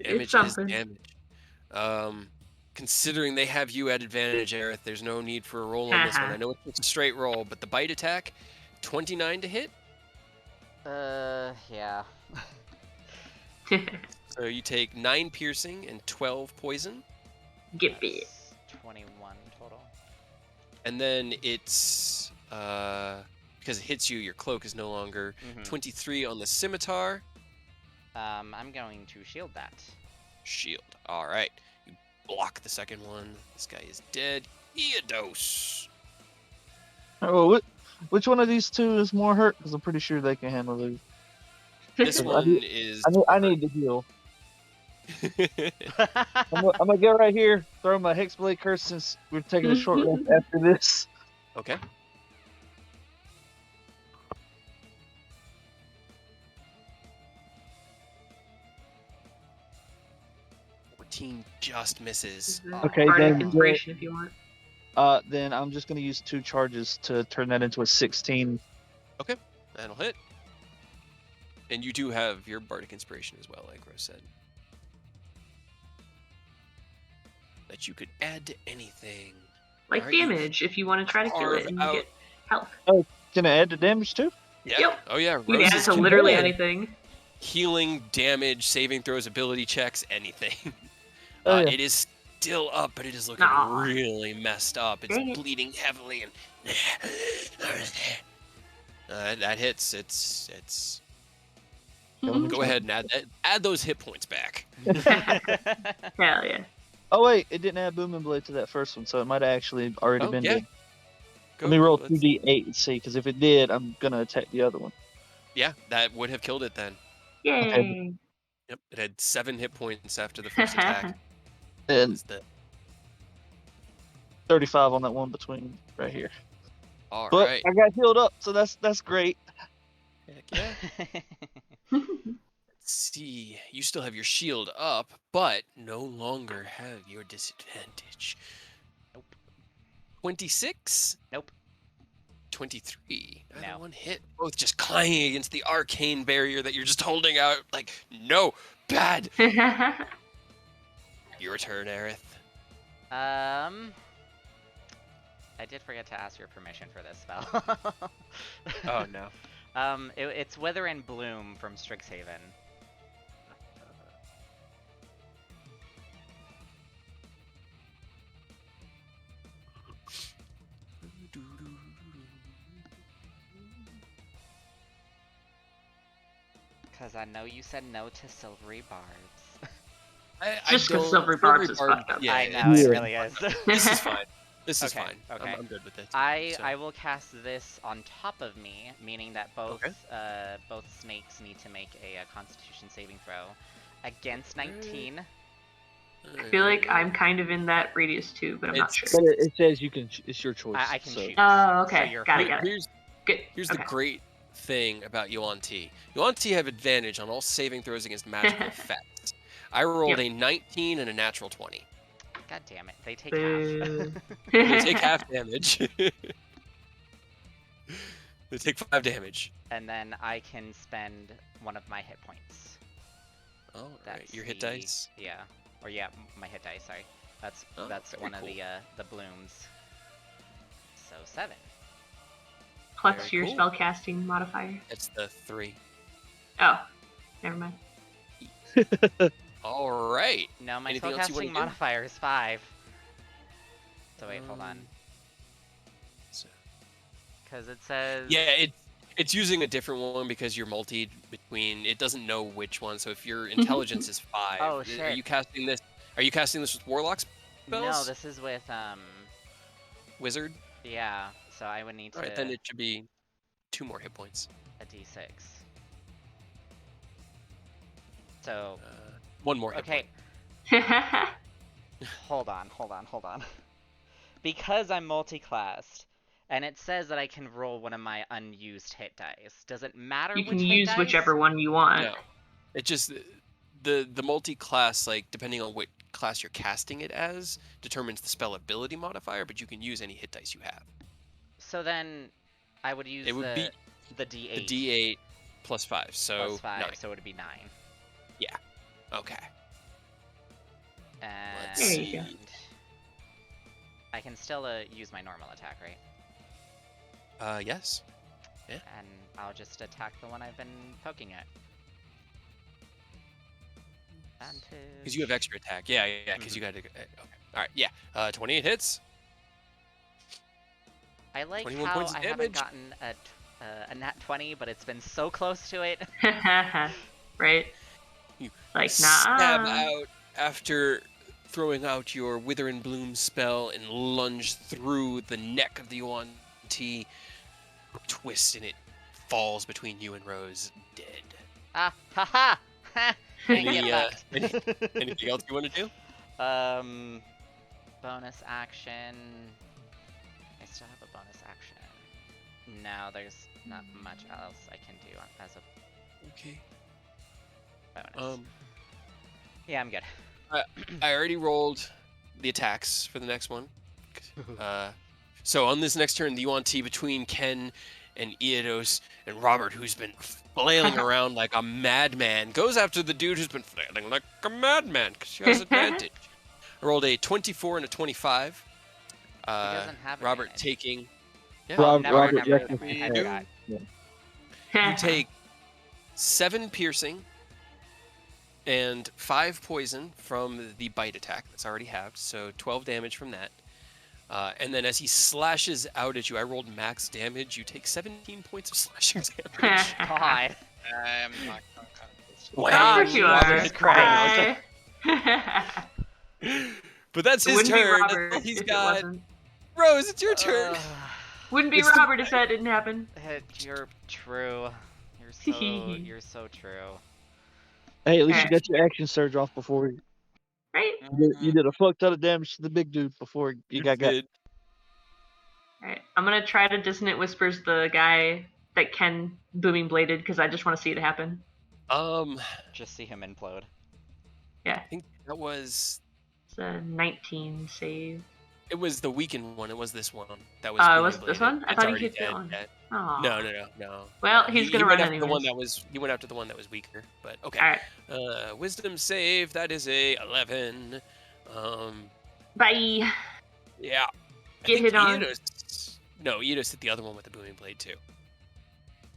Damage It's is something. damage. Considering they have you at advantage, Aerith, there's no need for a roll on this one. I know it's a straight roll, but the bite attack, 29 to hit. Yeah. So you take 9 piercing and 12 poison. Get bit. That's 21 total. And then it's because it hits you, your cloak is no longer. Mhm. 23 on the scimitar. I'm going to shield that. Shield. All right. You block the second one. This guy is dead. Eodos. Oh, which one of these two is more hurt? Because I'm pretty sure they can handle it. This I one need- is. I need to heal. I'm gonna get right here, throw my Hexblade Curse since we're taking a short rest after this. Okay. Team just misses. Okay, Bardic then- inspiration if you want. Then I'm just gonna use 2 charges to turn that into a 16. That'll hit. And you do have your Bardic Inspiration as well, like Rose said. That you could add to anything. Like Alright, you damage if you want to try to kill carve it and out- get health. Can I add the damage too? Yeah. Yep. Oh yeah, You can Rose add is to literally good. anything. Healing, damage, saving throws, ability checks, anything. Oh, yeah. It is still up, but it is looking Aw. really messed up. It's Dang it. bleeding heavily, and that hits. It's let me Go try. ahead and add those hit points back. Hell yeah. Oh wait, it didn't add Booming Blade to that first one, so it might have actually already Oh, been yeah. dead. Go, Let me roll let's- 2d8 and see, because if it did, I'm gonna attack the other one. Yeah, that would have killed it then. Yay. Yep, it had 7 hit points after the first attack. And It's the 35 on that one between right here. all But right. I got healed up, so that's great. Heck yeah. Let's see. You still have your shield up, but no longer have your disadvantage. Nope. 26? Nope. 23. Neither No. one hit. Both just clanging against the arcane barrier that you're just holding out. Like, no, bad. Your turn, Aerith. I did forget to ask your permission for this spell. Oh, no. It's Wither and Bloom from Strixhaven. Because I know you said no to silvery barbs. Just 'cause don't- Silvery Barbs is fucked up. Yeah, I know, Yeah. it really is. This is fine. This is Okay, fine. okay. I'm good with it. I so. will cast this on top of me, meaning that both Okay. both snakes need to make a Constitution saving throw against 19. I feel like I'm kind of in that radius too, but I'm not It's- sure. But it says you can. It's your choice. I can so. choose. Oh, So okay. you're Got it, fine. got it. Good. Here's Okay. the great thing about Yuan Ti. Yuan Ti have advantage on all saving throws against magical effects. I rolled a 19 and a natural 20. God damn it, they take Boo. half. They take half damage. They take 5 damage. And then I can spend one of my hit points. All right, That's your hit the- dice. Yeah, or yeah, my hit dice. Sorry, that's Oh, very one cool. of the blooms. So 7. Plus Very your cool. spellcasting modifier. That's the 3. Oh, never mind. All right. No, my Anything else you wanna spellcasting do? modifier is 5. So wait, hold on, So- because it says Yeah, it's using a different one because you're multi between. It doesn't know which one. So if your intelligence is 5, Oh, Are shit. you casting this? Are you casting this with warlock spells? No, this is with Wizard. yeah. So I would need to All right, then it should be 2 more hit points. a d6. So 1 more hit okay, point. hold on. Because I'm multi-classed, and it says that I can roll one of my unused hit dice. Does it matter You which can hit use dice? whichever one you want. No, it just the multi-class, like depending on what class you're casting it as, determines the spell ability modifier. But you can use any hit dice you have. So then, I would use It would be the d8 the D8 plus 5, so plus 5, 9. so it would be 9. Okay. And There you go. I can still use my normal attack, right? Yes. And I'll just attack the one I've been poking at. Because you have extra attack. Yeah. Because you got to. Okay. All right. Yeah. 28 hits. I like 21 how points of I haven't damage. gotten a nat 20, but it's been so close to it. Right? You Like, stab nah. out after throwing out your Wither and Bloom spell and lunge through the neck of the Yuan Ti. Twist and it falls between you and Rose, dead. Ah, haha! Can't Any, get fucked. Anything else you want to do? Bonus action. I still have a bonus action. No, there's not much else I can do as a Okay. bonus. Yeah, I'm good. I already rolled the attacks for the next one. So on this next turn, the Yuan Ti between Ken and Iedos and Robert, who's been flailing around like a madman, goes after the dude who's been flailing like a madman because she has advantage. I rolled a 24 and a 25. He doesn't have Robert advantage. taking. Yeah. Oh, Rob- never, Robert, never, yeah, never mind, I you forgot. You take 7 piercing and 5 poison from the bite attack that's already halved, so 12 damage from that. And then as he slashes out at you, I rolled max damage. You take 17 points of slashing damage. God. I'm not gonna cut. Of course you are. Jesus Christ. Bye. But that's It his wouldn't be turn. That's Robert all he's if it got. wasn't. Rose, it's your turn. Wouldn't be It's the- Robert if that didn't happen. You're true. You're so true. Hey, at least you Alright. got your action surge off before Right? you did a fuck ton of damage to the big dude before you got got. Did. Alright. I'm gonna try to Dissonant Whispers the guy that Ken booming bladed because I just want to see it happen. Just see him implode. Yeah. I think that was. It's a 19 save. It was the weakened one. It was this one. That was. Oh, it was booming this bladed. one? I It's thought he already hit that dead. one. Yeah. Aw. No. Well, No, he's he gonna went run after the one anyways. he went after the one that was weaker. But okay. Alright. Wisdom save. That is a 11. Bye. Yeah. I Get think hit on. Eidos hit the other one with the booming blade too.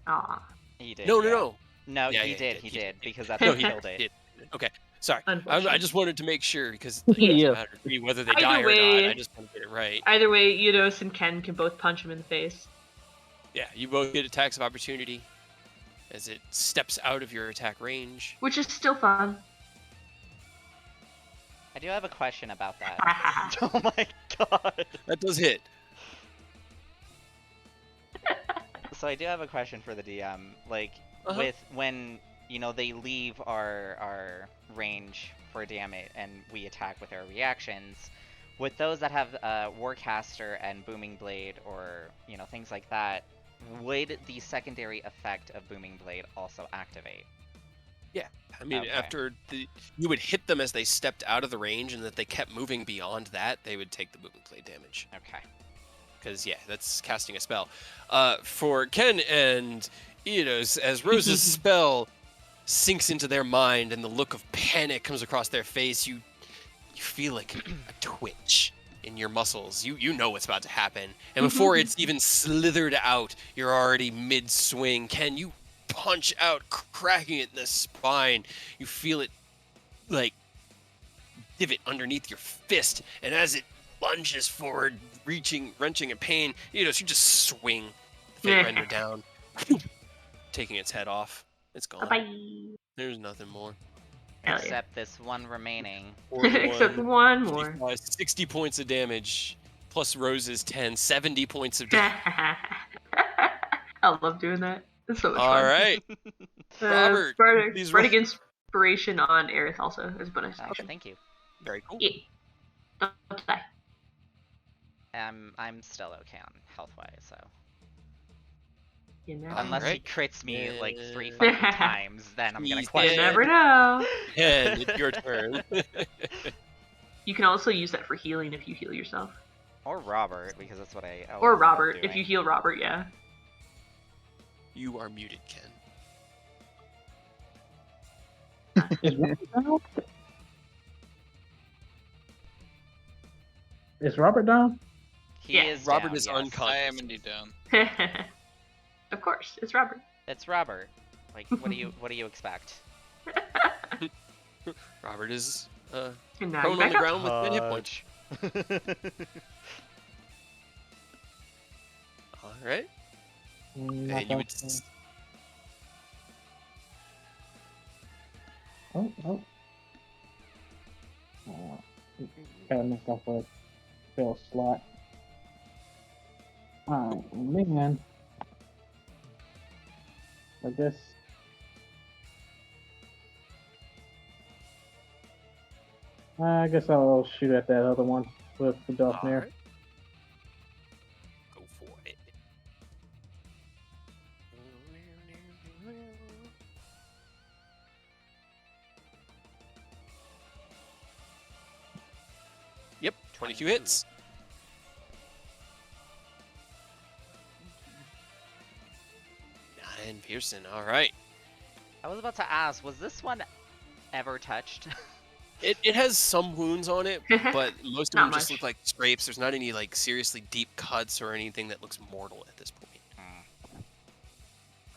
Aw. He did. No, yeah. no. No, Yeah, he yeah, did. he He did. did because that's No, what he killed it. did. Okay. Sorry. I Unfortunate. just wanted to make sure because Yeah. it doesn't matter to me whether they Either die or way- not. I just want to get it right. Either way, Eidos and Ken can both punch him in the face. Yeah, you both get attacks of opportunity as it steps out of your attack range. Which is still fun. I do have a question about that. Oh my god. That does hit. So I do have a question for the DM. Like, with when they leave our range for damage and we attack with our reactions, with those that have Warcaster and Booming Blade or things like that, would the secondary effect of Booming Blade also activate? Yeah, I mean, Okay. after you would hit them as they stepped out of the range, and that they kept moving beyond that, they would take the booming blade damage. Okay. Because yeah, that's casting a spell. For Ken and Eidos, as Rose's spell sinks into their mind, and the look of panic comes across their face, you feel like a twitch in your muscles. You know what's about to happen, and before it's even slithered out, you're already mid-swing. Ken, you punch out, cracking it in the spine. You feel it like divot underneath your fist, and as it lunges forward, wrenching in pain, you just swing the Fate Render down, taking its head off. It's gone. Bye-bye. There's nothing more. Hell yeah. Except this one remaining. Except one more. 60 points of damage, plus Rose's 10, 70 points of damage. I love doing that. It's so much All fun. right, Robert, please Bardic Inspiration on Aerith also is bonus Okay, action. thank you. Very cool. Yeah. Don't die. I'm still okay on health-wise, so You know. unless Alright. he crits me like 3 Yeah. fucking times, then I'm gonna He's You question. dead. never know. Ken, it's your turn. You can also use that for healing if you heal yourself. Or Robert, because that's what I. always Or end up Robert, if doing. you heal Robert, yeah. You are muted, Ken. Is Robert down? Is Robert down? He Yeah. is Robert down, is yes. unconscious. I am indeed down. Of course, it's Robert. It's Robert. Like, what do you expect? Robert is And now prone you're on back the up. ground with 10 hit points. All right. Not And you would. that. Oh. Gotta knock off a spell slot. Alright, man. I guess. I guess I'll shoot at that other one with the Daphne. Alright. Go for it. Yep, 22 hits. And Pearson, alright. I was about to ask, was this one ever touched? It has some wounds on it, but most of Not them just much. look like scrapes. There's not any like seriously deep cuts or anything that looks mortal at this point.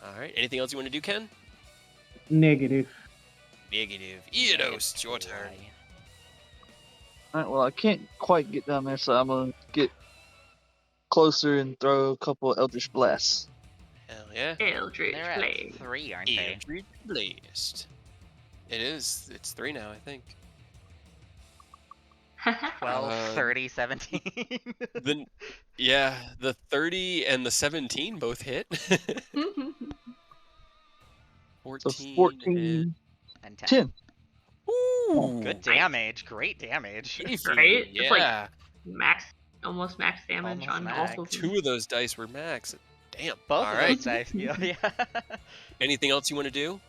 Alright, anything else you want to do, Ken? Negative. Negative. Eidos, it's your turn. Alright, well, I can't quite get down there, so I'm gonna get closer and throw a couple Eldritch Blasts. Hell yeah. Eldritch They're at Blade. 3, aren't they? Eldritch Blast. It is. It's 3 now, I think. 12, 30, 17. The 30 and the 17 both hit. 14 So 14, and 10. 10. Ooh, Good damage. Great damage. beefy, Right? Yeah. It's like almost max damage Almost on max. both of them. 2 of those dice were max. Damn. Both All of right. those dice. Yeah. Anything else you want to do?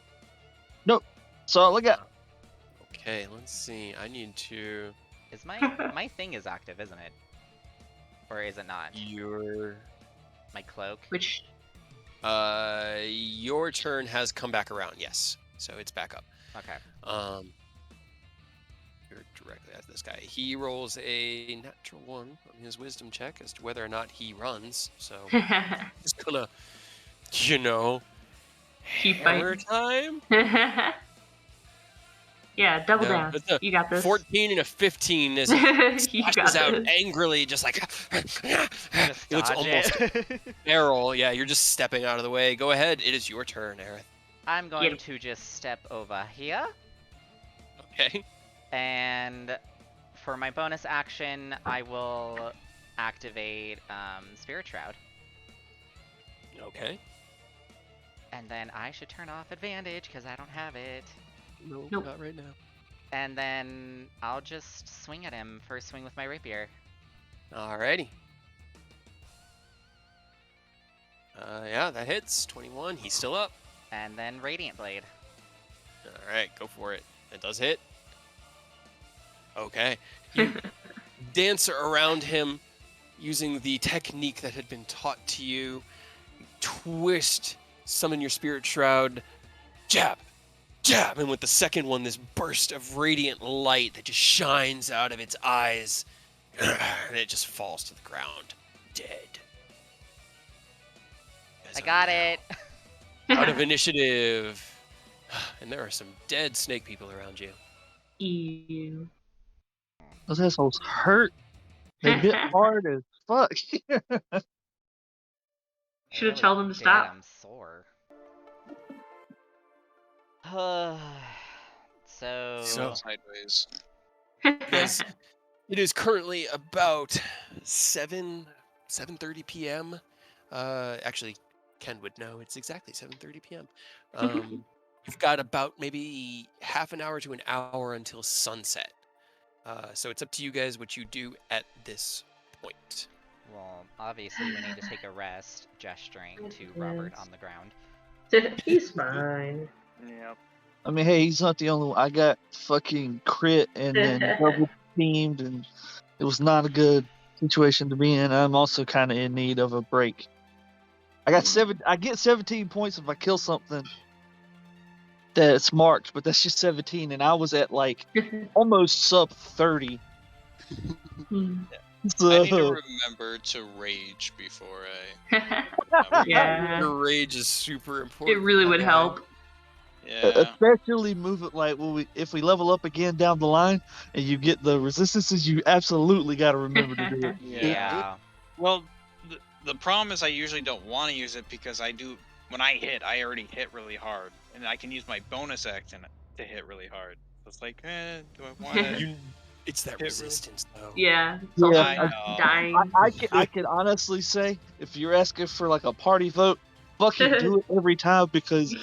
Nope. That's all I got. Okay, let's see. I need to. Is my thing is active, isn't it? Or is it not? Your My cloak. Which your turn has come back around. Yes, so it's back up. Okay. You're directly at this guy. He rolls a natural 1 on his wisdom check as to whether or not he runs. So just gonna, Keep hammer fighting. time. Yeah, double No, down. it's a You got this. 14 and a 15 as he You got splashes out this. angrily, just like Just he looks dodge almost it. feral. Yeah, you're just stepping out of the way. Go ahead. It is your turn, Aerith. I'm going Get to just step over here. Okay. And for my bonus action, I will activate Spirit Shroud. Okay. And then I should turn off advantage because I don't have it. No, Nope. not right now. And then I'll just swing at him. First swing with my rapier. Alrighty. Yeah, that hits. 21. He's still up. And then Radiant Blade. Alright, go for it. It does hit. Okay. You dance around him using the technique that had been taught to you. Twist, summon your Spirit Shroud. Jab! Jab! And with the second one, this burst of radiant light that just shines out of its eyes. And it just falls to the ground. Dead. I got it. Out of initiative. And there are some dead snake people around you. Ew. Those assholes hurt. They bit hard as fuck. Should've told them to stop. I'm sore. So Sideways. Yes. It is currently about 7:30 p.m. Actually, Ken would know. It's exactly 7:30 p.m. You've got about maybe half an hour to an hour until sunset. So it's up to you guys what you do at this point. well, obviously we need to take a rest, gesturing to Robert on the ground. He's fine. Yep. I mean, hey, he's not the only one. I got fucking crit and then double teamed, and it was not a good situation to be in. I'm also kind of in need of a break. I get 17 points if I kill something that's marked, but that's just 17, and I was at like almost sub 30. So, I need to remember to rage before I. Yeah. Your rage is super important. It really would Okay. help. Yeah. especially move it like if we level up again down the line and you get the resistances, you absolutely got to remember to do it. Yeah. Well, the problem is I usually don't want to use it because when I hit, I already hit really hard, and I can use my bonus action to hit really hard. So it's like, do I want to? It's that Hit really- resistance, though. Yeah. It's also Yeah, not dying. I can honestly say, if you're asking for like a party vote, fucking do it every time, because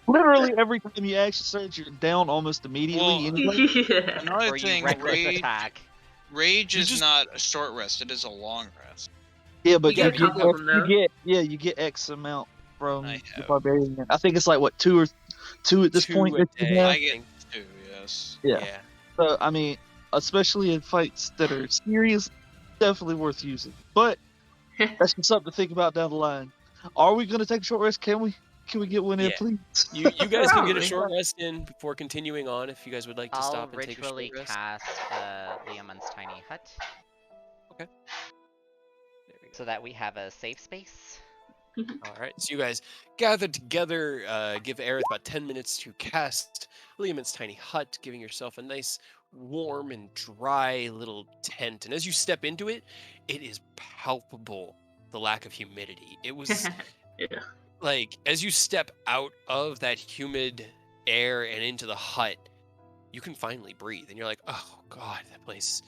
literally every time you action surge, you're down almost immediately. Well, anyway. Yeah. Another Or you thing, reckless rage, attack. rage You is just- not a short rest; it is a long rest. Yeah, but You you get a couple of them, though. you get X amount from I the have. barbarian. I think it's like what two at this Two point a that you day. have. I get 2, yes. Yeah. So I mean, especially in fights that are serious, definitely worth using. But that's just something to think about down the line. Are we gonna take a short rest? Can we get one in, Yeah. please? You guys can get a Probably. short rest in before continuing on if you guys would like to I'll stop and take a short ritually rest. cast Liamon's tiny hut. Okay. There we go. So that we have a safe space. All right, so you guys gather together, give Aerith about 10 minutes to cast Liamon's tiny hut, giving yourself a nice, warm and dry little tent. And as you step into it, it is palpable, the lack of humidity. It was Yeah. like, as you step out of that humid air and into the hut, you can finally breathe, and you're like, oh god, that place.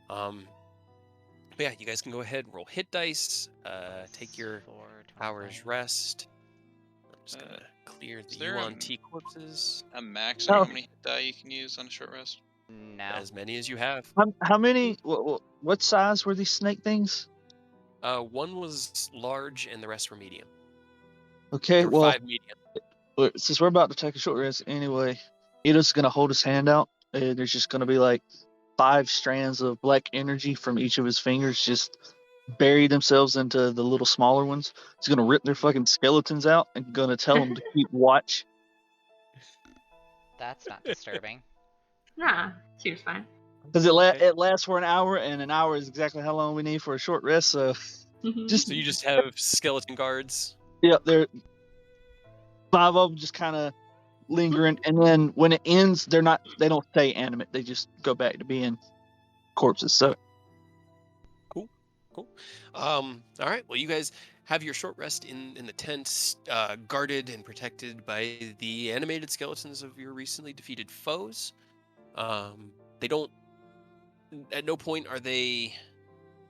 But yeah, you guys can go ahead and roll hit dice. Take your 4, hour's 25. rest. I'm just gonna Uh, clear is the there ULT corpses. a max on Oh. how many hit die you can use on a short rest? No. As many as you have. How many? What size were these snake things? One was large, and the rest were medium. Okay, There were well, 5 medium. since we're about to take a short rest anyway, Ida's gonna hold his hand out, and there's just gonna be like 5 strands of black energy from each of his fingers just bury themselves into the little smaller ones. He's gonna rip their fucking skeletons out and gonna tell them to keep watch. That's not disturbing. Nah, seems fine. Because Okay. it lasts for an hour, and an hour is exactly how long we need for a short rest. So just So you just have skeleton guards. yeah, they're 5 of them just kind of lingering, and then when it ends, they don't stay animate. They just go back to being corpses. So Cool. All right. Well, you guys have your short rest in the tent, guarded and protected by the animated skeletons of your recently defeated foes. They don't. At no point are they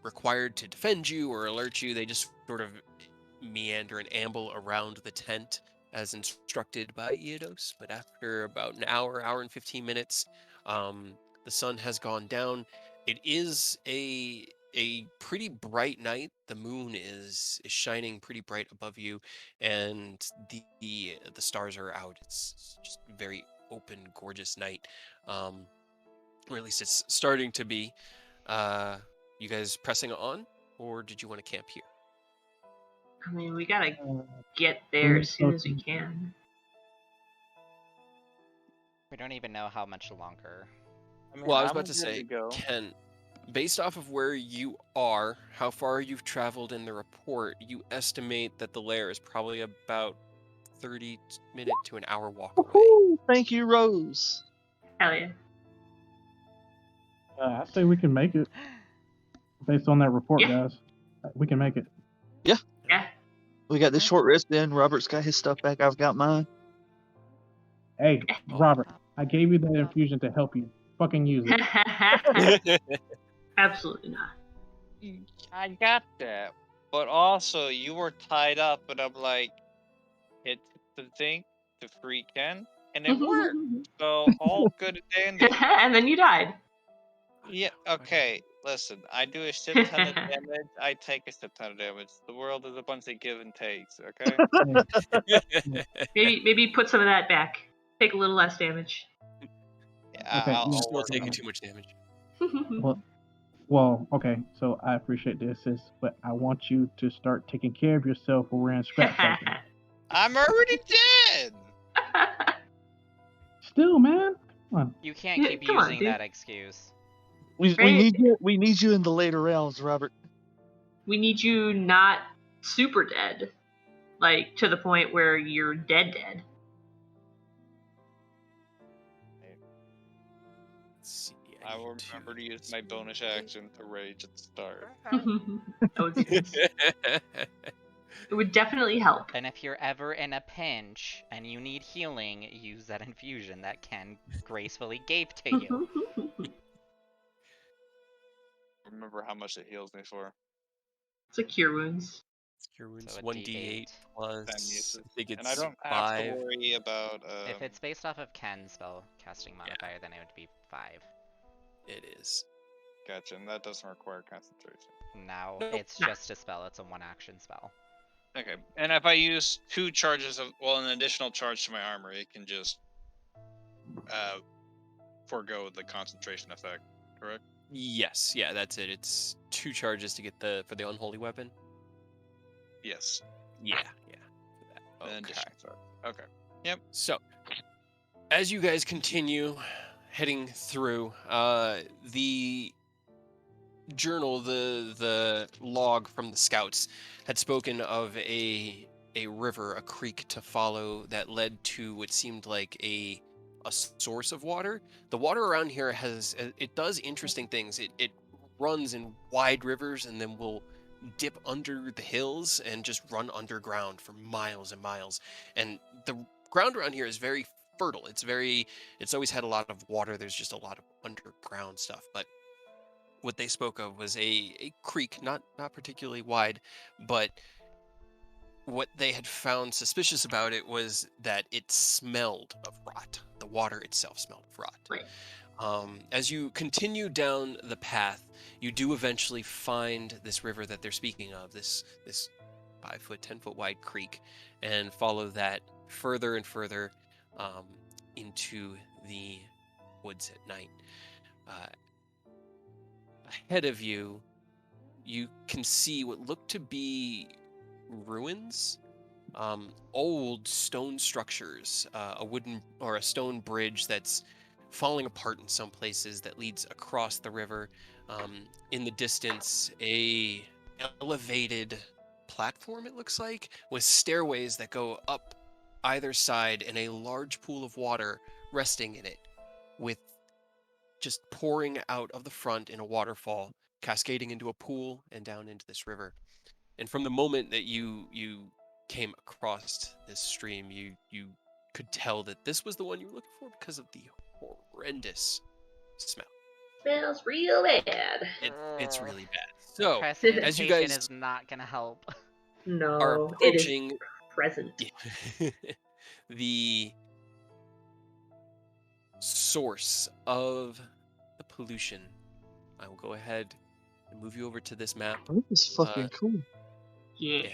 required to defend you or alert you. They just sort of meander and amble around the tent as instructed by Eidos. But after about an hour and 15 minutes, the sun has gone down. It is a pretty bright night. The moon is shining pretty bright above you, and the stars are out. It's just a very open, gorgeous night. Or at least it's starting to be. You guys pressing on, or did you want to camp here? I mean, we gotta Uh, get there as soon as we can. We don't even know how much longer. I mean, Well, I was I'm about to good say, go. Ken, based off of where you are, how far you've traveled in the report, you estimate that the lair is probably about 30-minute to an hour walk away. woohoo, thank you, Rose. Hell yeah. I say we can make it based on that report, Yeah. guys. We can make it. Yeah. We got this short rest in. Robert's got his stuff back. I've got mine. Hey, Oh. Robert, I gave you that infusion to help you. Fucking use it. Absolutely not. I got that. But also, you were tied up, and I'm like, hit the thing to free Ken, and it worked. So, all good and dandy. And then you died. Yeah, okay. Listen, I do a shit ton of damage. I take a shit ton of damage. The world is a bunch of give and takes, okay? Maybe put some of that back. Take a little less damage. Yeah, Okay, I'll Still work taking on too much damage. Well, okay, so I appreciate the assist, but I want you to start taking care of yourself or we're in scrap fighting. I'm already dead! Still, man. Come on. You can't Yeah, keep come on, using dude. that excuse. We Right. need you in the later rounds, Robert. We need you not super dead. Like, to the point where you're dead. Let's see, I will need remember to use my bonus action to rage at the start. That would be nice. It would definitely help. And if you're ever in a pinch and you need healing, use that infusion that can gracefully gape to you. Remember how much it heals me for. It's like cure wounds. Cure wounds, So a 1d8 D8. plus, uses. I think And I it's don't have 5. to worry about. If it's based off of Ken's spell casting modifier, then it would be 5. It is. Gotcha, and that doesn't require concentration. Now Nope. it's just a spell, it's a 1-action spell. Okay, and if I use 2 charges of, an additional charge to my armor, it can just forego the concentration effect, correct? Yes, yeah, that's it. It's 2 charges to get for the unholy weapon. Yes. Yeah. An Okay. additional charge. Okay. So, as you guys continue heading through, the journal, the log from the scouts, had spoken of a river, a creek to follow that led to what seemed like a source of water. The water around here it does interesting things. It runs in wide rivers and then will dip under the hills and just run underground for miles and miles. And the ground around here is very fertile. It's always had a lot of water. There's just a lot of underground stuff. But what they spoke of was a creek, not particularly wide, but what they had found suspicious about it was that it smelled of rot. The water itself smelled of rot. Right. As you continue down the path, you do eventually find this river that they're speaking of, this 5-foot, 10-foot wide creek, and follow that further and further into the woods at night. Ahead of you, you can see what look to be ruins, old stone structures, a wooden or a stone bridge that's falling apart in some places that leads across the river. In the distance, a elevated platform, it looks like, with stairways that go up either side, and a large pool of water resting in it, with just pouring out of the front in a waterfall, cascading into a pool and down into this river. And from the moment that you came across this stream, you could tell that this was the one you were looking for because of the horrendous smell. Smells real bad. It's really bad. So, Prestidigitation as you guys is not gonna help. are No, it is approaching present. the source of the pollution, I will go ahead and move you over to this map. This is fucking cool. Yeah.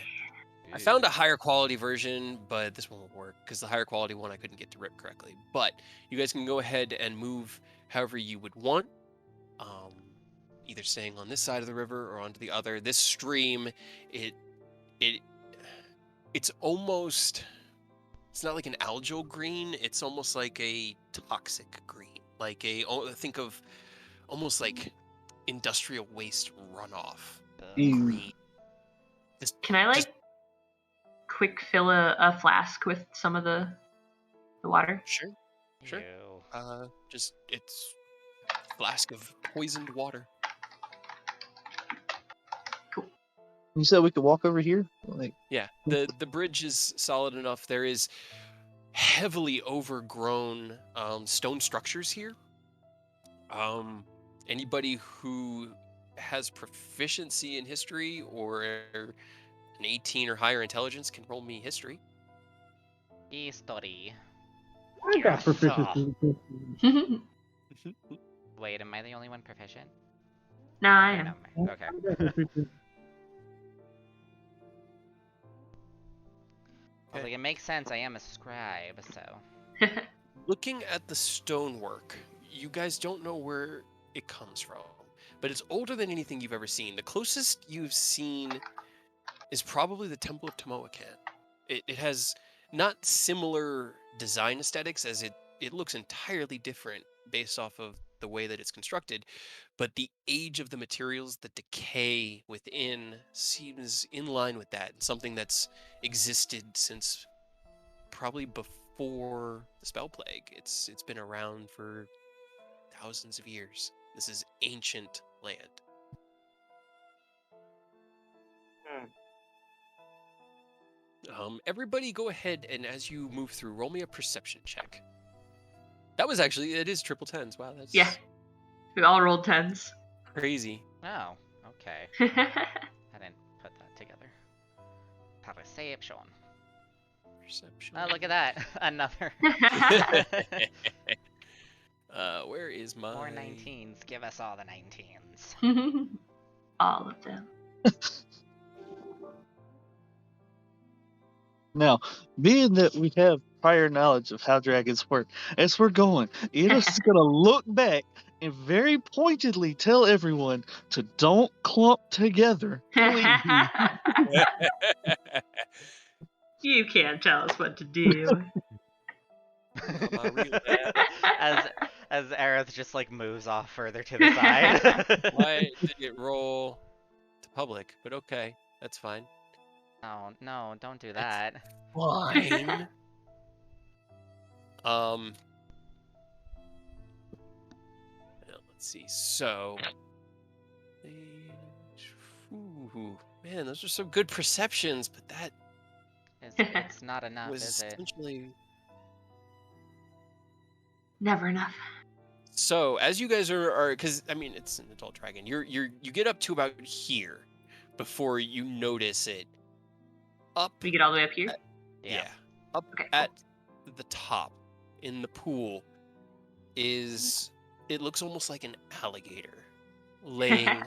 I found a higher quality version, but this one won't work because the higher quality one I couldn't get to rip correctly. But you guys can go ahead and move however you would want, either staying on this side of the river or onto the other. This stream, it's almost, it's not like an algal green. It's almost like a toxic green, like think of almost like industrial waste runoff green. Can I quick fill a flask with some of the water? Sure. Ew. Just it's a flask of poisoned water. You said we could walk over here? Yeah, the bridge is solid enough. There is heavily overgrown stone structures here. Anybody who has proficiency in history or an 18 or higher intelligence can roll me history. History. I got proficiency. Wait, am I the only one proficient? No, I Okay, am. never mind. Okay. I was like, it makes sense. I am a scribe, so. Looking at the stonework, you guys don't know where it comes from, but it's older than anything you've ever seen. The closest you've seen is probably the Temple of Temoacan. It has not similar design aesthetics, as it looks entirely different based off of the way that it's constructed, but the age of the materials, the decay within, seems in line with that. Something that's existed since probably before the Spell Plague. It's been around for thousands of years. This is ancient land. Everybody go ahead and as you move through, roll me a perception check. That was actually, it is triple tens. Wow, that's Yeah. We all rolled 10s. crazy. Oh, okay. I didn't put that together. Perception. Perception. Oh, look at that. Another. Where is my... More 19s. Give us all the 19s. All of them. Now, being that we have prior knowledge of how dragons work, as we're going, Enos is going to look back and very pointedly tell everyone to don't clump together. Please. You can't tell us what to do. as Aerith just like moves off further to the side. Why did it roll to public? But okay, that's fine. Oh no, don't do that. Fine. Let's see. So, ooh, man, those are some good perceptions, but that It's not enough, was is it? essentially Never enough. So as you guys are, because I mean it's an adult dragon. You get up to about here before you notice it. Up, We get all the way up here. Yeah. up Okay, at the top in the pool is it looks almost like an alligator laying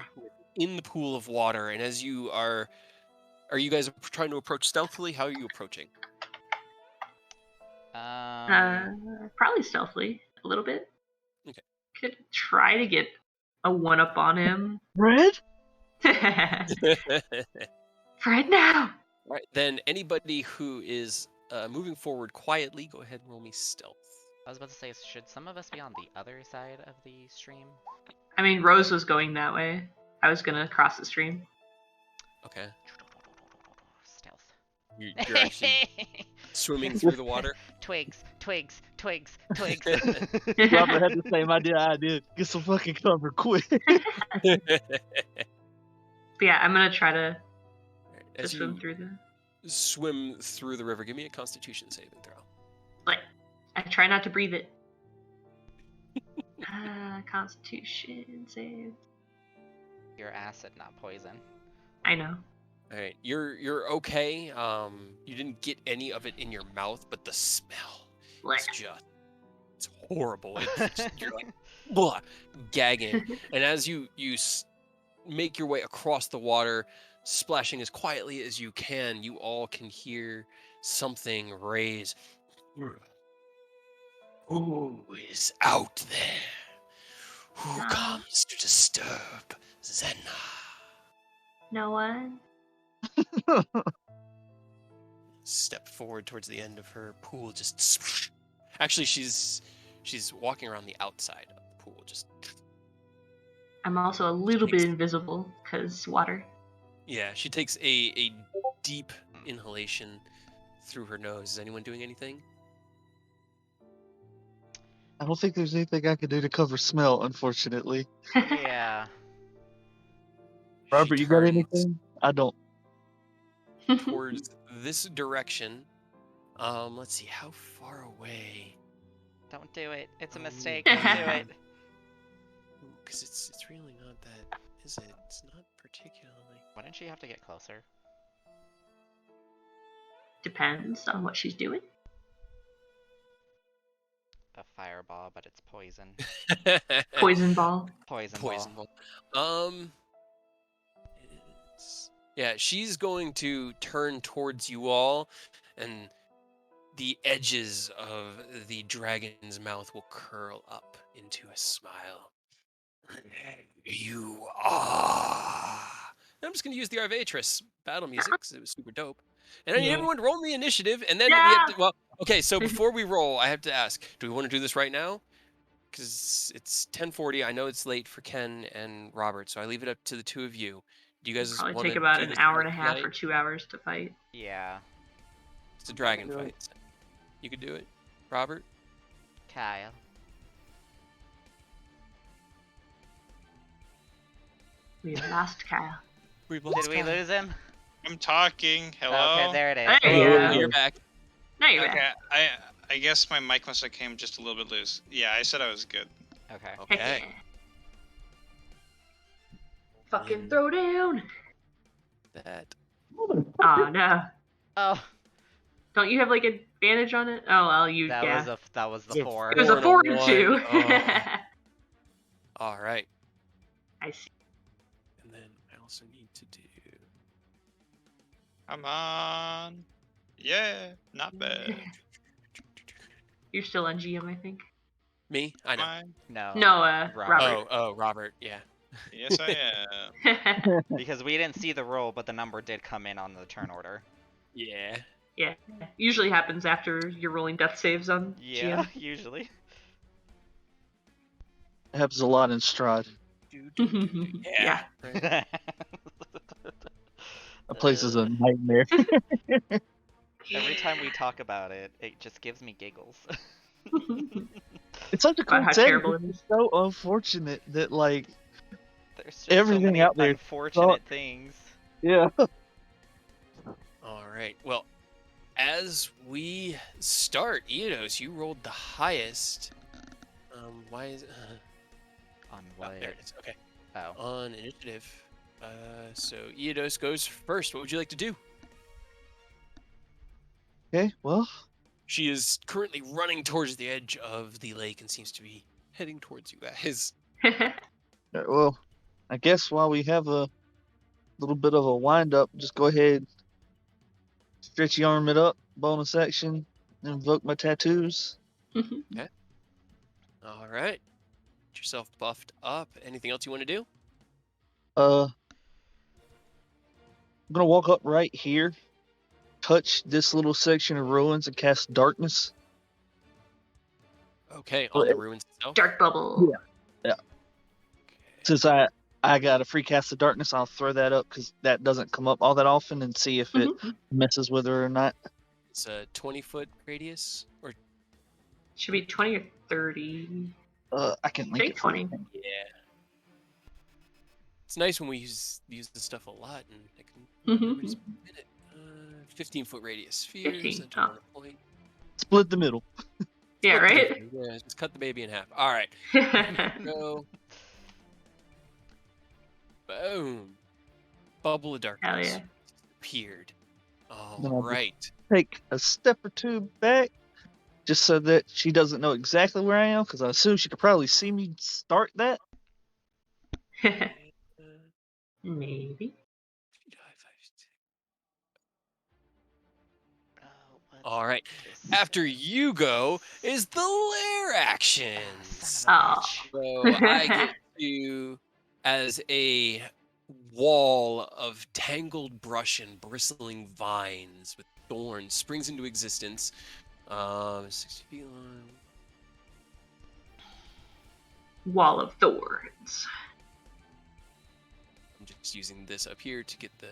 in the pool of water. And as you are you guys trying to approach stealthily? How are you approaching? Probably stealthily a little bit. Okay. Could try to get a one up on him. Red? Fred, now. All right, then anybody who is moving forward quietly, go ahead and roll me stealth. I was about to say, should some of us be on the other side of the stream? I mean, Rose was going that way. I was gonna cross the stream. Okay. Stealth. You're actually swimming through the water. Twigs, twigs, twigs, twigs. Robert had the same idea I did. Get some fucking cover quick. But yeah, I'm gonna try to As swim you through the. swim through the river, give me a Constitution saving throw. Like, I try not to breathe it. Constitution save. Your acid, not poison. I know. All right, you're okay. You didn't get any of it in your mouth, but the smell is it's horrible. You're like blah, gagging, and as you make your way across the water, splashing as quietly as you can, you all can hear something raise. Who is out there? Who comes to disturb Zenna? No one. Step forward towards the end of her pool. Just actually, she's walking around the outside of the pool. Just I'm also a little bit invisible because water. yeah, she takes a deep inhalation through her nose. Is anyone doing anything? I don't think there's anything I can do to cover smell, unfortunately. Yeah. Robert, She you got turns anything? I don't. towards this direction. Let's see, how far away? Don't do it. It's a mistake. Don't do it. Because it's really not that, is it? It's not particularly. Wouldn't she have to get closer? Depends on what she's doing. A fireball, but it's poison. Poison ball. Poison Poison ball. ball. Yeah, she's going to turn towards you all, and the edges of the dragon's mouth will curl up into a smile. You are. And I'm just going to use the Arvatris battle music because it was super dope. And I need everyone to roll the initiative, and then we have to. Well, okay. So before we roll, I have to ask: do we want to do this right now? Because it's 10:40. I know it's late for Ken and Robert, so I leave it up to the two of you. Do you guys Probably want take to about do an this hour and a half tonight? or 2 hours to fight. Yeah. It's a dragon Do it. fight. So you could do it, Robert. Kyle. We lost Kyle. We've Did we lose him? I'm talking. Hello. Okay, there it is. Hey. Hello, Yeah. you're back. No, you're Okay, back. I guess my mic must have came just a little bit loose. Yeah, I said I was good. Okay. Heck Okay. yeah. Fucking throw down. That. Oh no. Oh, Don't you have like advantage on it? Oh well, you that yeah. was the It's a 4. It was a 4 and 4 2. and a 1. All right. I see. And then I also need to do. Come on. Yeah, not bad. You're still on GM, I think. Me? I know. Fine. No. No, Robert. Oh, Robert. Yeah. Yes, I am. Because we didn't see the roll, but the number did come in on the turn order. Yeah. Yeah. Usually happens after you're rolling death saves on Yeah, GM. usually. It happens a lot in Stride. Yeah. Right. That place is a nightmare. Every time we talk about it, it just gives me giggles. It's such a cool About how setting. terrible it It's so unfortunate that like There's just everything so many out there unfortunate things. yeah. All right. Well, as we start, Eidos, you rolled the highest Why is it? On Oh, what? there it is. Okay. Oh. On initiative. So Eodos goes first. What would you like to do? Okay, well, She is currently running towards the edge of the lake and seems to be heading towards you guys. well, I guess while we have a little bit of a wind up, just go ahead, stretchy arm it up, bonus action, invoke my tattoos. All right. Get yourself buffed up. Anything else you want to do? I'm gonna walk up right here, touch this little section of ruins, and cast darkness. Okay, Well, on the ruins itself. Dark bubble. Yeah. Okay. Since I got a free cast of darkness, I'll throw that up because that doesn't come up all that often, and see if it messes with her or not. It's a 20-foot radius, or Should be 20 or 30. I can make Take it for 20. you. yeah. It's nice when we use this stuff a lot, and I can everybody's minute. 15-foot radius spheres. 15, Enter on a point. Split the middle. Yeah, Split the right? difference. Yeah, just cut the baby in half. All right. Go. Boom. Bubble of darkness. Hell yeah. Appeared. All Then I'll right. Take a step or two back, just so that she doesn't know exactly where I am, because I assume she could probably see me start that. Maybe. Oh, what's All right. this After thing? you go is the lair Ah, actions. son of a Oh. bitch. So I get to, as a wall of tangled brush and bristling vines with thorns, springs into existence. 60 feet long. Wall of Thorns. I'm just using this up here to get the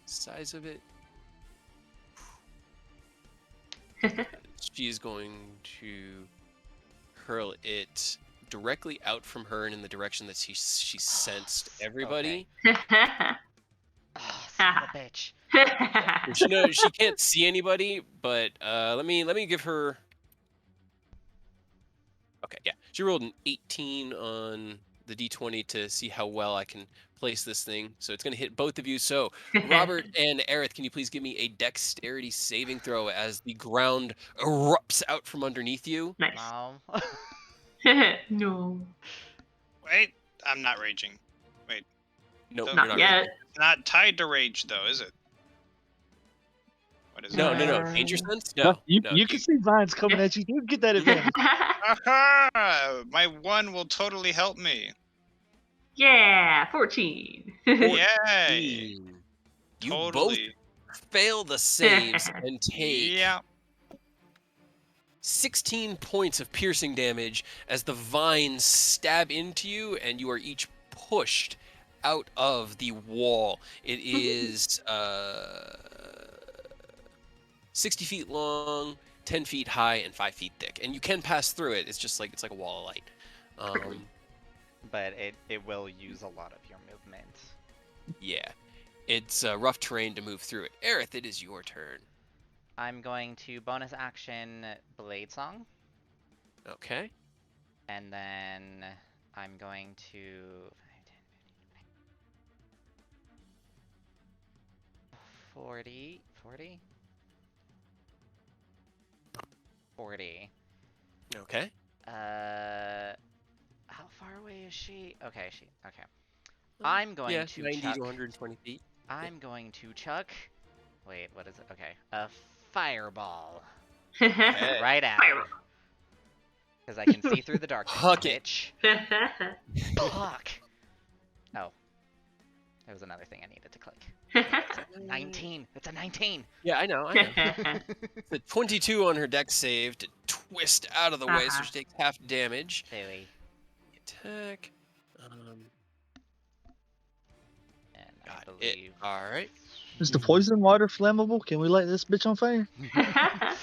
size of it. She is going to hurl it directly out from her and in the direction that she sensed everybody. Oh, son of a bitch. She knows she can't see anybody, but let me give her. Okay, yeah, she rolled an 18 on the d20 to see how well I can place this thing. So it's gonna hit both of you. So Robert and Aerith, can you please give me a dexterity saving throw as the ground erupts out from underneath you? Nice. No. No. Wait, I'm not raging. No, Don't- you're Not not yet. ready. It's not tied to rage, though, is it? What is it? No, Uh, danger sense. No, you no, can see vines coming at you. You get that advantage. Aha! My one will totally help me. Yeah, 14. Yay! You Totally. both fail the saves and take Yeah. 16 points of piercing damage as the vines stab into you, and you are each pushed out of the wall. It is 60 feet long, 10 feet high, and 5 feet thick, and you can pass through it. It's just like it's like a wall of light. But it will use a lot of your movement. Yeah, it's rough terrain to move through it. Aerith, it is your turn. I'm going to bonus action Blade Song, Okay. and then I'm going to 40. 40. Okay. How far away is she? Okay, okay. I'm going Yeah, to 90 chuck. to 120 feet. I'm going to chuck. Wait, what is it? Okay, a fireball Okay. right at Fireball. because I can see through the darkness. Huck it. Bitch. Fuck. Oh, there was another thing I needed to click. It's a 19. It's a 19. Yeah, I know. The 22 on her dex save to twist out of the way, so she takes half damage. Philly. Attack. And I Got it. believe. All right. Is the poison water flammable? Can we light this bitch on fire?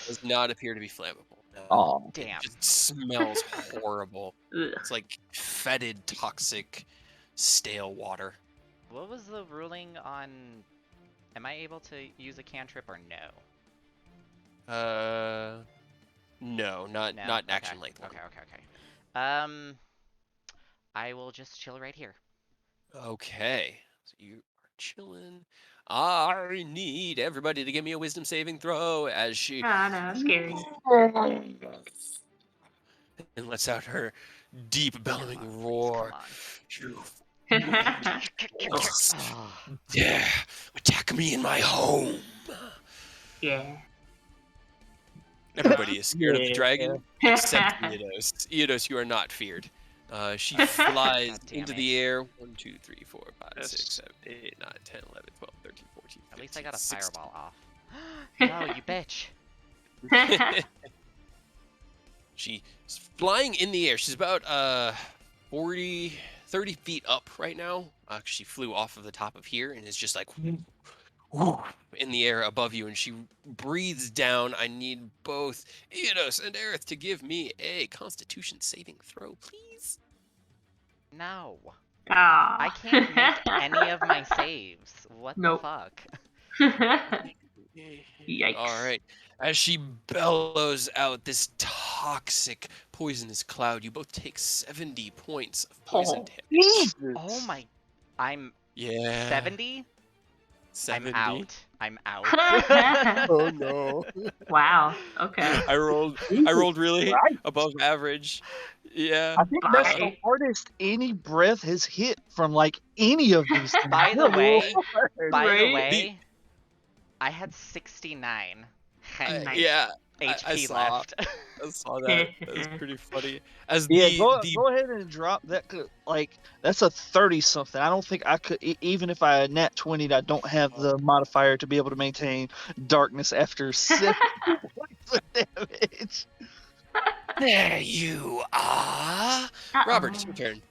Does not appear to be flammable. No. Oh, Damn. It just smells horrible. Ugh. It's like fetid, toxic, stale water. What was the ruling on? Am I able to use a cantrip or no? No, not No? not Okay. action length one. Okay. I will just chill right here. Okay, so you are chilling. I need everybody to give me a wisdom saving throw as she Ah, no, scary. and lets out her deep bellowing Come on, roar. please, You Oh, dare attack me in my home. Yeah. Everybody is scared of the Yeah. dragon except Eodos. Eodos, you are not feared. She flies God damn into it. the air. 1, 2, 3, 4, 5, Yes. 6, 7, 8, 9, 10, 11, 12, 13, 14, 15, At least I got a 16. fireball off. No, you bitch. She's flying in the air. She's about 30 feet up right now. She flew off of the top of here and is just like in the air above you, and she breathes down. I need both Eodos and Aerith to give me a Constitution saving throw, please. No. Ah. I can't make any of my saves. What Nope. the fuck? Yikes. All right. As she bellows out this toxic, poisonous cloud, you both take 70 points of poison Oh. damage. Jesus. Oh my. I'm Yeah. 70? 70. I'm out. Oh no. Wow. Okay. I rolled really Christ. above average. Yeah. I think that's the Bye. hardest any breath has hit from like any of these things. By the Good way, Lord. By the Right? way, I had 69 Nice. Yeah. HP saw. left. I saw that. That was pretty funny. As Yeah, the go ahead and drop that. Like that's a 30 something. I don't think I could even if I nat 20'd, I don't have the modifier to be able to maintain darkness after 7 points of damage. there you are. Robert, it's your turn.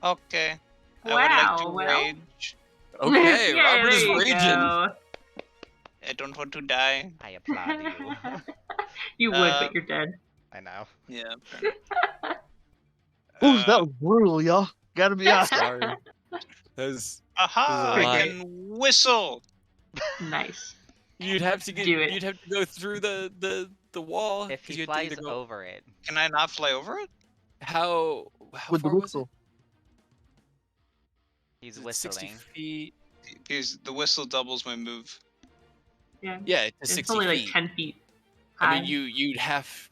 Okay. I would like to Wow, well. rage. Okay, Yeah, Robert is there you raging. go. I don't want to die. I applaud you. You would, but you're dead. I know. Yeah. Fair enough. Ooh, that was brutal, y'all. Gotta be honest. Sorry. That's Aha! There's a I lot. can whistle. Nice. you'd have to Do it. you'd have to go through the wall. If 'cause he you had to flies either go over it, Can I not fly over it? how With the far was it? whistle. he's Is it 60 whistling. feet? Because the whistle doubles my move. Yeah. Yeah, it's It's 60 only like feet. 10 feet I high. mean, you'd have.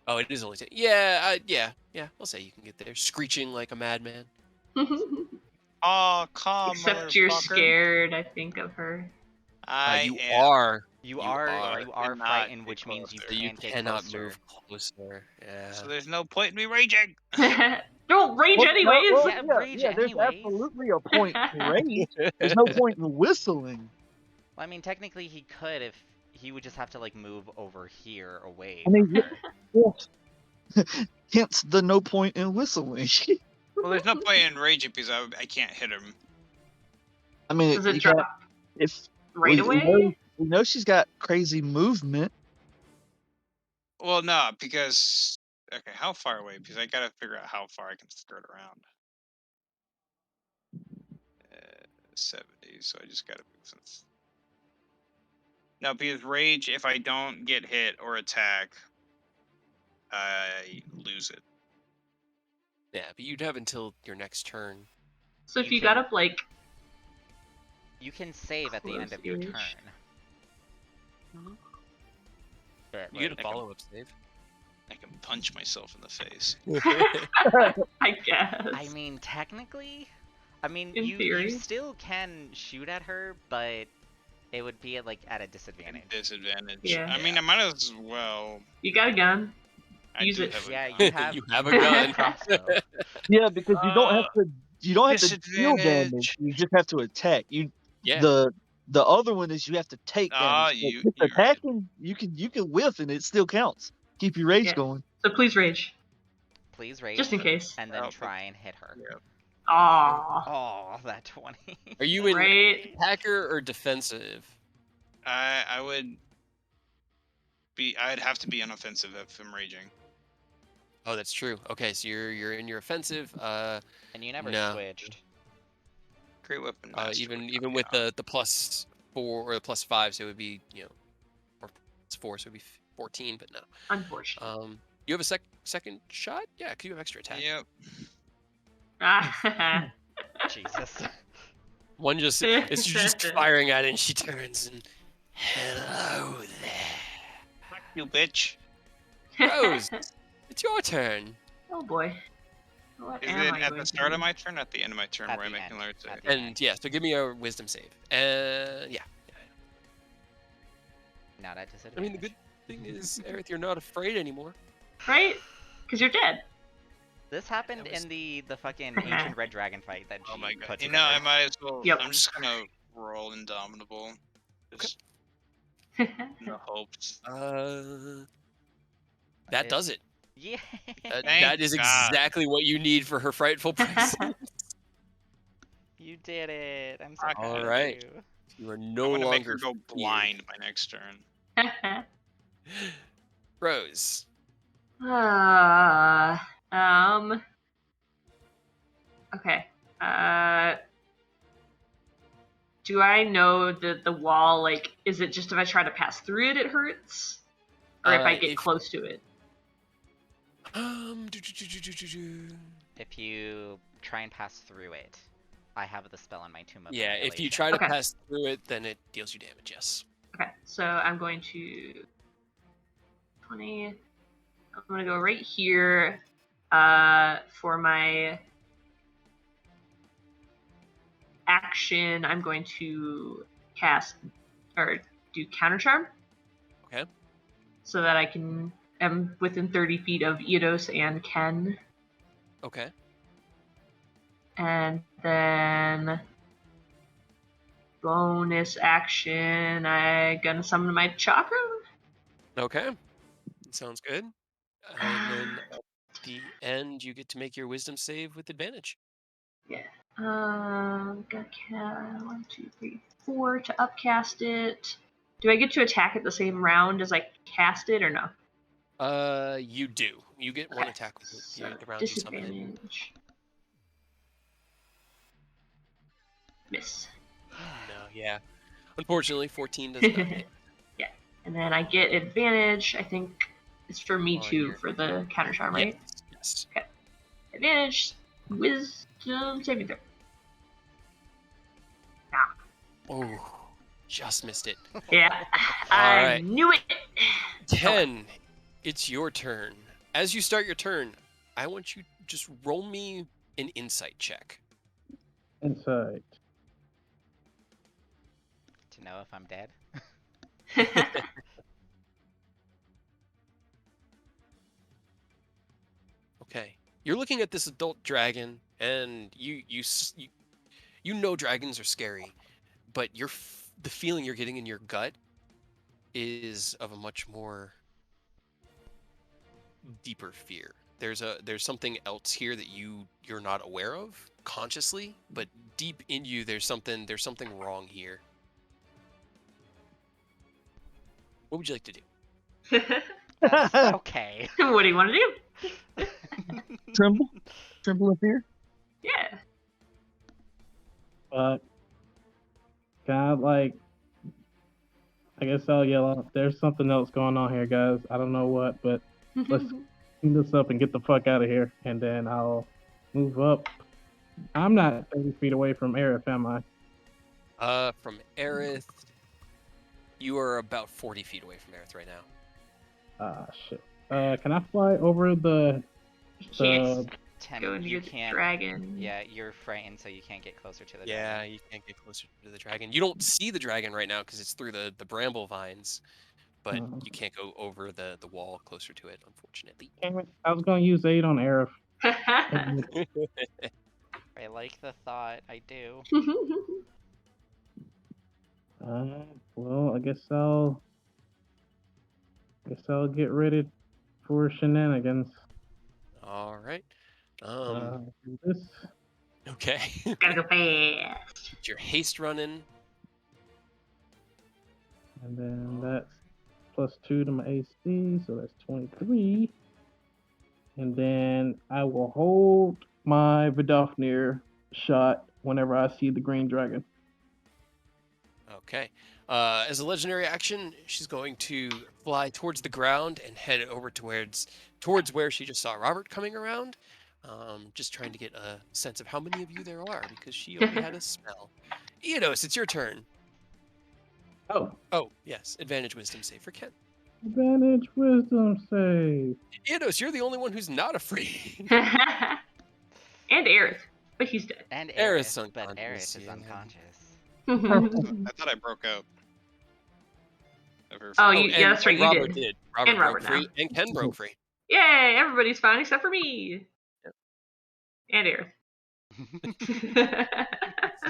Oh, it is only 10. Yeah, yeah. I'll say you can get there, screeching like a madman. Oh, come, Except you're motherfucker. scared, I think, of her. I You am. are. You You are cannot frightened, get which means you closer. You can't get cannot closer. move closer. Yeah. So there's no point in me raging. Don't rage Well, anyways! Yeah, rage there's anyways. absolutely a point to rage. There's no point in whistling. Well, I mean, technically he could if he would just have to like move over here away I mean, from her. yes. Hence the no point in whistling. Well, there's no point in raging because I can't hit him. I mean, Does it you drop got, if right we away? know she's got crazy movement. Well, no, because okay, how far away? Because I gotta figure out how far I can skirt around. 70, so I just gotta move since. No, because rage, if I don't get hit or attack, I lose it. Yeah, but you'd have until your next turn. So if You you got can- up like You can save at the end of your Close-ish. turn. But, You get like, a follow-up save. I can punch myself in the face. I guess. I mean, technically, In you theory. still can shoot at her, but it would be at a disadvantage. Disadvantage. Yeah. I mean, I might as well. You got a gun. I Use do it. have a Yeah, gun. you have You have a gun. crossbow. Yeah, because you don't have to. You don't have to deal Disadvantage. damage. You just have to attack. Yeah. The other one is you have to take Ah, damage. you- But you're right. attacking, you can whiff and it still counts. Keep your rage Yeah. going. So please rage. Please rage, Just in case. and then Oh, try and hit her. Yeah. Aww. Oh, that 20. Are you in Right? attacker or defensive? I would be. I'd have to be unoffensive if I'm raging. Oh, that's true. Okay, so you're in your offensive. And you never No. switched. Great weapon. master Even would even help with me out. the plus 4 or +5, so it would be or +4, so it would be 14. But no. Unfortunately. You have a second shot? Yeah, because you have extra attack. Yep. Jesus. One just it's just firing at it, and she turns and hello there, You bitch. Rose. It's your turn. Oh boy. What Is am it I at going the to start do? of my turn? At the end of my turn, At where I the make end. an alert save? At the end. And yeah, so give me a wisdom save. Yeah. Not at I disadvantage. mean, the good thing is, Aerith, you're not afraid anymore. Right? Because you're dead. This happened That was- in the fucking ancient red dragon fight that Oh G my god. put You together. know, I might as well. Yep. I'm just gonna roll Indomitable. Just in the hopes. That does it. Yeah. That Thank is God. exactly what you need for her frightful presence. You did it. I'm so All proud right. of you. You are I'm no gonna make her longer go feared. blind by next turn. Rose. Okay. Do I know that the wall, like, is it just if I try to pass through it, it hurts? Or if I get close to it? If you try and pass through it, I have the spell on my Tomb of Yeah, if you Annihilation. try to Okay. pass through it, then it deals you damage, yes. Okay, so I'm going to 20. I'm gonna go right here for my action. I'm going to cast or do counter charm. Okay. So that I am within 30 feet of Eidos and Ken. Okay. And then bonus action, I gonna summon my chakra. Okay. Sounds good. And then at the end, you get to make your wisdom save with advantage. Yeah. Got 1, 2, 3, 4 to upcast it. Do I get to attack it the same round as I cast it, or no? You do. You get one Okay, attack with so the round you summon it. disadvantage. Miss. No, yeah. Unfortunately, 14 does not hit. Yeah, and then I get advantage. I think it's for me On too your- for the counter charm, right? Yes. Advantage, wisdom saving throw. Oh, just missed it. Yeah, All I right. knew it. 10, it's your turn. As you start your turn, I want you to just roll me an insight check. Inside. To know if I'm dead. Okay. You're looking at this adult dragon, and you know dragons are scary, but the feeling you're getting in your gut is of a much more deeper fear. There's something else here that you're not aware of consciously, but deep in you there's something wrong here. What would you like to do? Okay. What do you want to do? Tremble? Tremble of fear? Yeah. But kind of like, I guess I'll yell out, there's something else going on here, guys. I don't know what, but let's clean this up and get the fuck out of here. And then I'll move up. I'm not 30 feet away from Aerith, am I? From Aerith, you are about 40 feet away from Aerith right now. Ah, shit. Can I fly over the... Yes. Tim, Go near you the can't. dragon. Yeah, you're frightened, so you can't get closer to the Yeah, dragon. you can't get closer to the dragon. You don't see the dragon right now because it's through the bramble vines, but you can't go over the wall closer to it, unfortunately. Damn it, I was going to use 8 on Aerith. I like the thought. I do. Well, I guess I'll get ready for shenanigans. All right. Do this. Okay. Gotta go fast. Get your haste running. And then that's +2 to my AC, so that's 23. And then I will hold my Vidofnir shot whenever I see the green dragon. Okay. As a legendary action, she's going to fly towards the ground and head over towards where she just saw Robert coming around. Just trying to get a sense of how many of you there are because she only had a smell. Eodos, it's your turn. Oh, Oh, yes. Advantage wisdom save for Ken. advantage wisdom save. Eodos, you're the only one who's not afraid. And Aerith, but he's dead. And Aerith's Aerith, but unconscious, Aerith is yeah. unconscious. I thought I broke out. Oh, and, yeah, that's right, you Robert did. Robert And broke Robert free, now. and Ken broke free. Yay, everybody's fine except for me. Yep. And Aerith.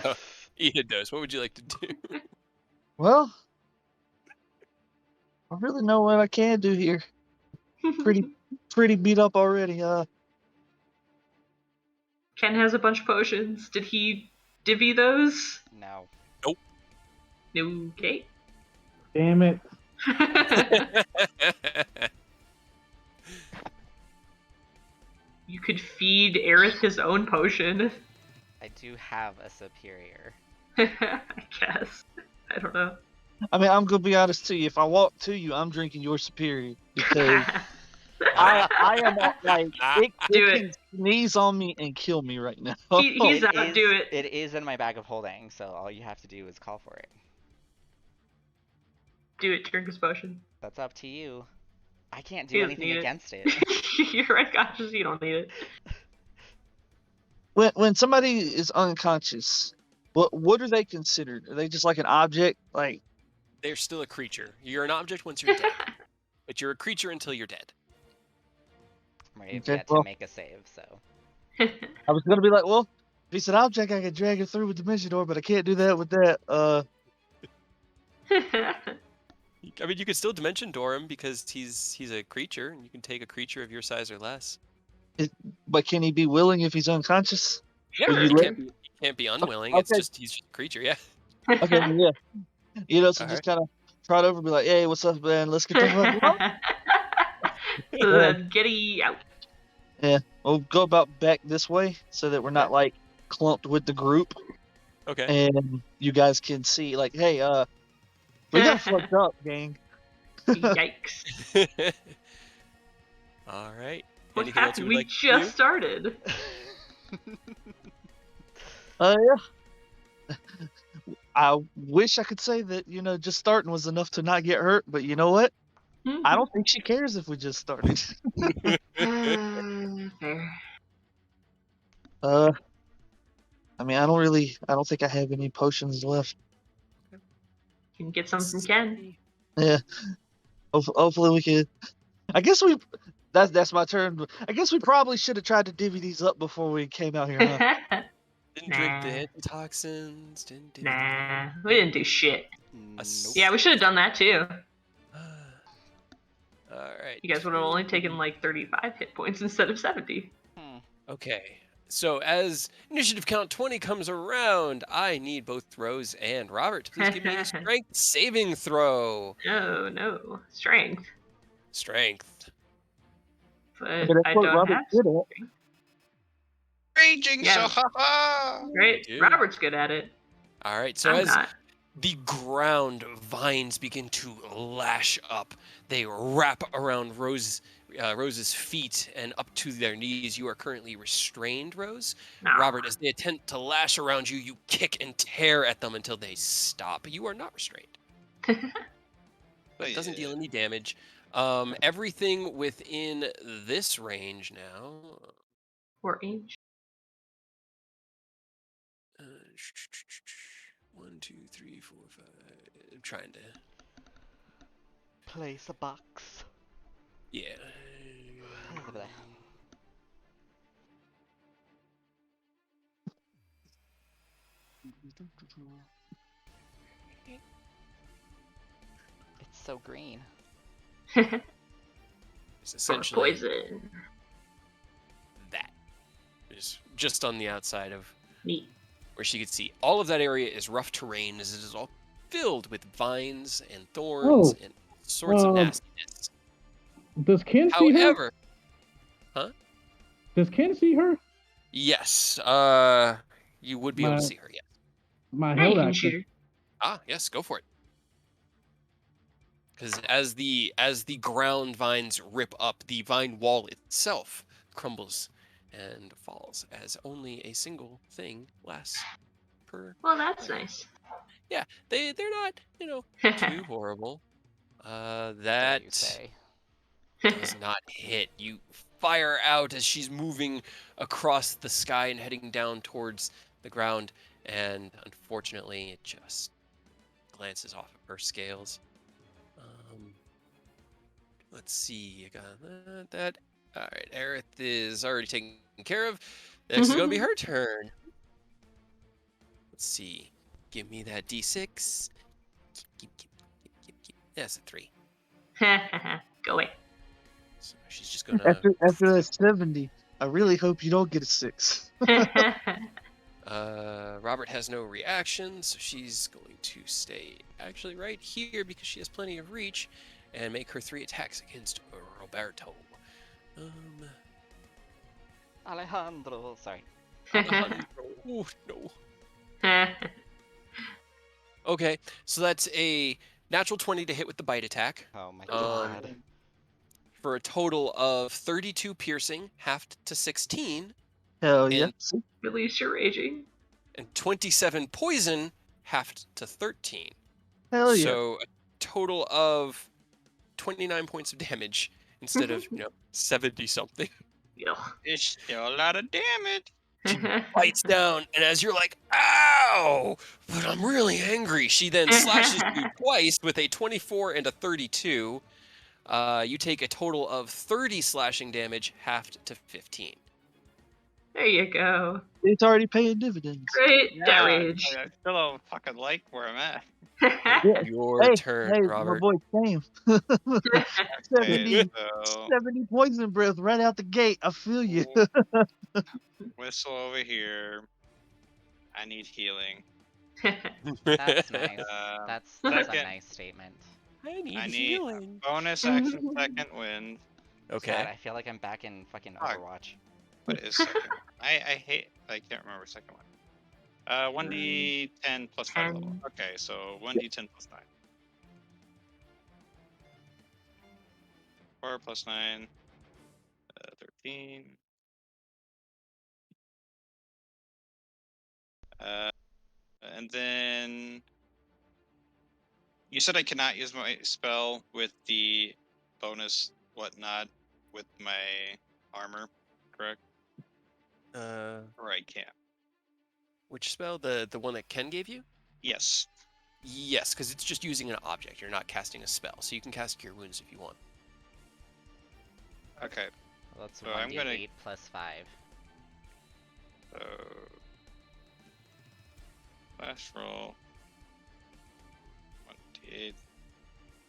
So, Eodos, what would you like to do? Well, I really know what I can do here. Pretty beat up already. Ken has a bunch of potions. Did he divvy those? No. No. Okay. Damn it. You could feed Aerith his own potion. I do have a superior. I guess. I don't know. I mean, I'm gonna be honest to you. If I walk to you, I'm drinking your superior because I am like Do it it. can sneeze on me and kill me right now. He's It out. is- Do it. It is in my bag of holding, so all you have to do is call for it. Do it. Drink his potion. That's up to you. I can't He do doesn't anything need it. against it. You're right, gosh, you don't need it. When somebody is unconscious, what are they considered? Are they just like an object? Like They're still a creature. You're an object once you're dead, but you're a creature until you're dead. Right, I've Okay, yet to well- make a save, so. I was gonna be like, well, if he's an object, I can drag it through with Dimension Door, but I can't do that with that. I mean, you could still dimension door him because he's a creature, and you can take a creature of your size or less. But can he be willing if he's unconscious? Yeah, you he let- can't be unwilling. Okay. He's just a creature. Yeah. Okay, then, yeah. You know, so All just kind of trot over and be like, hey, what's up, man? Let's get the fuck So then Giddy out. We'll go about back this way so that we're not like clumped with the group, Okay. and you guys can see like, hey, we got fucked up, gang. Yikes. All right. What Anything else happened? you would We like to just do? started. Yeah. I wish I could say that, just starting was enough to not get hurt, but you know what? I don't think she cares if we just started. Fair. I mean, I don't think I have any potions left. You can get some from Ken. Yeah. Hopefully we can. I guess that's my turn. I guess we probably should have tried to divvy these up before we came out here, huh? Didn't drink the Nah. antitoxins. Didn't do Nah, we didn't do shit. Nope. Yeah, we should have done that too. All right. You guys would have only taken like 35 hit points instead of 70. Okay. So as initiative count 20 comes around, I need both Rose and Robert to please give me a strength saving throw. No. Strength. Strength. But Okay, that's I what don't Robert's have good at. strength. Raging Yeah. so ha Right? Dude. Robert's good at it. All right. So I'm as not. the ground vines begin to lash up, they wrap around Rose's feet and up to their knees. You are currently restrained, Rose. Nah. Robert, as they attempt to lash around you, you kick and tear at them until they stop. You are not restrained. But it doesn't deal any damage. Everything within this range now. Or inch. 1, 2, 3, 4, 5. I'm trying to. Place a box. Yeah. It's so green. It's essentially Poison. that. It's just on the outside of Neat. where she could see. All of that area is rough terrain, as it is all filled with vines and thorns and sorts of nastiness. Does Ken see her? However, Does Ken see her? yes, you would be able to see her. Yes. My Yeah, you held can action. shoot Yes, go for it. Because as the ground vines rip up, the vine wall itself crumbles and falls, as only a single thing lasts per. Well, that's vine. nice. Yeah, they're not too horrible. Dare That you say? does not hit. You fire out as she's moving across the sky and heading down towards the ground, and unfortunately, it just glances off of her scales. Let's see. I got that. All right, Aerith is already taken care of. Next is gonna be her turn. Let's see. Give me that D6. Keep. That's a 3. Go away. So she's just gonna. After that 70, I really hope you don't get a 6. Robert has no reaction, so she's going to stay actually right here because she has plenty of reach, and make her 3 attacks against Roberto. Alejandro, sorry. Alejandro. Oh no. Okay, so that's a natural 20 to hit with the bite attack. Oh my god. For a total of 32 piercing, halved to 16, Hell yeah. and Release your raging. and 27 poison, halved to 13. Hell yeah. So a total of 29 points of damage instead of 70 something. Yeah. It's still a lot of damage. Bites down, and as you're like, ow, but I'm really angry, she then slashes you twice with a 24 and a 32. You take a total of 30 slashing damage, halved to 15. There you go. It's already paying dividends. Great Yeah, rage. I still don't fucking like where I'm at. Yeah. Your turn, Hey, Robert. my boy Sam. Okay, 70, so 70 poison breath right out the gate. I feel you. whistle over here. I need healing. That's nice. That's a second. nice statement. I need I need healing. bonus action second wind. God, Okay. I feel like I'm back in fucking Fuck. Overwatch. What is second? I can't remember second one. 1d10 plus 5 level. 10. Okay, so 1d10 plus 9. 4 plus 9. 13. And then you said I cannot use my spell with the bonus whatnot with my armor, correct? Or I can't. Which spell? The one that Ken gave you? Yes. Yes, because it's just using an object. You're not casting a spell, so you can cast Cure Wounds if you want. Okay. Well, that's So I'm 1d8 gonna- plus 5. Flash roll. 1d8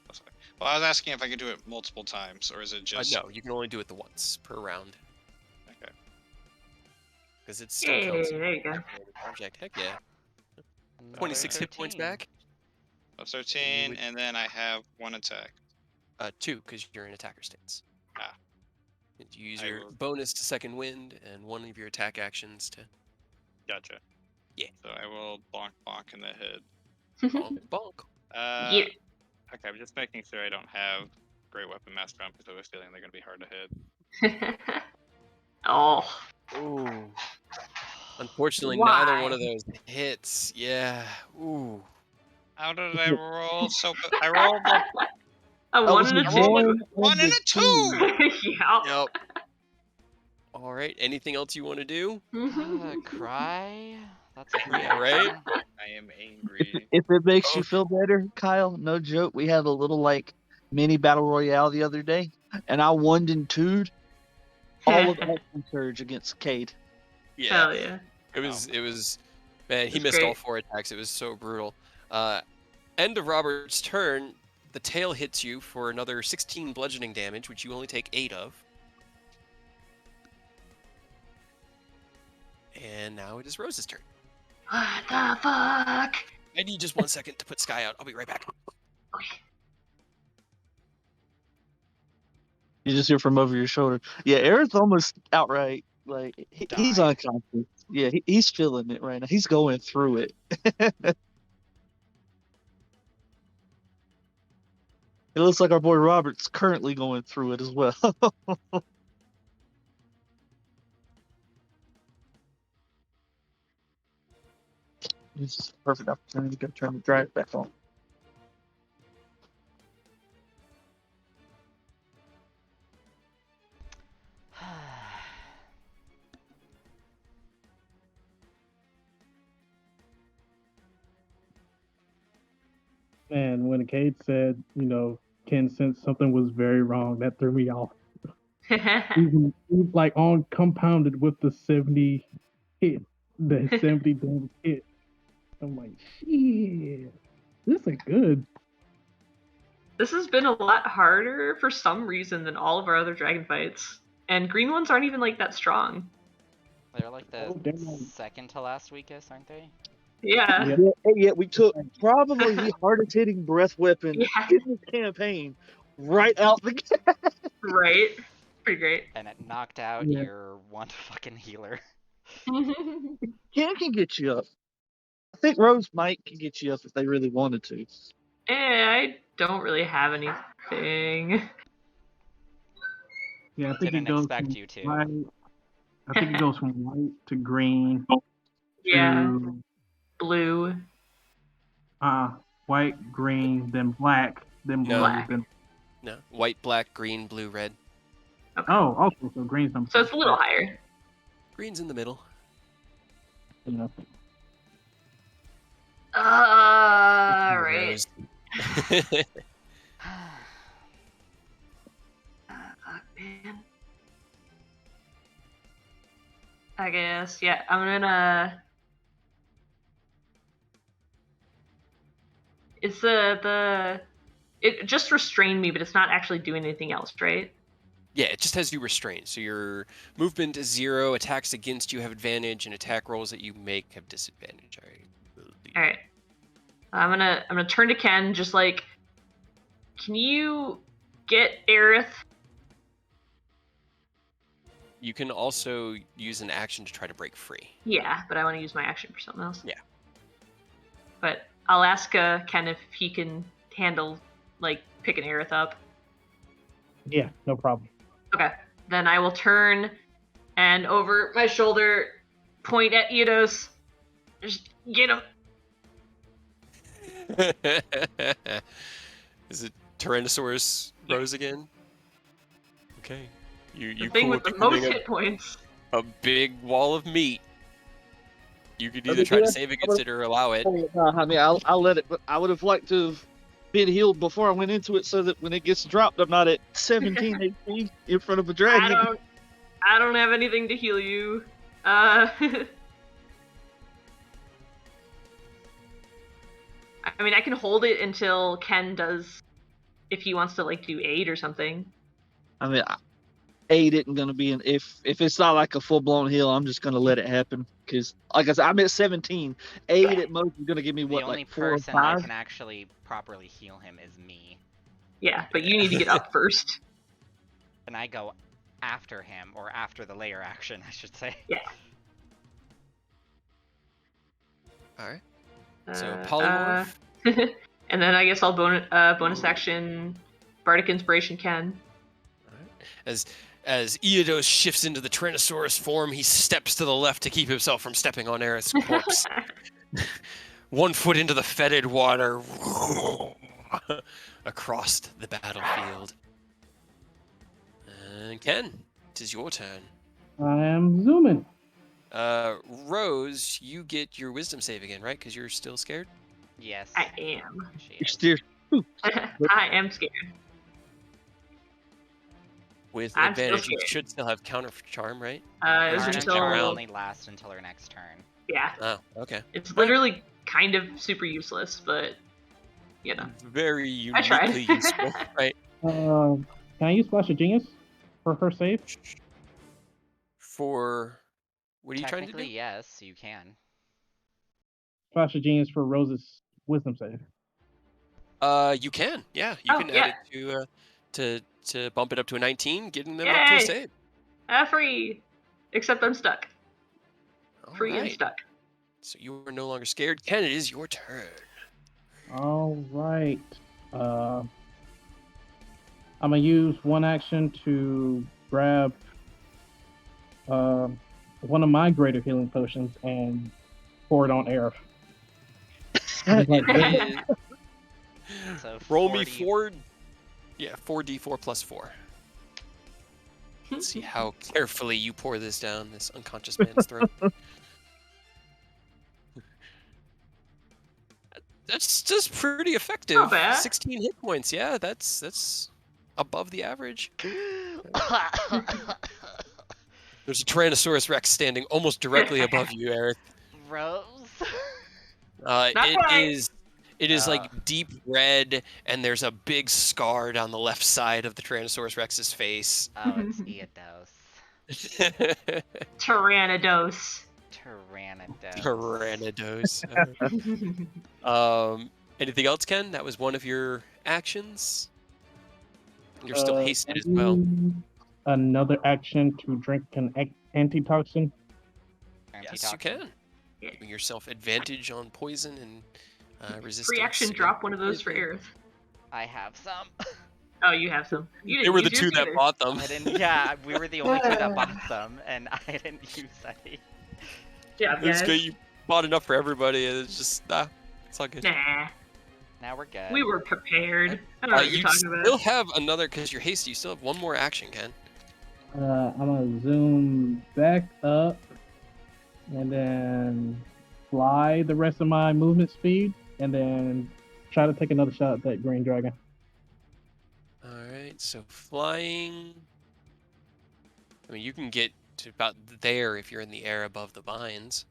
plus 5. Well, I was asking if I could do it multiple times, or is it just? No, you can only do it the once per round. Okay. Because it still Hey, counts. there you go. Object. Heck yeah. Another 26 hit points 13. back. Plus 13, would- and then I have 1 attack. 2, because you're in attacker stance. Ah. And you use I your will- bonus to second wind and one of your attack actions to Gotcha. Yeah. So I will bonk in the head. bonk. Bonk. Yeah. Okay, I'm just making sure I don't have Great Weapon Master on because I have a feeling they're going to be hard to hit. Oh. Ooh. Unfortunately, Why? neither one of those hits. Yeah. Ooh. How did I roll? I rolled A 1 and a I rolled 2. 1 and a 2! Yeah. Yep. All right. Anything else you want to do? Cry? That's a free Yeah, right? action. I am angry. If it makes you feel better, Kyle, no joke, we had a little like mini battle royale the other day, and I 1'd and 2'd all of Action Surge against Cade. Yeah. Hell yeah. It was. Man, he It's missed all great. 4 attacks. It was so brutal. End of Robert's turn. The tail hits you for another 16 bludgeoning damage, which you only take 8 of. And now it is Rose's turn. What the fuck? I need just 1 second to put Sky out. I'll be right back. You just hear from over your shoulder. Yeah, Aaron's almost outright like he's Died. unconscious. Yeah, he's feeling it right now. He's going through it. It looks like our boy Robert's currently going through it as well. This is a perfect opportunity to turn the drive back on. And when Kate said, Ken sensed something was very wrong, that threw me off. Even like on compounded with the 70 hit, the 70 damage hit. I'm like, shit, this is good. This has been a lot harder for some reason than all of our other dragon fights. And green ones aren't even like that strong. They're like the Oh, damn. second to last weakest, aren't they? Yeah. Yeah. Yet we took probably the hardest hitting breath weapon Yeah. in this campaign right out the gate. Right. Pretty great. And it knocked out Yeah. your one fucking healer. Ken can get you up. I think Rose might can get you up if they really wanted to. I don't really have anything. Yeah, I think Didn't it goes expect from you to. white. I think it goes from white to green Yeah. to Blue. white, green, then black, then blue, No. Black. then No. White, black, green, blue, red. Okay. oh, okay, so green's number. So it's a little higher. Green's in the middle. Yeah. Right. Rose. Fuck, man. I guess, yeah, I'm gonna... It's it just restrained me, but it's not actually doing anything else, right? Yeah, it just has you restrained. So your movement is 0, attacks against you have advantage, and attack rolls that you make have disadvantage. All right. I'm gonna turn to Ken, just like, can you get Aerith? You can also use an action to try to break free. Yeah, but I want to use my action for something else. Yeah. But I'll ask Ken if he can handle, like, picking Aerith up. Yeah, no problem. Okay. Then I will turn and over my shoulder point at Eidos. Just get him. Is it Tyrannosaurus Yeah. Rose again? Okay. You The thing cool with the becoming most hit points. a big wall of meat. You could either mean, try to yeah, save against it or allow it. I mean, I'll let it, but I would have liked to have been healed before I went into it so that when it gets dropped, I'm not at 17 HP in front of a dragon. I don't have anything to heal you. I mean, I can hold it until Ken does, if he wants to, like, do aid or something. I mean, aid isn't going to be if it's not like a full blown heal, I'm just going to let it happen because, like I said, I'm at 17. Aid at most is going to give me The what, only like 4 or person that 5. can actually properly heal him is me. Yeah, but you need to get up first. And I go after him, or after the layer action, I should say. Yeah. Alright. So polymorph. And then I guess I'll bonus action Bardic Inspiration Ken. As Eidos shifts into the Tyrannosaurus form, he steps to the left to keep himself from stepping on Aerith's corpse. 1 foot into the fetid water, across the battlefield. And Ken, it is your turn. I am zooming. Rose, you get your wisdom save again, right? Because you're still scared? Yes. I am. She You're is. still I am scared. With I'm still advantage, you scared. should still have counter charm, right? It Her was Or turn just until... jump around. only lasts until her next turn. Yeah. Oh, okay. It's literally kind of super useless, but, you know. Very I tried. uniquely useful, right? Can I use Flash of Genius for her save? For what are you trying to Technically, do? yes, you can. Flash of Genius for Rose's wisdom save. You can. Yeah, you Oh, can yeah. add it to bump it up to a 19, getting them up to a Yay! save. Free! Except I'm stuck. All Free and right. stuck. So you are no longer scared. Ken, it is your turn. All right. I'm gonna use one action to grab one of my greater healing potions and pour it on Aerith. It is- So Roll me 40 4d4 plus 4. Let's see how carefully you pour this down this unconscious man's throat. That's just pretty effective. Not bad. 16 hit points. Yeah, that's above the average. There's a Tyrannosaurus Rex standing almost directly above you, Eric. Rose. Not quite. It is like deep red, and there's a big scar down the left side of the Tyrannosaurus Rex's face. Oh, it's Eodos. Tyrannodos. Tyrannodos. Tyrannodos. Anything else, Ken? That was one of your actions. You're still hasted as well. Another action to drink an antitoxin. Yes, you can. Giving yourself advantage on poison and resistance. Free action, drop one of those for Aerith. I have some. Oh, you have some. You didn't They were the use two yours that either. bought them. I didn't. Yeah, we were the only two that bought them, and I didn't use any. Yeah, It's guys. good. You bought enough for everybody, and it's just it's all good. Nah, Now we're good. we were prepared. I don't know what You you're talking about. still have another, because you're hasty. You still have one more action, Ken. I'm gonna zoom back up and then fly the rest of my movement speed and then try to take another shot at that green dragon. All right, so flying. I mean, you can get to about there if you're in the air above the vines,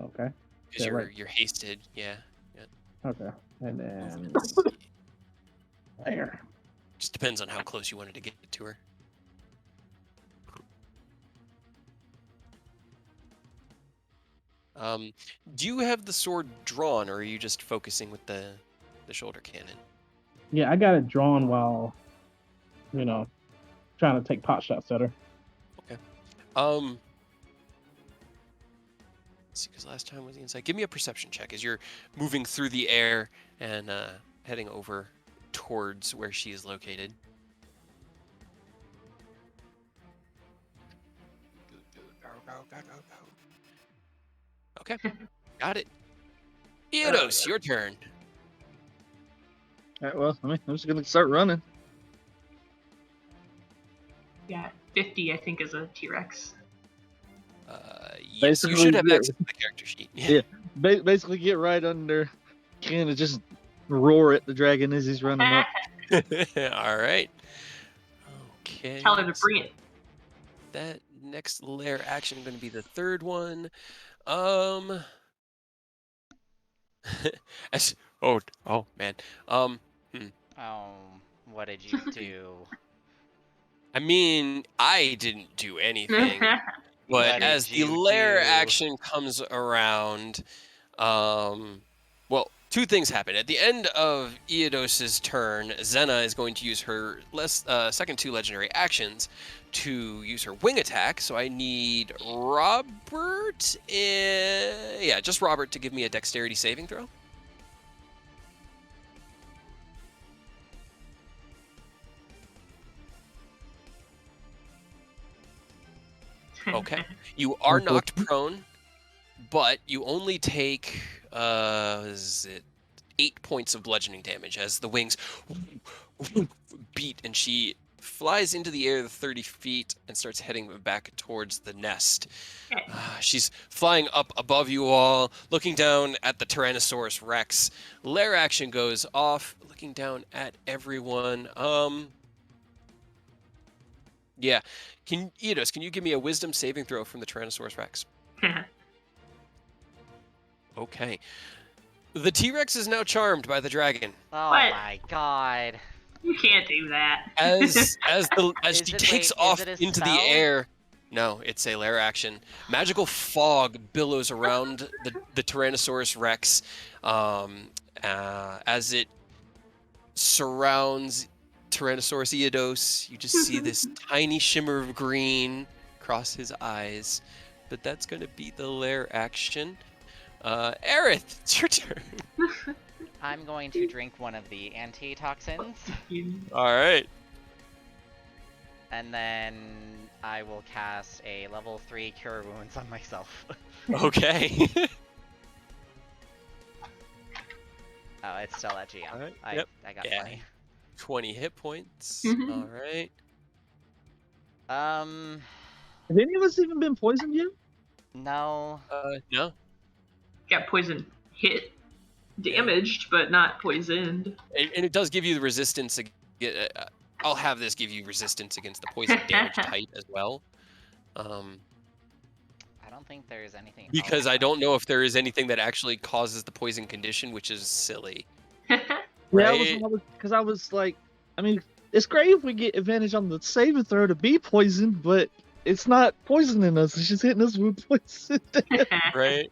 Okay. because Yeah, right. you're hasted. Yeah. Okay. And then Let's see. there. Just depends on how close you wanted to get to her. Do you have the sword drawn, or are you just focusing with the shoulder cannon? Yeah, I got it drawn while, trying to take pot shots at her. Let's see, because last time was the inside. Give me a perception check as you're moving through the air and heading over towards where she is located. Okay, got it. Eodos, your turn. Alright, well, I mean, I'm just gonna start running. Yeah, 50 I think is a T-Rex. Yes, you Basically, should have yeah. access to the character sheet. Yeah. Basically, get right under Ken and just roar at the dragon as he's running up. All right. Okay. Tell her to bring it. That next lair action going to be the third one. Oh man. Oh, what did you do? I mean, I didn't do anything, but What as did the you lair do? action comes around, well, two things happen. At the end of Eodos's turn, Xena is going to use her second two legendary actions to use her wing attack. So I need Robert, just Robert to give me a dexterity saving throw. Okay. You are knocked prone, but you only take, is it 8 points of bludgeoning damage as the wings beat and she flies into the air 30 feet and starts heading back towards the nest. She's flying up above you all, looking down at the Tyrannosaurus Rex. Lair action goes off, looking down at everyone. Yeah. Eodos, can you give me a wisdom saving throw from the Tyrannosaurus Rex? Okay. The T-Rex is now charmed by the dragon. Oh What? my god. You can't do that. As she takes wait, is off it a into the spell? air. No, it's a lair action. Magical fog billows around the Tyrannosaurus Rex as it surrounds Tyrannosaurus Eodos. You just see this tiny shimmer of green across his eyes. But that's going to be the lair action. Aerith, it's your turn. I'm going to drink one of the antitoxins, All right. and then I will cast a level 3 Cure Wounds on myself. Okay. Oh, it's still at GM. Alright, I yep. got Yeah. plenty. 20 hit points. Mhm. All right. Have any of us even been poisoned yet? No. No. Got poison hit, damaged, but not poisoned. And it does give you the resistance. I'll have this give you resistance against the poison damage type as well. I don't think there's anything. Because I don't know if there is anything that actually causes the poison condition, which is silly. Yeah, because I was like, I mean, it's great if we get advantage on the saving throw to be poisoned, but it's not poisoning us. It's just hitting us with poison. Right.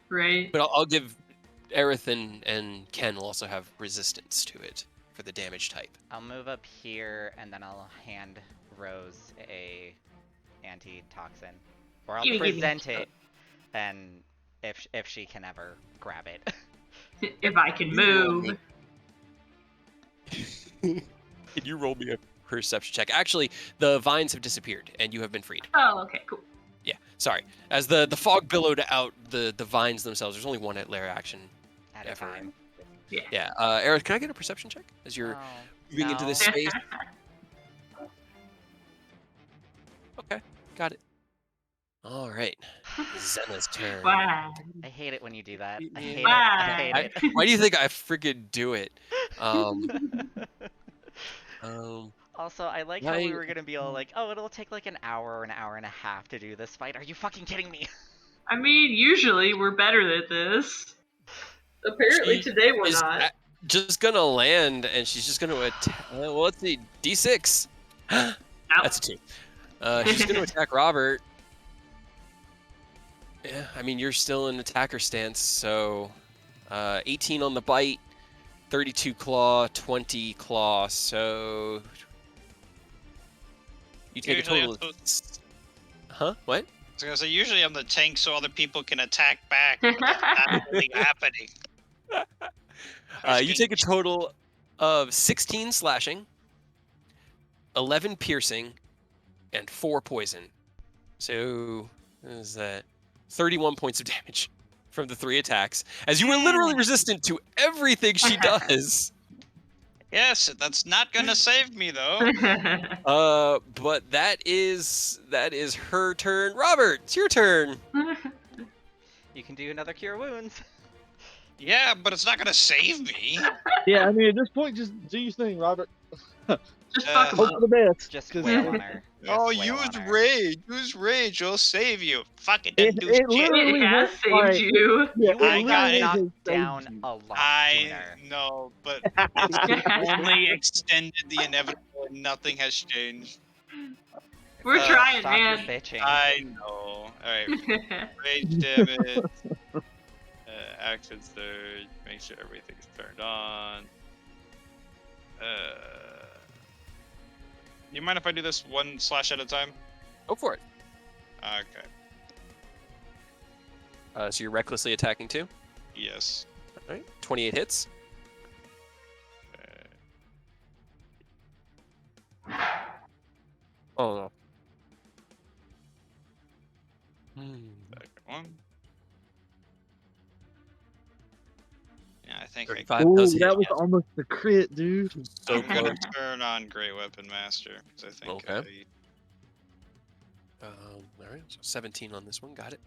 Right. But I'll give Aerith and Ken will also have resistance to it for the damage type. I'll move up here and then I'll hand Rose a antitoxin, or I'll Gimme, gimme. present it, and if she can ever grab it. If I can You roll move. Can you roll me a perception check? Actually, the vines have disappeared and you have been freed. Oh, okay, cool. Yeah, sorry. As the fog billowed out the vines themselves, there's only one at lair action At a ever. time. Yeah. Yeah. Aerith, can I get a perception check as you're Oh, moving into no. this space? Okay, got it. All right. Zena's turn. Wow. I hate it when you do that. I Yeah. hate it. I hate I- it. Why do you think I freaking do it? Also, I like how we Right. were gonna be all like, "Oh, it'll take like an hour or an hour and a half to do this fight." Are you fucking kidding me? I mean, usually we're better at this. Apparently She today we're is not. just gonna land, and she's just gonna attack. Well, let's see, D6. Ow. That's a 2. She's gonna attack Robert. Yeah, I mean you're still in attacker stance, so 18 on the bite, 32 claw, 20 claw. So you take Usually a total. Huh? What? I was gonna say, usually I'm the tank so other people can attack back. But that's not really happening. You take a total of 16 slashing, 11 piercing, and 4 poison. So, what is that? 31 points of damage from the 3 attacks, as you were literally resistant to everything she does. Yes, that's not gonna save me though. But that is her turn. Robert, it's your turn. You can do another Cure Wounds. Yeah, but it's not gonna save me. Yeah, I mean, at this point, just do your thing, Robert. Just fuck 'em Hope up. for the best. Just 'cause wail on her. Oh, Just wail use on her. rage. Use rage. It'll save you. Fuck it. It, Didn't do it shit. literally It has went saved like- you. Yeah, You it would have got literally knocked has saved down you. a lot I sooner. know, but it's only extended the inevitable and nothing has changed. We're trying, Stop your man. bitching. I know. Alright, rage damage. Action surge. Make sure everything's turned on. You mind if I do this one slash at a time? Go for it. Okay. So you're recklessly attacking too. Yes. All right. 28 hits. Oh no. Second one. Yeah, I think I 35 Ooh, does hit. that was almost a crit, dude. So I'm gonna close. turn on Great Weapon Master because I think Okay. All right. So 17 on this one. Got it.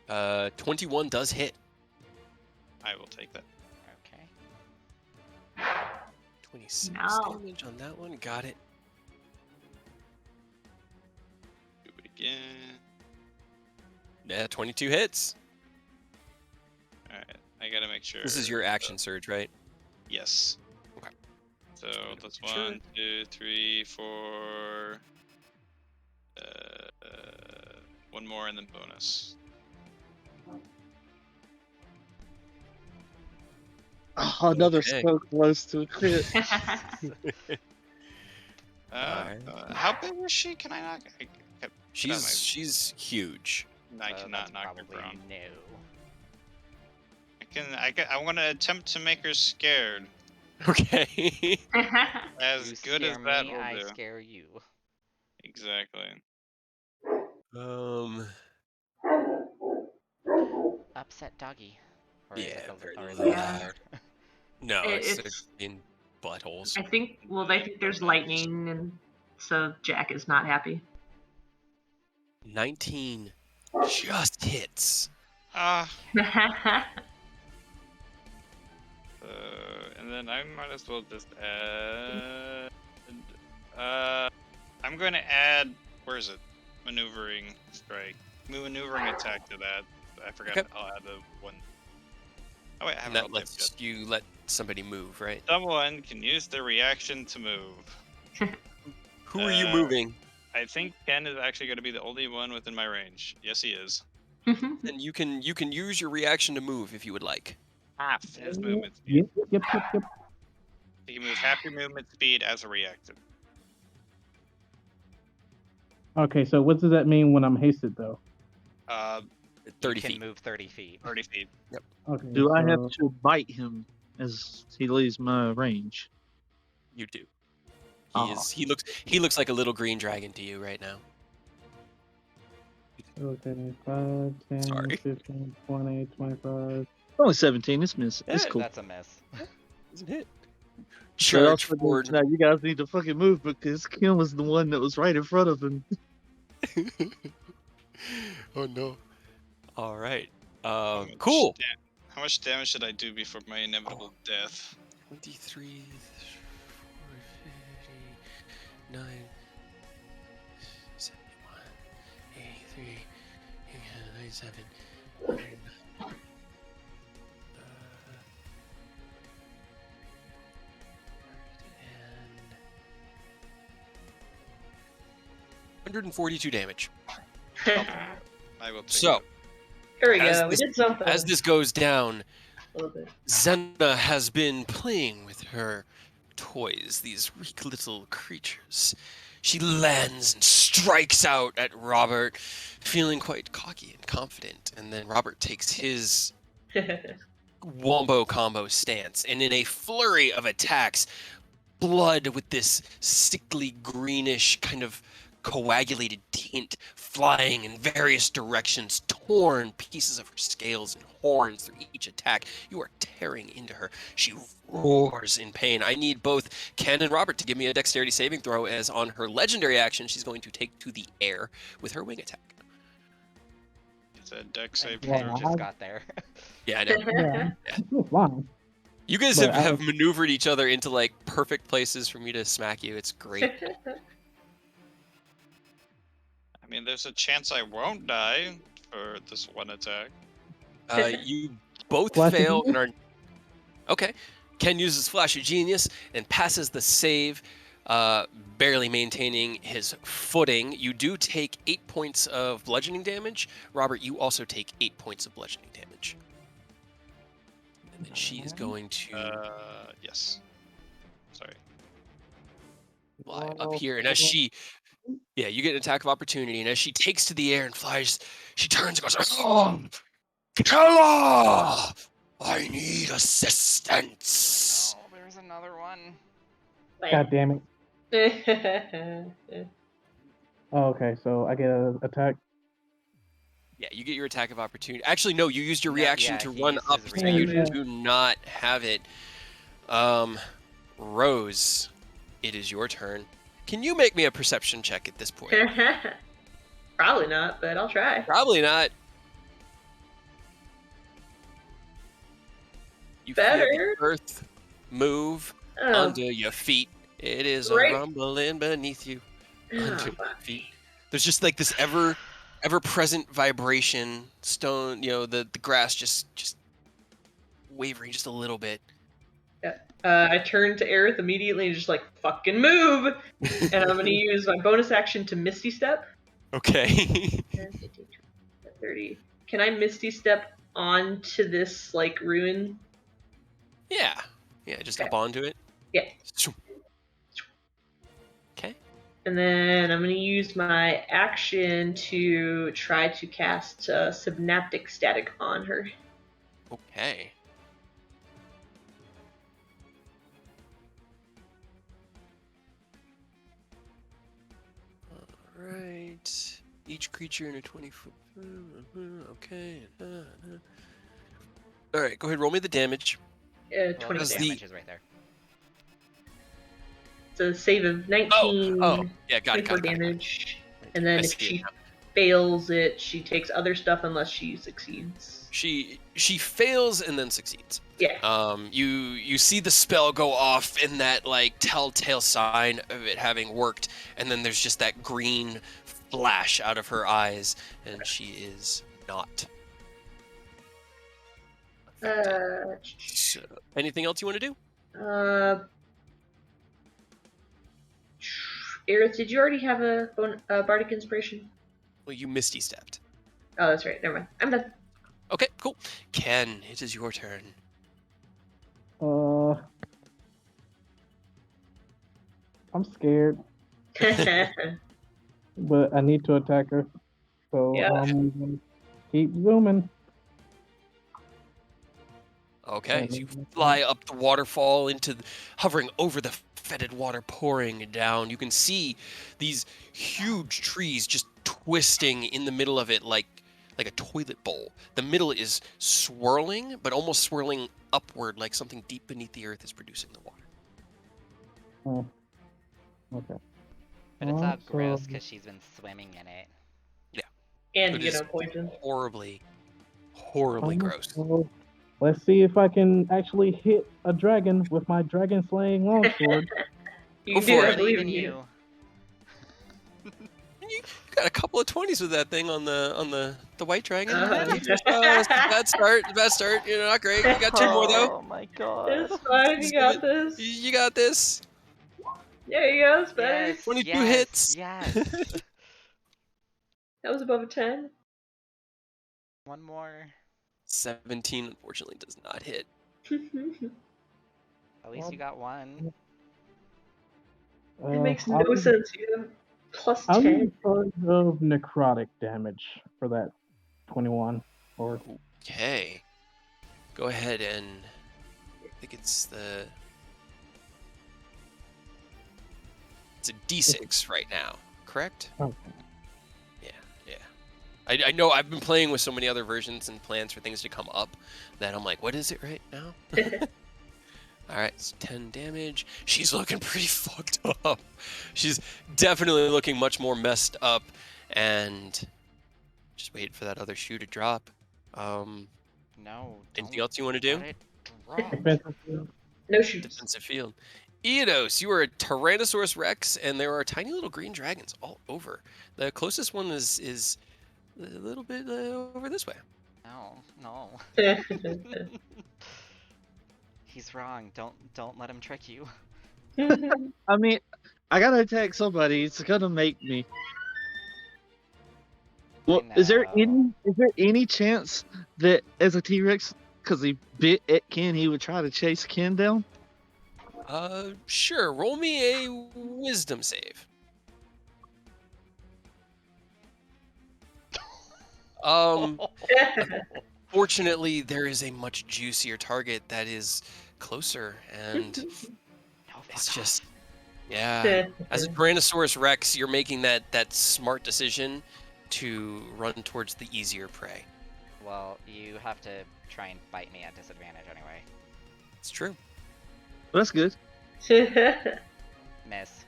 Uh, 21 does hit. I will take that. Okay. 26 No. damage on that one. Got it. Do it again. Yeah, 22 hits. Alright, I gotta make sure. This is your action surge, right? Yes. Okay. So that's Sure. 1, 2, 3, 4. One more and then bonus. Oh, another Okay. so close to a crit. How big is she? Can I not? She's huge. I so cannot that's knock her probably prone. no. I want to attempt to make her scared. Okay. As You good scare as that me, will I do. scare you. Exactly. um. Upset doggy. Or is Yeah, it very or is it Yeah. thunder? No, it's It's. in buttholes. I think. Well, I think there's lightning, and so Jack is not happy. 19 just hits. Ah. And then I might as well just add. I'm going to add. Where is it? Maneuvering strike. Maneuvering attack to that. I forgot. Okay. I'll add the one. Oh wait, I And haven't that rolled lets yet. you let somebody move, right? Someone can use their reaction to move. Who are you moving? I think Ken is actually going to be the only one within my range. Yes, he is. And you can use your reaction to move if you would like. Half his movement speed. Yep. He can move half your movement speed as a reactive. Okay, so what does that mean when I'm hasted though? 30 you can feet. move 30 feet. 30 feet. Okay. Do I have so- to bite him as he leaves my range? You do. Aw. He looks like a little green dragon to you right now. Okay, 5, 10, Sorry. 15, 20, 25. Only 17. It's miss. It's Yeah, cool. That's a miss. Isn't it? But Charge also, forward. now you guys need to fucking move because Kim was the one that was right in front of him. Oh no. All right. How much Cool. How much damage should I do before my inevitable death? 23, 49, 71, 83, 97. 142 damage. I will take So, it. There we As go. We this- did something. as this goes down, A little bit. Zenna has been playing with her toys, these weak little creatures. She lands and strikes out at Robert, feeling quite cocky and confident, and then Robert takes his wombo combo stance, and in a flurry of attacks, blood with this sickly greenish kind of coagulated tint flying in various directions, torn pieces of her scales and horns through each attack. You are tearing into her. She roars in pain. I need both Ken and Robert to give me a dexterity saving throw, as on her legendary action, she's going to take to the air with her wing attack. It's a dex save. And Ken Wow. just got there. Yeah, I know. Yeah, I'm still flying. You guys But have maneuvered each other into like perfect places for me to smack you. It's great. I mean, there's a chance I won't die for this one attack. You both Flash of fail and Genius? are okay. Ken uses Flash of Genius and passes the save, barely maintaining his footing. You do take 8 points of bludgeoning damage. Robert, you also take 8 points of bludgeoning damage. And then she is going to Yes. Sorry. fly up here, and as she, yeah, you get an attack of opportunity, and as she takes to the air and flies, she turns and goes, "Oh, Kella! I need assistance." Oh, there's another one. God damn it. Oh, okay, so I get an attack. Yeah, you get your attack of opportunity. Actually, no, you used your No, reaction yeah, to he run used up, his so you reaction. do not have it. Rose, it is your turn. Can you make me a perception check at this point? Probably not, but I'll try. Probably not. You feel Better. the earth move Oh, under your feet. It is Right. a rumbling beneath you. Under oh, your feet. There's just like this ever present vibration. Stone, the grass just wavering just a little bit. I turn to Aerith immediately and just like, fucking move! And I'm gonna use my bonus action to Misty Step. Okay. 10, 15, 20, 30. Can I Misty Step onto this, like, ruin? Yeah, just Okay. up onto it. Yeah. Okay. And then I'm going to use my action to try to cast Synaptic Static on her. Okay. Alright. Each creature in a 20-foot... Okay. Alright, go ahead, roll me the damage. Well, 20 the How's damage. damage is right there. It's a save of 19, Oh, yeah, got it, 24 got it. damage. And then I if see it she now. fails it, she takes other stuff unless she succeeds. She fails and then succeeds. Yeah. You see the spell go off in that like telltale sign of it having worked, and then there's just that green flash out of her eyes, and she is not affected. So, anything else you want to do? Aerith, did you already have a Bardic Inspiration? Well, you misty stepped. Oh, that's right. Never mind. I'm done. Okay, cool. Ken, it is your turn. I'm scared, but I need to attack her. So Yeah. I'm gonna keep zooming. Okay, so you fly up the waterfall hovering over the fetid water pouring down. You can see these huge trees just twisting in the middle of it like a toilet bowl. The middle is swirling, but almost swirling upward like something deep beneath the earth is producing the water. Oh. Okay. But it's all So- gross because she's been swimming in it. And It you is know, poison. horribly gross. So, let's see if I can actually hit a dragon with my dragon slaying longsword. You Go can do for it. it. I believe in you. You got a couple of 20s with that thing on the white dragon. Uh-huh. Bad start. You're not great. You got 2 more though. Oh my god. It's fine. You got this. You got this. There you go. It's better. Yes, 22 yes, hits. Yes. That was above a 10. One more. 17 unfortunately does not hit. At least you got one. It makes no I'm- sense. You have plus I'm 10. in charge of necrotic damage for that 21. Or Okay. Go ahead and I think it's a D6 right now, correct? okay. Yeah. I know I've been playing with so many other versions and plans for things to come up that I'm like, what is it right now? Alright, it's 10 damage. She's looking pretty fucked up. She's definitely looking much more messed up, and just wait for that other shoe to drop. No. Anything don't else you want to do? let it drop. Defensive field. No shoots. Defensive field. Eidos, you are a Tyrannosaurus Rex, and there are tiny little green dragons all over. The closest one is a little bit over this way. No. He's wrong. Don't let him trick you. I mean, I gotta attack somebody. It's gonna make me. Well, is there know. any chance that as a T-Rex, because he bit at Ken, he would try to chase Ken down? Sure. Roll me a wisdom save. Fortunately, there is a much juicier target that is closer, and No, it's fuck just, off. yeah. As a Tyrannosaurus Rex, you're making that smart decision to run towards the easier prey. Well, you have to try and bite me at disadvantage anyway. It's true. Well, that's good. Miss.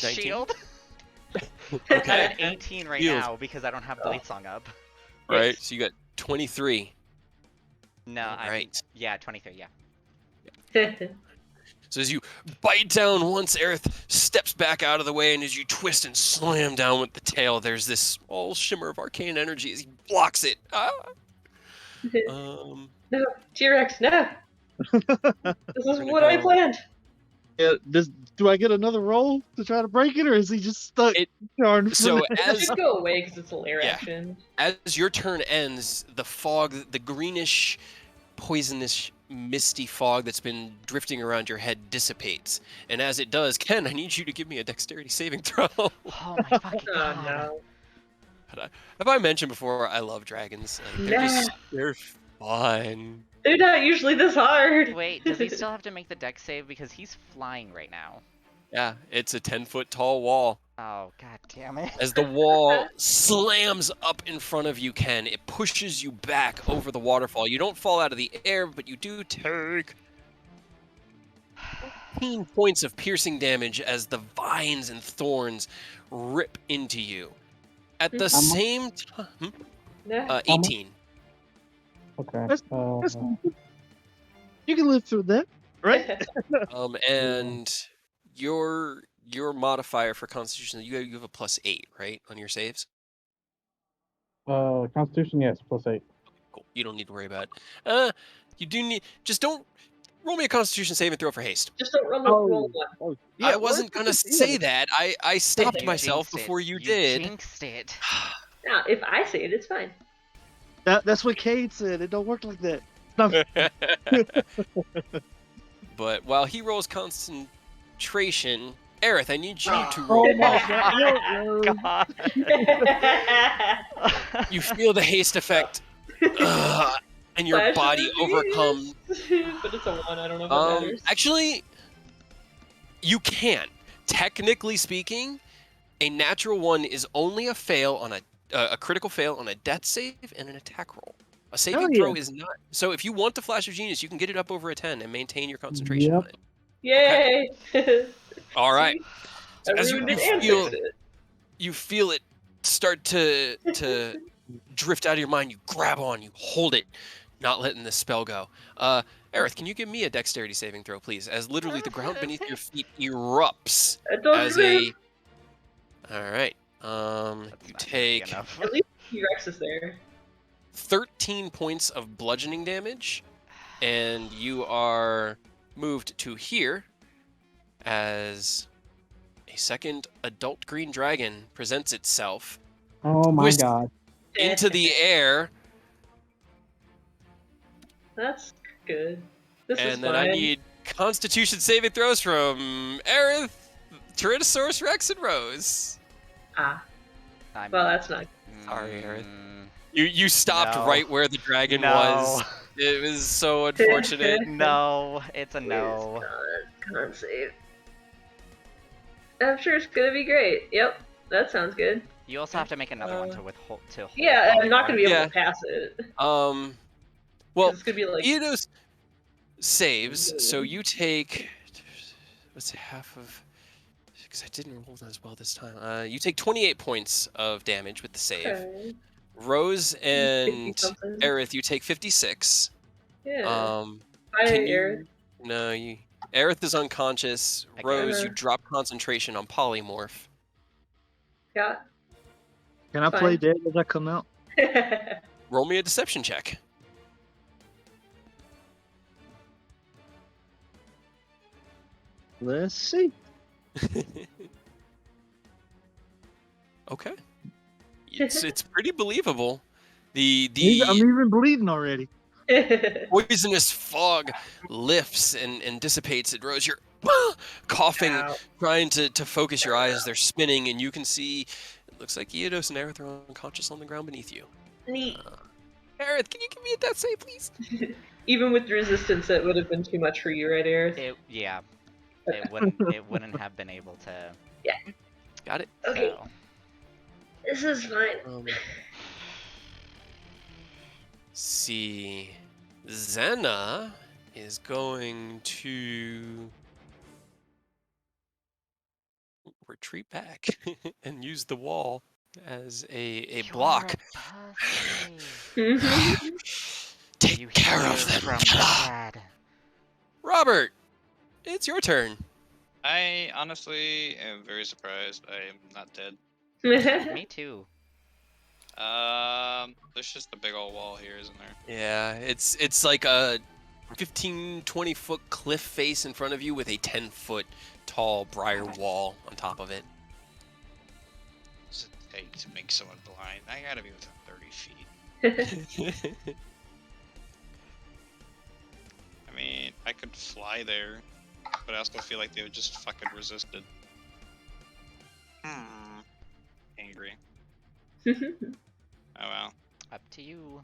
19? Shield? Okay. I'm at 18 right Shield. now because I don't have Blade Song up. Right. So you got 23. No, I'm... Right. Yeah, 23, yeah. So as you bite down once, Aerith steps back out of the way, and as you twist and slam down with the tail, there's this small shimmer of arcane energy as he blocks it. Ah! No, T-Rex, no. This is what I go. planned. Yeah, do I get another roll to try to break it, or is he just stuck? Darn. So as Just go away because it's a lair Yeah. action. as your turn ends, the fog, the greenish, poisonous misty fog that's been drifting around your head dissipates. And as it does, Ken, I need you to give me a dexterity saving throw. Oh my fucking Oh god. no. Have I mentioned before I love dragons? Like, they're fun. They're not usually this hard. Wait, does he still have to make the dex save? Because he's flying right now. Yeah, it's a 10-foot tall wall. Oh, god damn it. As the wall slams up in front of you, Ken, it pushes you back over the waterfall. You don't fall out of the air, but you do take 15 points of piercing damage as the vines and thorns rip into you. At the How much? same time, No. 18. Okay. That's you can live through that, right? And your modifier for Constitution, you have a +8, right, on your saves? Constitution, yes, +8. Cool. You don't need to worry about it. You do need. Just don't roll me a Constitution saving throw for haste. Just don't roll one. I wasn't gonna say that. I stopped You myself jinxed it. before you You did. jinxed it. Now, if I say it, it's fine. That's what Cade said. It don't work like that. No. But while he rolls concentration, Aerith, I need you to roll. Oh my God. You feel the haste effect, and your Flash body of overcome. But it's a 1, I don't know if that matters. Actually, you can. Technically speaking, a natural 1 is only a fail on a critical fail on a death save and an attack roll. A saving Hell throw yeah. is not. So if you want the Flash of Genius, you can get it up over a 10 and maintain your concentration Yep. on it. Yay! All right. I As ruined it and fixed it. You feel it start to drift out of your mind. You grab on, you hold it, not letting the spell go. Aerith, can you give me a dexterity saving throw, please? As literally the ground beneath your feet erupts Don't as do a. it. All right. That's You not gonna be take enough. At least T-Rex is there. 13 points of bludgeoning damage, and you are moved to here as a second adult green dragon presents itself Oh my Twist- god. into the air, That's good. This is and then fine. I need Constitution saving throws from Aerith, Tyrannosaurus Rex, and Rose. Ah, I'm- well, that's not. Sorry, Aerith. Mm, You stopped No. right where the dragon No. was. It was so unfortunate. No, it's a no. Con save. I'm sure it's gonna be great. Yep, that sounds good. You also have to make another one to withhold. To hold Yeah, I'm not gonna be able Yeah. to pass it. Well, 'Cause it's gonna be like. Eidos saves, so you take. What's half of? Because I didn't roll as well this time. You take 28 points of damage with the save. Okay. Rose and 50-something. Aerith, you take 56. Yeah. Can Hi, you- Eric. No, Aerith is unconscious. I Rose, guess. you drop concentration on polymorph. Got. Can I Fine. play dead as I come out? Roll me a deception check. Let's see. Okay. It's pretty believable. The I'm even bleeding already. poisonous fog lifts and dissipates. It Rose, you're coughing, Ow. trying to focus your eyes. They're spinning, and you can see. It looks like Eidos and Aerith are unconscious on the ground beneath you. Neat. Aerith, can you give me a death save, please? Even with resistance, it would have been too much for you, right, Eric? Yeah, it wouldn't have been able to. Got it. Okay. So. This is fine. See, Xena is going to retreat back and use the wall as a block. You're a pussy. Take You care hear of them. from the dead. Robert, it's your turn. I honestly am very surprised I am not dead. Me too. There's just a big old wall here, isn't there? Yeah, it's like a 15-20 foot cliff face in front of you with a 10-foot tall briar wall on top of it. What's it take to make someone blind? I gotta be within 30 feet. mean, I could fly there, but I also feel like they would just fucking resist it. Angry. Oh well. Up to you.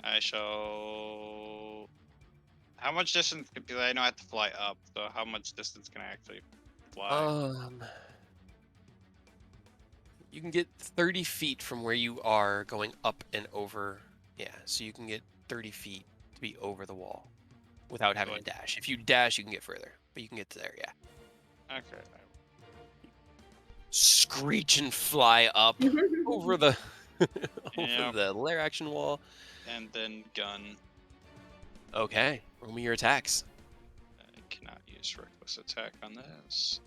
I shall. How much distance? Because I know I have to fly up. So how much distance can I actually fly? You can get 30 feet from where you are going up and over. Yeah, so you can get 30 feet to be over the wall without having to dash. If you dash, you can get further, but you can get to there, yeah. Okay. Screech and fly up over the Yep. the lair action wall. And then gun. Okay, roll me your attacks. I cannot use reckless attack on this.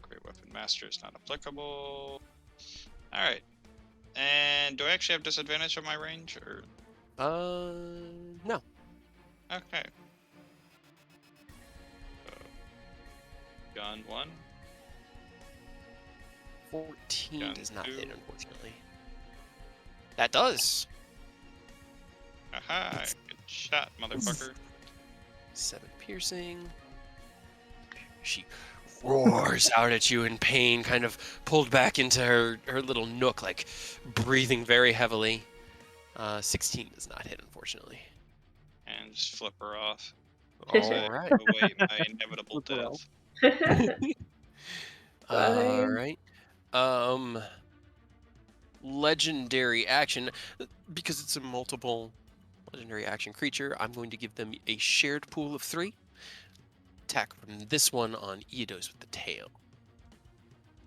Great weapon master is not applicable. All right. And do I actually have disadvantage on my range, or? No. Okay. Gun 1. 14 Gun does not 2. hit, unfortunately. That does. Aha! Good shot, motherfucker. 7 piercing. She roars out at you in pain, kind of pulled back into her little nook, like breathing very heavily. 16 does not hit, unfortunately. And just flip her off. All right. Await my inevitable Flip her death. All right. Legendary action. Because it's a multiple legendary action creature, I'm going to give them a shared pool of 3. Attack from this one on Eidos with the tail.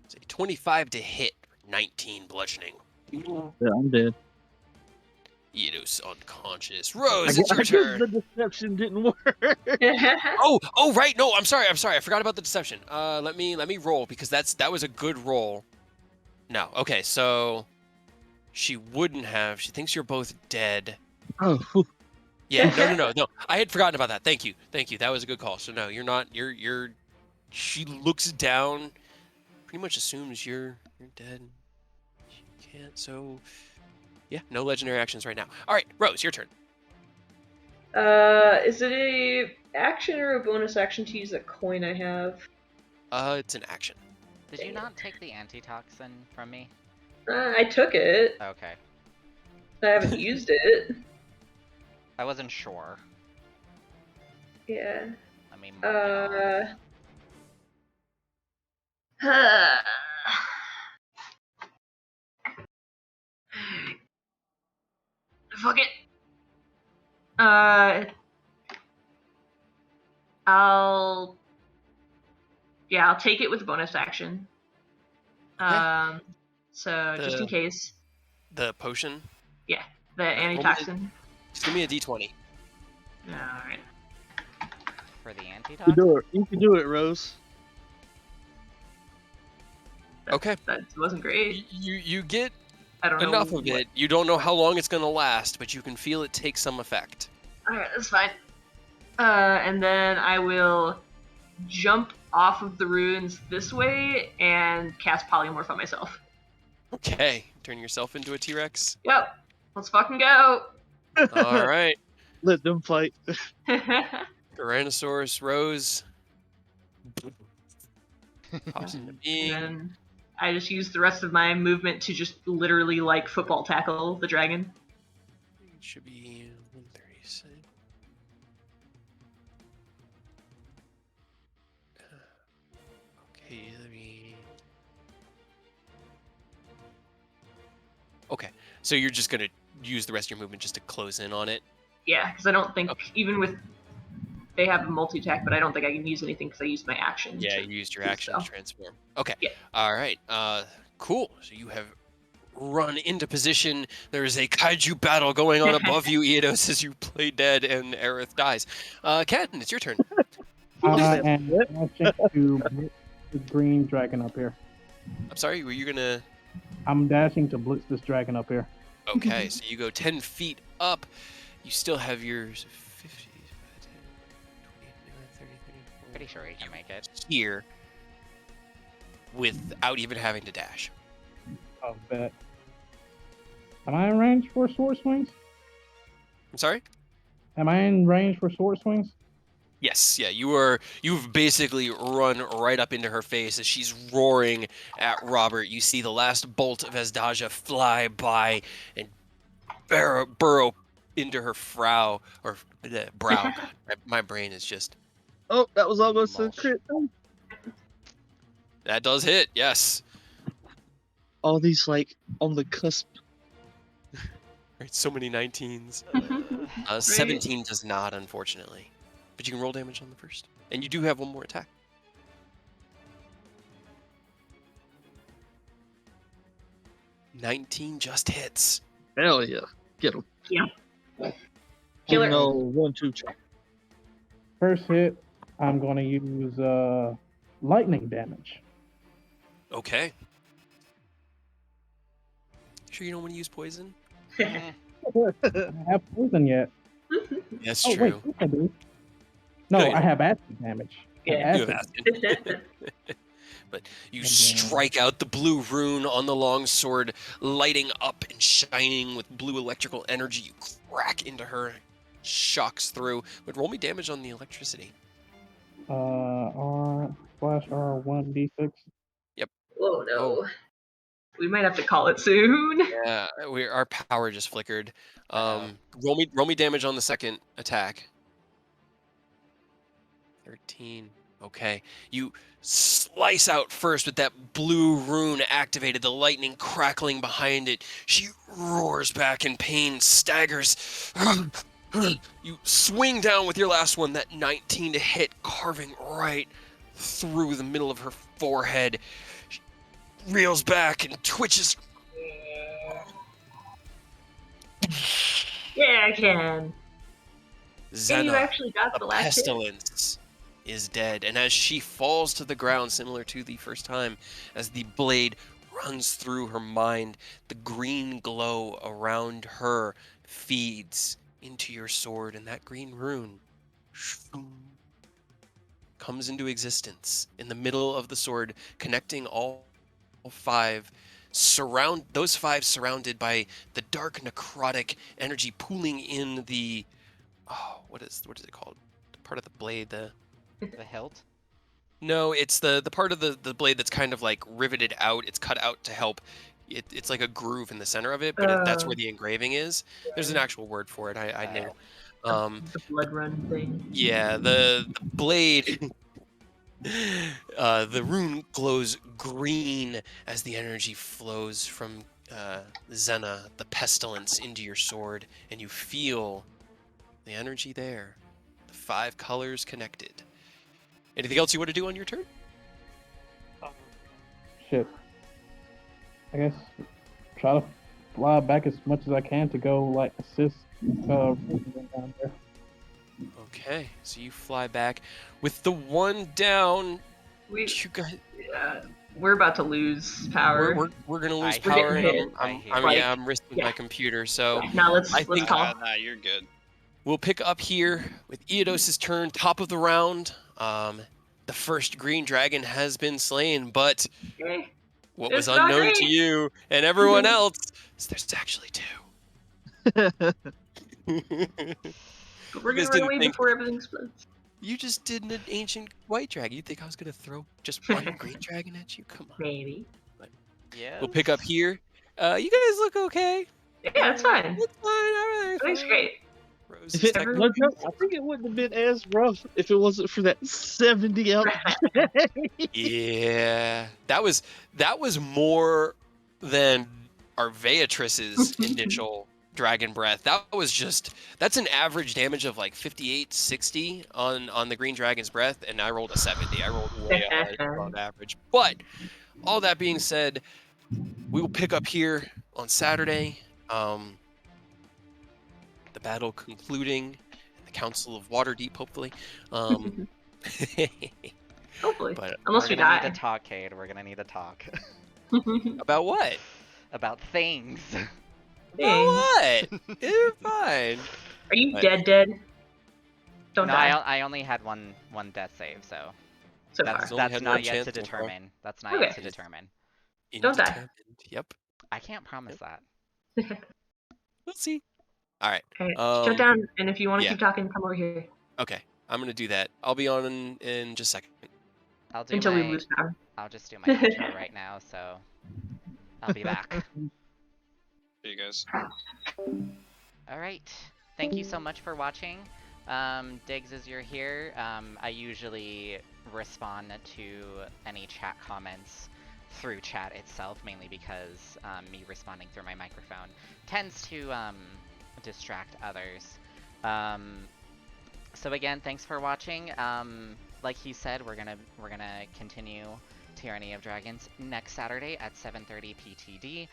It's a 25 to hit, 19 bludgeoning. Yeah, I'm dead. Eidos unconscious. Rose, it's your turn. The deception didn't work. Oh, right. No, I'm sorry. I forgot about the deception. Let me roll because that was a good roll. No. Okay, so she wouldn't have. She thinks you're both dead. Oh, whew. Yeah. No. I had forgotten about that. Thank you. That was a good call. So no, you're not. You're. She looks down, pretty much assumes you're dead. She can't. So yeah, no legendary actions right now. All right, Rose, your turn. Is it a action or a bonus action to use that coin I have? It's an action. Did you not take the antitoxin from me? I took it. Okay. I haven't used it. I wasn't sure. Yeah. Let me mark it off. Fuck it. I'll take it with bonus action. Okay. So just in case. The potion. Yeah, the antitoxin. Just give me a d20. Alright. For the You antitoxin? can do it. You can do it, Rose. Okay. That wasn't great. You get I don't know. enough of it. You don't know how long it's going to last, but you can feel it take some effect. Alright, that's fine. And then I will jump off of the ruins this way and cast polymorph on myself. Okay. Turn yourself into a T-Rex. Yep. Let's fucking go. All right. Let them fight. Tyrannosaurus Rose. Pops into being. And then I just use the rest of my movement to just literally like football tackle the dragon. It should be 136. Okay, let me. Okay, so you're just gonna use the rest of your movement just to close in on it. Yeah, because I don't think even with they have a multi-attack, but I don't think I can use anything because I used my action. Yeah, you used your action to transform. Okay. Yeah. All right. Cool. So you have run into position. There is a kaiju battle going on above you, Eidos, as you play dead and Aerith dies. Ken, it's your turn. I am dashing to blitz the green dragon up here. I'm sorry, were you gonna? I'm dashing to blitz this dragon up here. Okay, so you go 10 feet up. You still have your 50, 10, 20, 30, 30, Pretty sure he can make it. here without even having to dash. I'll bet. Am I in range for sword swings? I'm sorry? Am I in range for sword swings? Yes, yeah, you've basically run right up into her face as she's roaring at Robert. You see the last bolt of Asdaja fly by and burrow into her brow. God, my brain is just... Oh, that was almost a Mulch. crit. That does hit, yes. All these like on the cusp. Right, so many 19s. Right. 17 does not, unfortunately. But you can roll damage on the first. And you do have one more attack. $19 just hits. Hell yeah, get him. Yeah. Give Killer. him no 1-2 chop. First hit, I'm going to use lightning damage. Okay. Sure you don't want to use poison? Mm, I don't have poison yet. That's Oh, true. wait, yes, I do. No, No, you I don't. have acid damage. Yeah. You have acid. But you strike out the blue rune on the long sword, lighting up and shining with blue electrical energy. You crack into her, shocks through. But roll me damage on the electricity. R slash R1d6. Oh no. Oh. We might have to call it soon. Yeah, our power just flickered. Uh-oh. Roll me damage on the second attack. 13. Okay. You slice out first with that blue rune activated, the lightning crackling behind it. She roars back in pain, staggers. You swing down with your last one, that 19 to hit, carving right through the middle of her forehead. She reels back and twitches. Yeah, I can. And you Zena, actually got the the last hit. pestilence, is dead. And as she falls to the ground, similar to the first time, as the blade runs through her mind, the green glow around her feeds into your sword, and that green rune comes into existence in the middle of the sword, connecting all five. Those five surrounded by the dark necrotic energy pooling in the what is it called? The part of the blade, The hilt? No, it's the part of the blade that's kind of like riveted out. It's cut out to help. It's like a groove in the center of it, but that's where the engraving is. There's an actual word for it. I know. The blood run thing. Yeah, the blade. The rune glows green as the energy flows from Zena, the pestilence, into your sword, and you feel the energy there. The 5 colors connected. Anything else you want to do on your turn? Shit. I guess try to fly back as much as I can to go like assist down there. Okay, so you fly back with the one down. We, You guys, yeah, we're about to lose power. we're gonna lose I power, hear and it. I'm risking Yeah. my computer. So Now let's I think call. Nah, you're good. we'll pick up here with Eodos's turn, top of the round. The first green dragon has been slain, but Okay. what It's was not unknown great. to you and everyone else is there's actually 2. But we're You guys gonna run didn't away think- before everything explodes. You just did an ancient white dragon. You think I was gonna throw just one green dragon at you? Come on. Maybe. Yeah. We'll pick up here. You guys look okay. Yeah, it's fine. It's fine. Everything's Everything's fine. great. Rose If is it, Everyone- I think it wouldn't have been as rough if it wasn't for that 70 out. Yeah, that was more than Arveatriss's initial dragon breath. That's an average damage of like 58, 60 on the green dragon's breath, and I rolled a 70. I rolled way higher on average. But all that being said, we will pick up here on Saturday. The battle concluding, the Council of Waterdeep, hopefully. Hopefully. But Unless we We're gonna need die. to talk, Cade. We're gonna need to talk. about what? About things. About what? You're fine. Are you But- dead? Don't No, die. I only had one death save, so So that's far. only had one not yet chance to so far. determine. That's not Okay. yet to determine. Don't die. Indetermined. Yep. I can't promise that. We'll see. All right. Okay, shut down, and if you want to yeah. keep talking, come over here. Okay. I'm gonna do that. I'll be on in just a second. I'll do Until we my. lose power. I'll just do my intro right now, so I'll be back. See you guys. All right. Thank you so much for watching. Diggs, as you're here, I usually respond to any chat comments through chat itself, mainly because me responding through my microphone tends to distract others. So again, thanks for watching. Like he said, we're gonna continue Tyranny of Dragons next Saturday at 7:30 PTD.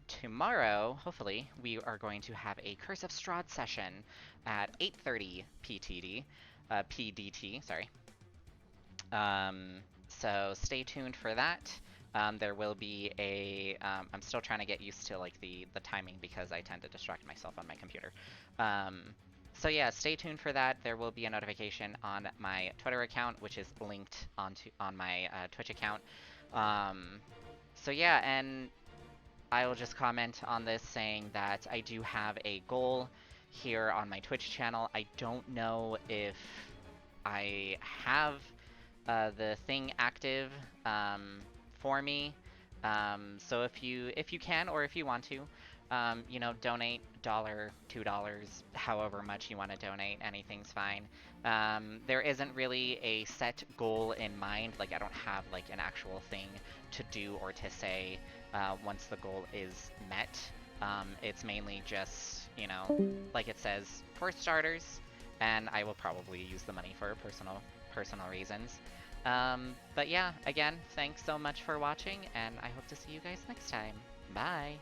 Tomorrow, hopefully, we are going to have a Curse of Strahd session at 8:30 PDT, sorry. So stay tuned for that. There will be a, I'm still trying to get used to like the timing because I tend to distract myself on my computer. So yeah, stay tuned for that. There will be a notification on my Twitter account, which is linked on my Twitch account. So yeah, and I will just comment on this saying that I do have a goal here on my Twitch channel. I don't know if I have the thing active for me. So if you can, or if you want to, you know, donate $1, $2, however much you want to donate, anything's fine. There isn't really a set goal in mind, like I don't have like an actual thing to do or to say once the goal is met. It's mainly just, you know, like it says, for starters, and I will probably use the money for personal reasons. But yeah, again, thanks so much for watching, and I hope to see you guys next time. Bye!